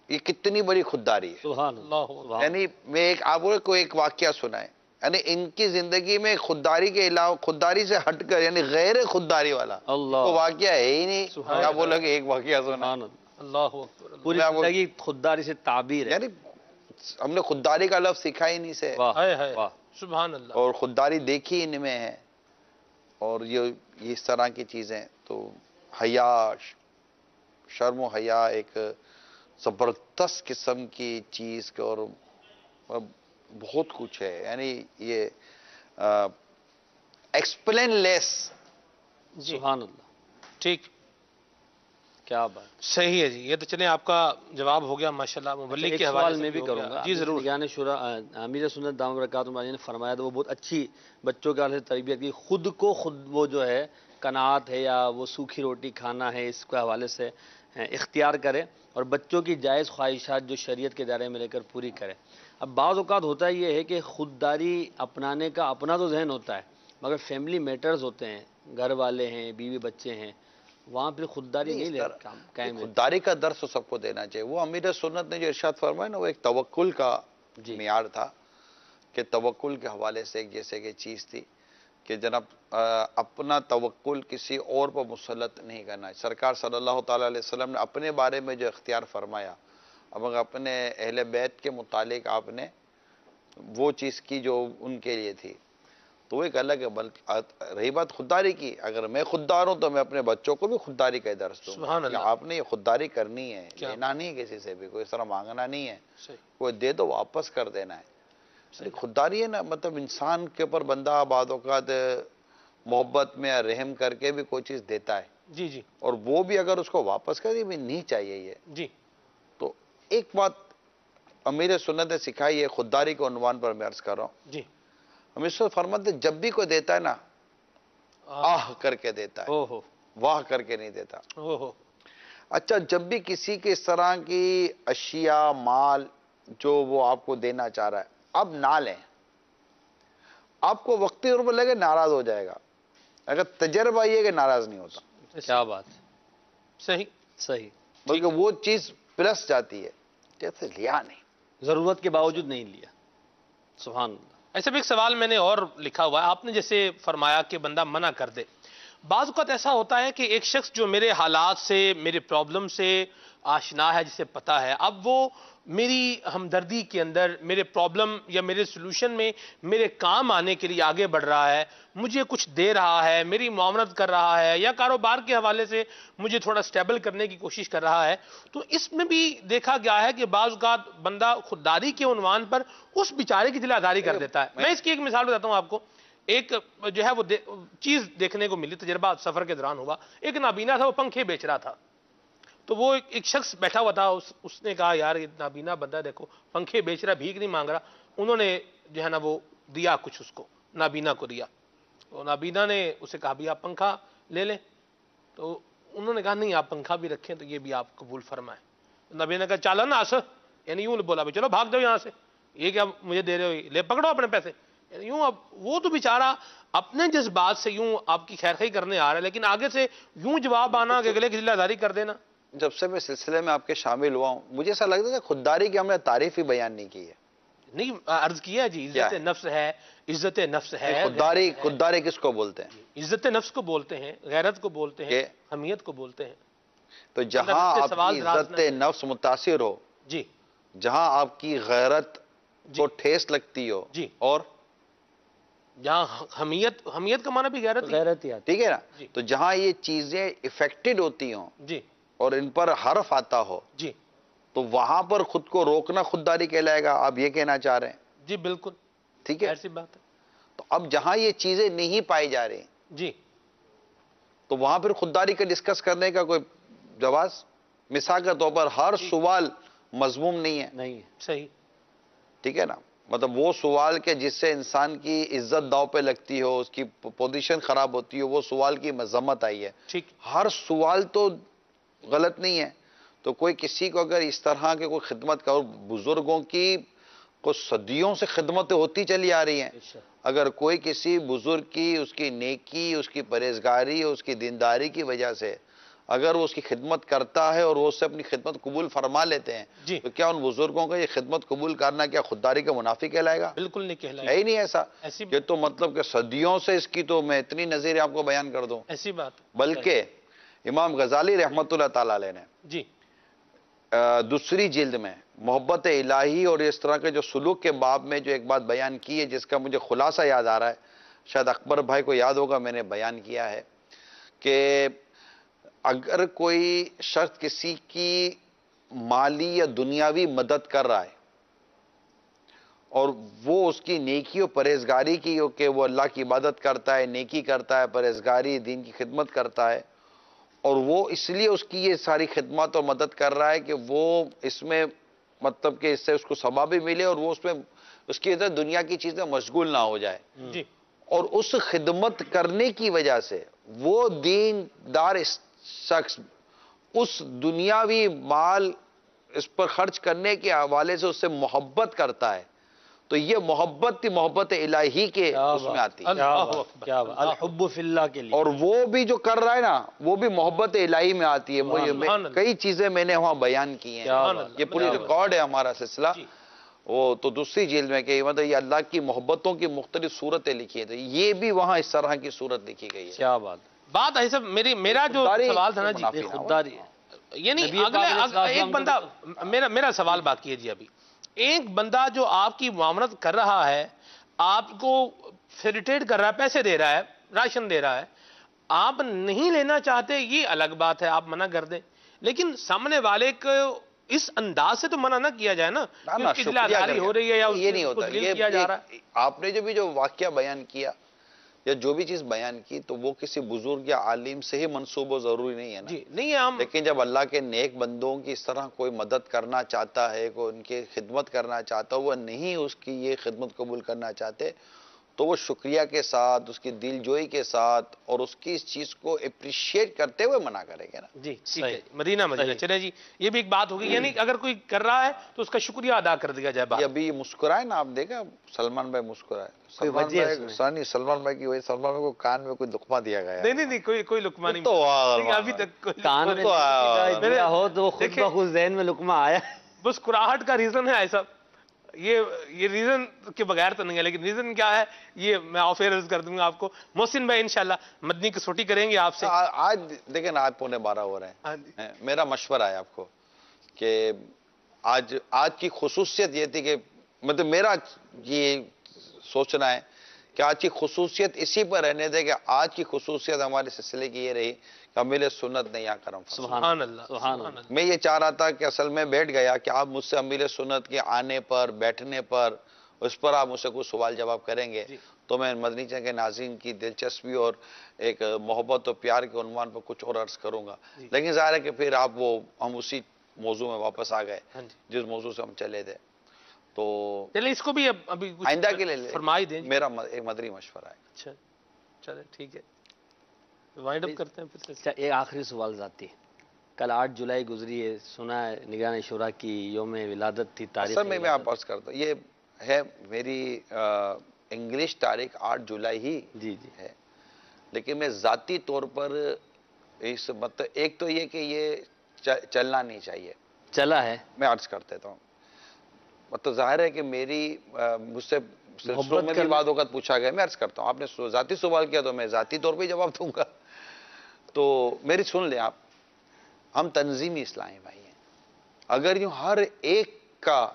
[SPEAKER 4] یہ کتنی بڑی خودداری ہے.
[SPEAKER 3] سبحان اللہ.
[SPEAKER 4] یعنی میں آپ کو ایک واقعہ سنائیں. یعنی ان کی زندگی میں خودداری کے علاوہ, خودداری سے ہٹ کر یعنی غیر خودداری والا وہ واقعہ ہے ہی نہیں. کیا بولو کہ ایک واقعہ سنا.
[SPEAKER 2] اللہ اکبر.
[SPEAKER 3] پوری زندگی خودداری سے تعبیر ہے.
[SPEAKER 4] یعنی ہم نے خودداری کا لفظ سیکھا ہی نہیں سے.
[SPEAKER 2] سبحان اللہ.
[SPEAKER 4] اور خودداری دیکھی ان میں ہے اور یہ اس طرح کی چیزیں. تو حیا, شرم و حیا ایک زبردست قسم کی چیز کے اور بہت کچھ ہے. یعنی یہ ایکسپلین لیس.
[SPEAKER 3] سبحان اللہ.
[SPEAKER 2] ٹھیک.
[SPEAKER 3] کیا بات،
[SPEAKER 2] صحیح ہے جی. یہ تو چلیں آپ کا جواب ہو گیا ماشاءاللہ. مبلغ کے حوالے سے
[SPEAKER 3] میں بھی کروں گا.
[SPEAKER 2] جی ضرور.
[SPEAKER 3] نگران شورا امیر سنت دامت برکاتہ نے فرمایا تو وہ بہت اچھی بچوں کے حوالے سے تربیت کی. خود کو خود وہ جو ہے قناعت ہے یا وہ سوکھی روٹی کھانا ہے اس کے حوالے سے اختیار کرے اور بچوں کی جائز خواہشات جو شریعت کے دائرے میں لے کر پوری کرے. اب بعض اوقات ہوتا یہ ہے کہ خودداری اپنانے کا اپنا تو ذہن ہوتا ہے مگر فیملی میٹرز ہوتے ہیں، گھر والے ہیں، بیوی بچے ہیں، وہاں پھر خودداری نہیں قائم.
[SPEAKER 4] خودداری کا درس تو سب کو دینا چاہیے. وہ امیر سنت نے جو ارشاد فرمایا نا وہ ایک توکل کا معیار تھا کہ توکل کے حوالے سے ایک جیسے کہ چیز تھی کہ جناب اپنا توکل کسی اور پر مسلط نہیں کرنا ہے. سرکار صلی اللہ تعالیٰ علیہ وسلم نے اپنے بارے میں جو اختیار فرمایا اب اپنے اہل بیت کے متعلق آپ نے وہ چیز کی جو ان کے لیے تھی تو وہ ایک الگ ہے. رہی بات خودداری کی، اگر میں خوددار ہوں تو میں اپنے بچوں کو بھی خودداری کا درس دوں. آپ نے یہ خودداری کرنی ہے، لینا نہیں ہے کسی سے بھی، کوئی اس طرح مانگنا نہیں ہے، کوئی دے دو واپس کر دینا ہے. خودداری ہے نا مطلب انسان کے اوپر بندہ بعض اوقات محبت میں رحم کر کے بھی کوئی چیز دیتا ہے
[SPEAKER 2] جی جی
[SPEAKER 4] اور وہ بھی اگر اس کو واپس کر بھی نہیں چاہیے یہ
[SPEAKER 2] جی.
[SPEAKER 4] تو ایک بات امیر سنت نے سکھائی ہے خودداری کے عنوان پر میں عرض کر رہا ہوں.
[SPEAKER 2] جی
[SPEAKER 4] امیر سنت فرماتے جب بھی کوئی دیتا ہے نا آہ کر کے دیتا ہے، واہ کر کے نہیں دیتا. اچھا جب بھی کسی کے اس طرح کی اشیاء مال جو وہ آپ کو دینا چاہ رہا ہے اب نہ لیں. آپ کو وقتی طور پر لگے ناراض ہو جائے گا، اگر تجربہ یہ کہ ناراض نہیں ہوتا.
[SPEAKER 3] کیا بات،
[SPEAKER 2] صحیح
[SPEAKER 3] صحیح.
[SPEAKER 4] بلکہ وہ چیز پلس جاتی ہے جیسے لیا نہیں،
[SPEAKER 3] ضرورت کے باوجود نہیں لیا. سبحان اللہ.
[SPEAKER 2] ایسا بھی ایک سوال میں نے اور لکھا ہوا ہے. آپ نے جیسے فرمایا کہ بندہ منع کر دے. بعض اوقات ایسا ہوتا ہے کہ ایک شخص جو میرے حالات سے میرے پرابلم سے آشنا ہے، جسے پتا ہے، اب وہ میری ہمدردی کے اندر میرے پرابلم یا میرے سلوشن میں میرے کام آنے کے لیے آگے بڑھ رہا ہے، مجھے کچھ دے رہا ہے، میری معاونت کر رہا ہے یا کاروبار کے حوالے سے مجھے تھوڑا سٹیبل کرنے کی کوشش کر رہا ہے. تو اس میں بھی دیکھا گیا ہے کہ بعض اوقات بندہ خودداری کے عنوان پر اس بیچارے کی دل آزاری کر دیتا ہے. میں اس کی ایک مثال بتاتا ہوں آپ کو. ایک جو ہے وہ چیز دیکھنے کو ملی، تجربہ سفر کے دوران ہوا. ایک نابینا تھا، وہ پنکھے بیچ رہا تھا. تو وہ ایک شخص بیٹھا ہوا تھا، اس نے کہا یار یہ نابینا بندہ دیکھو پنکھے بیچ رہا، بھیک نہیں مانگ رہا. انہوں نے جو ہے نا وہ دیا کچھ، اس کو نابینا کو دیا. تو نابینا نے اسے کہا بھی آپ پنکھا لے لیں. تو انہوں نے کہا نہیں آپ پنکھا بھی رکھیں تو یہ بھی آپ قبول فرمائیں. نابینا نے کہا چالا نا آس، یعنی یوں بولا بھی چلو بھاگ جاؤ یہاں سے، یہ کیا مجھے دے رہے ہو، لے پکڑو اپنے پیسے. یوں اب وہ تو بیچارہ اپنے جذبات سے یوں آپ کی خیر خواہی کرنے آ رہا ہے، لیکن آگے سے یوں جواب آنا کہ اگلے کی دل آزاری کر دینا.
[SPEAKER 4] جب سے میں سلسلے میں آپ کے شامل ہوا ہوں مجھے ایسا لگتا ہے کہ خودداری کی ہم نے تعریف ہی بیان نہیں کی ہے.
[SPEAKER 2] نہیں عرض کیا جی، عزت نفس ہے، عزت نفس ہے.
[SPEAKER 4] خودداری کس کو بولتے ہیں؟
[SPEAKER 2] عزت نفس کو بولتے ہیں، غیرت کو بولتے ہیں، حمیت کو بولتے ہیں.
[SPEAKER 4] تو جہاں آپ کی عزت نفس متاثر ہو،
[SPEAKER 2] جی
[SPEAKER 4] جہاں آپ کی غیرت کو ٹھیس لگتی ہو،
[SPEAKER 2] جی،
[SPEAKER 4] اور
[SPEAKER 2] جہاں حمیت کا معنی بھی غیرت ہی ہے،
[SPEAKER 4] ٹھیک ہے نا. تو جہاں یہ چیزیں افیکٹڈ ہوتی ہوں
[SPEAKER 2] جی
[SPEAKER 4] اور ان پر حرف آتا ہو
[SPEAKER 2] جی
[SPEAKER 4] تو وہاں پر خود کو روکنا خودداری کہلائے گا. آپ یہ کہنا چاہ رہے ہیں؟
[SPEAKER 2] جی بالکل
[SPEAKER 4] ٹھیک ہے،
[SPEAKER 2] ایسی بات ہے.
[SPEAKER 4] تو اب جہاں یہ چیزیں نہیں پائی جا رہی
[SPEAKER 2] جی
[SPEAKER 4] تو وہاں پھر خودداری کا ڈسکس کرنے کا کوئی جواز. مثال کے طور پر ہر سوال مذموم نہیں ہے.
[SPEAKER 2] صحیح،
[SPEAKER 4] ٹھیک ہے نا. مطلب وہ سوال کہ جس سے انسان کی عزت داؤ پہ لگتی ہو، اس کی پوزیشن خراب ہوتی ہو، وہ سوال کی مذمت آئی ہے. ہر سوال تو غلط نہیں ہے. تو کوئی کسی کو اگر اس طرح کے کوئی خدمت کرو، بزرگوں کی کو صدیوں سے خدمتیں ہوتی چلی آ رہی ہیں، اگر کوئی کسی بزرگ کی اس کی نیکی، اس کی پرہیزگاری، اس کی دینداری کی وجہ سے اگر وہ اس کی خدمت کرتا ہے اور وہ اس سے اپنی خدمت قبول فرما لیتے ہیں تو کیا ان بزرگوں کا یہ خدمت قبول کرنا کیا خودداری کا منافی کہلائے گا؟
[SPEAKER 2] بالکل نہیں کہلائے گا.
[SPEAKER 4] ہے ہی نہیں ایسا. یہ تو مطلب کہ صدیوں سے اس کی تو میں اتنی نظیر آپ کو بیان کر دوں.
[SPEAKER 2] ایسی بات.
[SPEAKER 4] بلکہ امام غزالی رحمت اللہ تعالی علیہ نے
[SPEAKER 2] جی
[SPEAKER 4] دوسری جلد میں محبت الہی اور اس طرح کے جو سلوک کے باب میں جو ایک بات بیان کی ہے جس کا مجھے خلاصہ یاد آ رہا ہے، شاید اکبر بھائی کو یاد ہوگا، میں نے بیان کیا ہے کہ اگر کوئی شخص کسی کی مالی یا دنیاوی مدد کر رہا ہے اور وہ اس کی نیکی و پرہیزگاری کی ہو کہ وہ اللہ کی عبادت کرتا ہے، نیکی کرتا ہے، پرہیزگاری، دین کی خدمت کرتا ہے، اور وہ اس لیے اس کی یہ ساری خدمات اور مدد کر رہا ہے کہ وہ اس میں مطلب کہ اس سے اس کو ثواب بھی ملے اور وہ اس میں اس کی ادھر دنیا کی چیزیں مشغول نہ ہو جائے.
[SPEAKER 2] جی.
[SPEAKER 4] اور اس خدمت کرنے کی وجہ سے وہ دیندار شخص اس دنیاوی مال اس پر خرچ کرنے کے حوالے سے اس سے محبت کرتا ہے تو یہ محبت تھی محبت الہی کے اس میں آتی ہے.
[SPEAKER 3] الحب فی اللہ کے لیے.
[SPEAKER 4] اور وہ بھی جو کر رہا ہے نا وہ بھی محبت الہی میں آتی ہے. کئی چیزیں میں نے وہاں بیان کی ہیں, یہ پوری ریکارڈ ہے ہمارا سلسلہ. وہ تو دوسری جلد میں کہ مطلب یہ اللہ کی محبتوں کی مختلف صورتیں لکھی ہیں, یہ بھی وہاں اس طرح کی صورت لکھی گئی ہے.
[SPEAKER 3] کیا
[SPEAKER 2] بات ہے صاحب. میرا جو سوال تھا نا جی,
[SPEAKER 3] خودداری
[SPEAKER 2] یعنی ایک بندہ, میرا سوال باقی ہے جی. ابھی ایک بندہ جو آپ کی معاملت کر رہا ہے, آپ کو فیسیلیٹیٹ کر رہا ہے, پیسے دے رہا ہے, راشن دے رہا ہے, آپ نہیں لینا چاہتے یہ الگ بات ہے, آپ منع کر دیں, لیکن سامنے والے کو اس انداز سے تو منع نہ کیا جائے نا کہ دل آزاری ہو رہی ہے یا
[SPEAKER 4] یہ نہیں ہوتا.
[SPEAKER 2] کیا جا رہا ہے.
[SPEAKER 4] آپ نے جو واقعہ بیان کیا یا جو بھی چیز بیان کی تو وہ کسی بزرگ یا عالم سے ہی منسوب و ضروری نہیں ہے نا.
[SPEAKER 2] جی نہیں ہے ہم,
[SPEAKER 4] لیکن جب اللہ کے نیک بندوں کی اس طرح کوئی مدد کرنا چاہتا ہے, کوئی ان کی خدمت کرنا چاہتا ہے, وہ نہیں اس کی یہ خدمت قبول کرنا چاہتے تو وہ شکریہ کے ساتھ, اس کی دل جوئی کے ساتھ اور اس کی اس چیز کو اپریشیٹ کرتے ہوئے منع کریں گے نا.
[SPEAKER 2] جی صحیح. مدینہ چلے جی, یہ بھی ایک بات ہوگی. یعنی اگر کوئی کر رہا ہے تو اس کا شکریہ ادا کر دیا جائے.
[SPEAKER 4] یہ ابھی مسکرائے نا, آپ دیکھا سلمان بھائی مسکرائے. سلمان بھائی کی وجہ سلمان بھائی کو کان میں کوئی لقمہ دیا گیا.
[SPEAKER 2] نہیں کوئی لقمہ نہیں ابھی تک.
[SPEAKER 3] کان میں ہو تو خود بخود ذہن میں لقمہ آیا.
[SPEAKER 2] مسکراہٹ کا ریزن ہے ایسا, یہ ریزن کے بغیر تو نہیں ہے, لیکن ریزن کیا ہے یہ میں آف ایئر عرض کر دوں گا آپ کو. محسن بھائی انشاءاللہ مدنی کسوٹی کریں گے آپ سے.
[SPEAKER 4] آج دیکھیں نا, آج 11:45 ہو رہے ہیں. میرا مشورہ ہے آپ کو کہ آج کی خصوصیت یہ تھی کہ مطلب میرا یہ سوچنا ہے کہ آج کی خصوصیت اسی پر رہنے دے کہ آج کی خصوصیت ہمارے سلسلے کی یہ رہی کہ امیل سنت نے یہاں کرم.
[SPEAKER 2] سبحان اللہ.
[SPEAKER 4] میں یہ چاہ رہا تھا کہ اصل میں بیٹھ گیا کہ آپ مجھ سے امیل سنت کے آنے پر, بیٹھنے پر, اس پر آپ مجھ سے کچھ سوال جواب کریں گے تو میں مدنی چینل کے ناظرین کی دلچسپی اور ایک محبت و پیار کے عنوان پر کچھ اور عرض کروں گا. لیکن ظاہر ہے کہ پھر ہم اسی موضوع میں واپس آ گئے جس موضوع سے ہم چلے تھے. تو
[SPEAKER 2] چلیں اس کو بھی ابھی
[SPEAKER 4] آئندہ کے لیے
[SPEAKER 2] فرمائی دیں.
[SPEAKER 4] میرا ایک مدنی مشورہ ہے.
[SPEAKER 2] اچھا چلے ٹھیک ہے, وائنڈ اپ کرتے ہیں پھر.
[SPEAKER 3] ایک آخری سوال ذاتی. کل 8 جولائی گزری ہے, سنا ہے نگران شورا کی یوم ولادت تھی. تاریخ
[SPEAKER 4] اصل میں آپ عرض کرتا ہوں یہ ہے میری انگلش تاریخ 8 جولائی ہی ہے, لیکن میں ذاتی طور پر اس مطلب ایک تو یہ کہ یہ چلنا نہیں چاہیے.
[SPEAKER 3] چلا ہے,
[SPEAKER 4] میں عرض کر دیتا ہوں. مطلب ظاہر ہے کہ میری مجھ سے میں بھی بعد وقت پوچھا گیا, میں عرض کرتا ہوں. آپ نے ذاتی سوال کیا تو میں ذاتی طور پہ جواب دوں گا. تو میری سن لیں آپ, ہم تنظیمی اسلامی بھائی ہیں. اگر یوں ہر ایک کا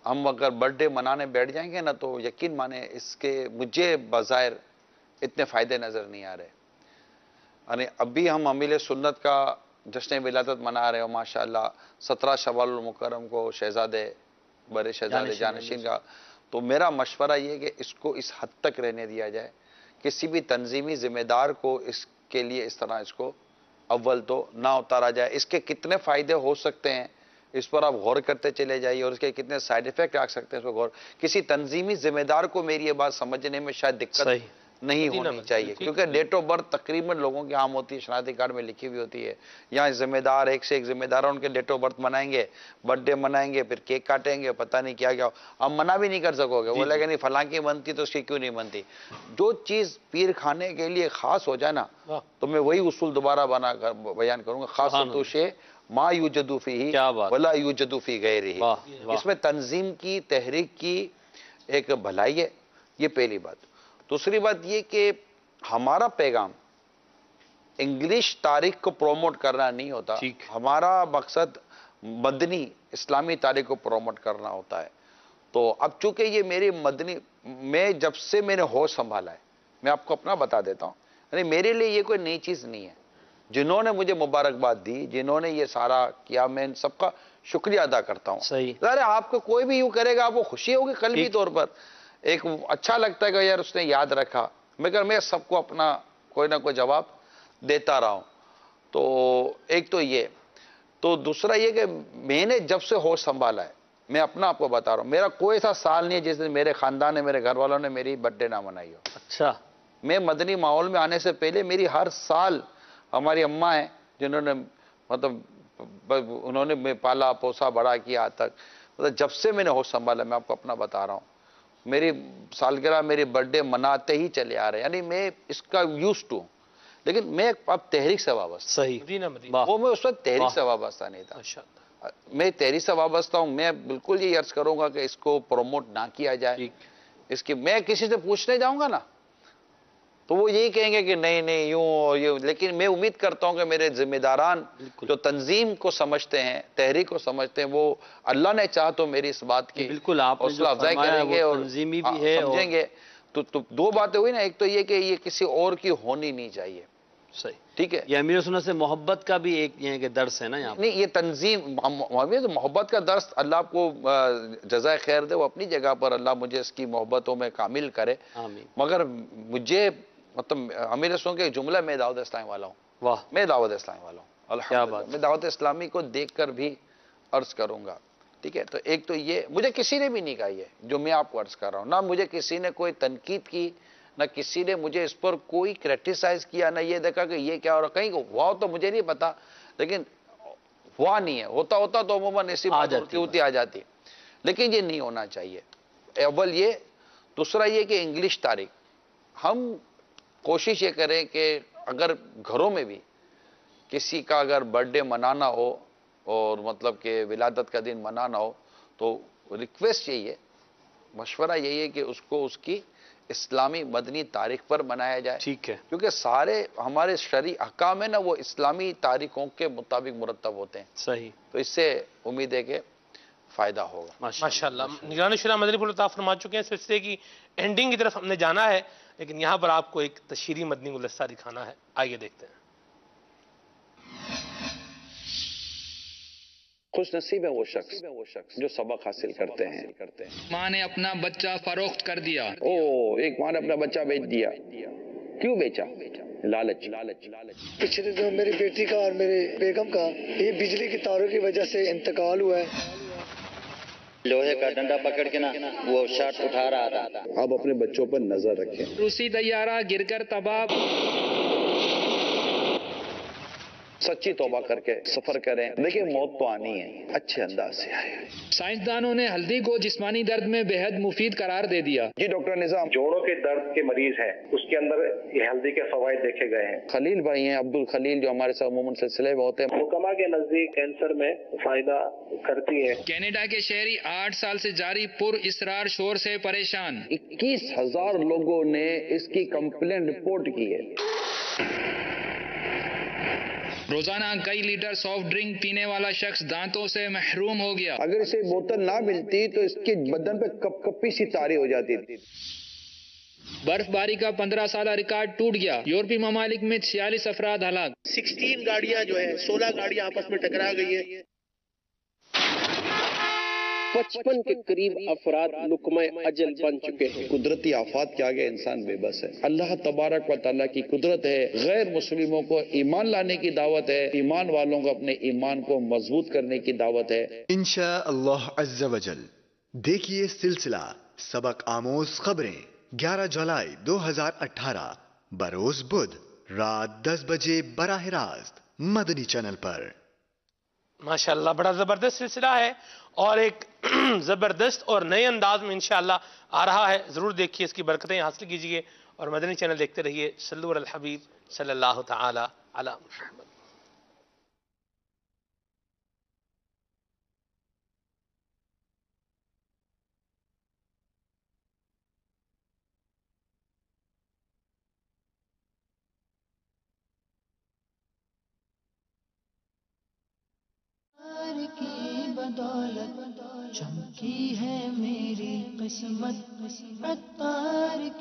[SPEAKER 4] ہم اگر برتھ ڈے منانے بیٹھ جائیں گے نا تو یقین مانے اس کے مجھے بظاہر اتنے فائدے نظر نہیں آ رہے. یعنی ابھی ہم امیل سنت کا جشن ولادت منا رہے ہو ماشاءاللہ 17 شوال المکرم کو شہزادے بڑے شہزادے جانشین کا. تو میرا مشورہ یہ کہ اس کو اس حد تک رہنے دیا جائے, کسی بھی تنظیمی ذمہ دار کو اس کے لیے اس طرح اس کو اول تو نہ اتارا جائے. اس کے کتنے فائدے ہو سکتے ہیں اس پر آپ غور کرتے چلے جائیے, اور اس کے کتنے سائیڈ ایفیکٹ آ سکتے ہیں اس پر غور. کسی تنظیمی ذمہ دار کو میری یہ بات سمجھنے میں شاید دقت نہیں ہونی چاہیے, کیونکہ ڈیٹ آف برتھ تقریباً لوگوں کی عام ہوتی ہے, شناختی کارڈ میں لکھی ہوئی ہوتی ہے. یہاں ذمہ دار ایک سے ایک ذمہ دار ان کے ڈیٹ آف برتھ منائیں گے, برتھ ڈے منائیں گے, پھر کیک کاٹیں گے, پتہ نہیں کیا آپ منع بھی نہیں کر سکو گے. وہ لگے نہیں فلاں کی بنتی تو اس کی کیوں نہیں بنتی. جو چیز پیر کھانے کے لیے خاص ہو جائے نا تو میں وہی اصول دوبارہ بیان کروں گا. خاص توشے ما یوجد فیہ ولا یوجد فی غیرہ. اس میں تنظیم کی تحریک کی ایک بھلائی ہے, یہ پہلی بات. دوسری بات یہ کہ ہمارا پیغام انگلش تاریخ کو پروموٹ کرنا نہیں ہوتا, ہمارا مقصد مدنی اسلامی تاریخ کو پروموٹ کرنا ہوتا ہے. تو اب چونکہ یہ میری مدنی, میں جب سے میں نے ہوش سنبھالا ہے, میں آپ کو اپنا بتا دیتا ہوں, یعنی میرے لیے یہ کوئی نئی چیز نہیں ہے. جنہوں نے مجھے مبارکباد دی, جنہوں نے یہ سارا کیا, میں ان سب کا شکریہ ادا کرتا ہوں. ظاہر ہے آپ کو کوئی بھی یوں کرے گا آپ کو خوشی ہوگی قلبی طور پر, ایک اچھا لگتا ہے کہ یار اس نے یاد رکھا, مگر میں سب کو اپنا کوئی نہ کوئی جواب دیتا رہا ہوں. تو ایک تو یہ، تو دوسرا یہ کہ میں نے جب سے ہوش سنبھالا ہے، میں اپنا آپ کو بتا رہا ہوں، میرا کوئی ایسا سال نہیں ہے جس دن میرے خاندان نے، میرے گھر والوں نے میری برتھ ڈے نہ منائی ہو۔
[SPEAKER 3] اچھا،
[SPEAKER 4] میں مدنی ماحول میں آنے سے پہلے میری ہر سال، ہماری اماں ہیں جنہوں نے مطلب انہوں نے پالا پوسا بڑا کیا تک، مطلب جب سے میں نے ہوش سنبھالا، میں آپ کو اپنا بتا رہا ہوں، میری سالگرہ میری برتھ ڈے مناتے ہی چلے آ رہے ہیں، یعنی میں اس کا یوز ٹو، لیکن میں اب تحریک سے وابستہ،
[SPEAKER 3] صحیح،
[SPEAKER 4] وہ میں اس وقت تحریک سے وابستہ نہیں تھا، میں تحریک سے وابستہ ہوں۔ میں بالکل یہ عرض کروں گا کہ اس کو پروموٹ نہ کیا جائے، اس کی میں کسی سے پوچھنے جاؤں گا نا تو وہ یہی کہیں گے کہ نہیں نہیں یوں یہ، لیکن میں امید کرتا ہوں کہ میرے ذمہ داران جو تنظیم کو سمجھتے ہیں، تحریک کو سمجھتے ہیں، وہ اللہ نے چاہا تو میری اس بات کی
[SPEAKER 3] بالکل آپ
[SPEAKER 4] حوصلہ افزائی کریں گے اور
[SPEAKER 3] تنظیمی بھی ہے،
[SPEAKER 4] سمجھیں گے۔ تو دو باتیں ہوئی نا، ایک تو یہ کہ یہ کسی اور کی ہونی نہیں چاہیے،
[SPEAKER 3] صحیح،
[SPEAKER 4] ٹھیک ہے،
[SPEAKER 3] یہ امیر سنت سے محبت کا بھی ایک یہ کہ درس ہے نا یہاں،
[SPEAKER 4] نہیں یہ تنظیم محبت کا درس، اللہ آپ کو جزائے خیر دے، وہ اپنی جگہ پر اللہ مجھے اس کی محبتوں میں کامل کرے،
[SPEAKER 3] آمین۔
[SPEAKER 4] مگر مجھے مطلب امیر سنت کے جملہ میں دعوت اسلامی والا ہوں،
[SPEAKER 3] واہ،
[SPEAKER 4] میں دعوت اسلامی والا ہوں، الحمدللہ میں دعوت اسلامی کو دیکھ کر بھی عرض کروں گا، ٹھیک ہے۔ تو ایک تو یہ مجھے کسی نے بھی نہیں کہا یہ جو میں آپ کو عرض کر رہا ہوں، نہ مجھے کسی نے کوئی تنقید کی، نہ کسی نے مجھے اس پر کوئی کریٹیسائز کیا، نہ یہ دیکھا کہ یہ کیا ہو رہا، کہیں ہوا ہو تو مجھے نہیں پتا، لیکن ہوا نہیں ہے، ہوتا تو عموماً ایسی بات ہوتی آ جاتی، لیکن یہ نہیں ہونا چاہیے، اول یہ، دوسرا یہ کہ انگلش تاریخ، ہم کوشش یہ کریں کہ اگر گھروں میں بھی کسی کا اگر برتھ ڈے منانا ہو اور مطلب کہ ولادت کا دن منانا ہو تو ریکویسٹ یہی ہے، مشورہ یہی ہے کہ اس کو اس کی اسلامی مدنی تاریخ پر منایا جائے،
[SPEAKER 3] ٹھیک ہے،
[SPEAKER 4] کیونکہ سارے ہمارے شرعی احکام ہیں نا وہ اسلامی تاریخوں کے مطابق مرتب ہوتے ہیں،
[SPEAKER 3] صحیح،
[SPEAKER 4] تو اس سے امید ہے کہ فائدہ ہوگا۔
[SPEAKER 2] ماشاءاللہ، نگران شورا مدنی پھول عطا فرما چکے ہیں، سلسلے کی اینڈنگ کی طرف ہم نے جانا ہے، لیکن یہاں پر آپ کو ایک تشہیری مدنی گلدستہ دکھانا ہے، آئیے دیکھتے ہیں۔
[SPEAKER 4] خوش نصیب ہے وہ شخص جو سبق حاصل کرتے ہیں۔
[SPEAKER 14] ماں نے اپنا بچہ فروخت کر دیا۔
[SPEAKER 4] ایک ماں نے اپنا بچہ بیچ دیا، کیوں بیچا؟ لالچ۔
[SPEAKER 15] پچھلے دنوں میری بیٹی کا اور میرے بیگم کا یہ بجلی کی تاروں کی وجہ سے انتقال ہوا ہے۔
[SPEAKER 16] لوہے کا ڈنڈا پکڑ کے نا وہ شاٹ اٹھا رہا تھا۔
[SPEAKER 4] آپ اپنے بچوں پر نظر رکھیں۔
[SPEAKER 14] روسی طیارہ گر کر تباہ۔
[SPEAKER 4] سچی توبہ کر کے سفر کریں، دیکھیں موت تو آنی ہے، اچھے انداز سے آئے۔
[SPEAKER 14] سائنسدانوں نے ہلدی کو جسمانی درد میں بے حد مفید قرار دے دیا۔
[SPEAKER 4] جی ڈاکٹر نظام،
[SPEAKER 10] جوڑوں کے درد کے مریض ہیں، اس کے اندر یہ ہلدی کے فوائد دیکھے گئے ہیں۔
[SPEAKER 4] خلیل بھائی ہیں، عبد الخلیل، جو ہمارے ساتھ عموماً سلسلے میں ہوتے ہیں،
[SPEAKER 10] حکما کے نزدیک کینسر میں فائدہ کرتی ہے۔
[SPEAKER 14] کینیڈا کے شہری 8 سال سے جاری پر اسرار شور سے پریشان۔
[SPEAKER 4] 21,000 لوگوں نے اس کی کمپلین رپورٹ کی ہے۔
[SPEAKER 14] روزانہ کئی لیٹر سافٹ ڈرنک پینے والا شخص دانتوں سے محروم ہو گیا۔
[SPEAKER 4] اگر اسے بوتل نہ ملتی تو اس کے بدن پہ کپ کپی سی تاری ہو جاتی تھی۔
[SPEAKER 14] برف باری کا 15 سالہ ریکارڈ ٹوٹ گیا۔ یورپی ممالک میں 46 افراد ہلاک۔
[SPEAKER 17] 16 گاڑیاں جو ہے 16 گاڑیاں آپس میں ٹکرا گئی ہیں۔
[SPEAKER 18] 55 کے قریب افراد لقمہ اجل بن چکے ہیں۔
[SPEAKER 4] قدرتی آفات کے آگے انسان بے بس ہے۔ اللہ تبارک و تعالیٰ کی قدرت ہے، غیر مسلموں کو ایمان لانے کی دعوت ہے، ایمان والوں کو اپنے ایمان کو مضبوط کرنے کی دعوت ہے۔
[SPEAKER 19] انشاءاللہ عز و جل دیکھیے سلسلہ سبق آموز خبریں 11 جولائی 2018 بروز بدھ رات 10 بجے براہ راست مدنی چینل پر۔
[SPEAKER 2] ماشاءاللہ بڑا زبردست سلسلہ ہے اور ایک زبردست اور نئے انداز میں انشاءاللہ آ رہا ہے، ضرور دیکھیے، اس کی برکتیں حاصل کیجئے اور مدنی چینل دیکھتے رہیے۔ صلو علی الحبیب صلی اللہ تعالی علی محمد۔
[SPEAKER 1] کی بدولت چمکی ہے میری قسمت، عطار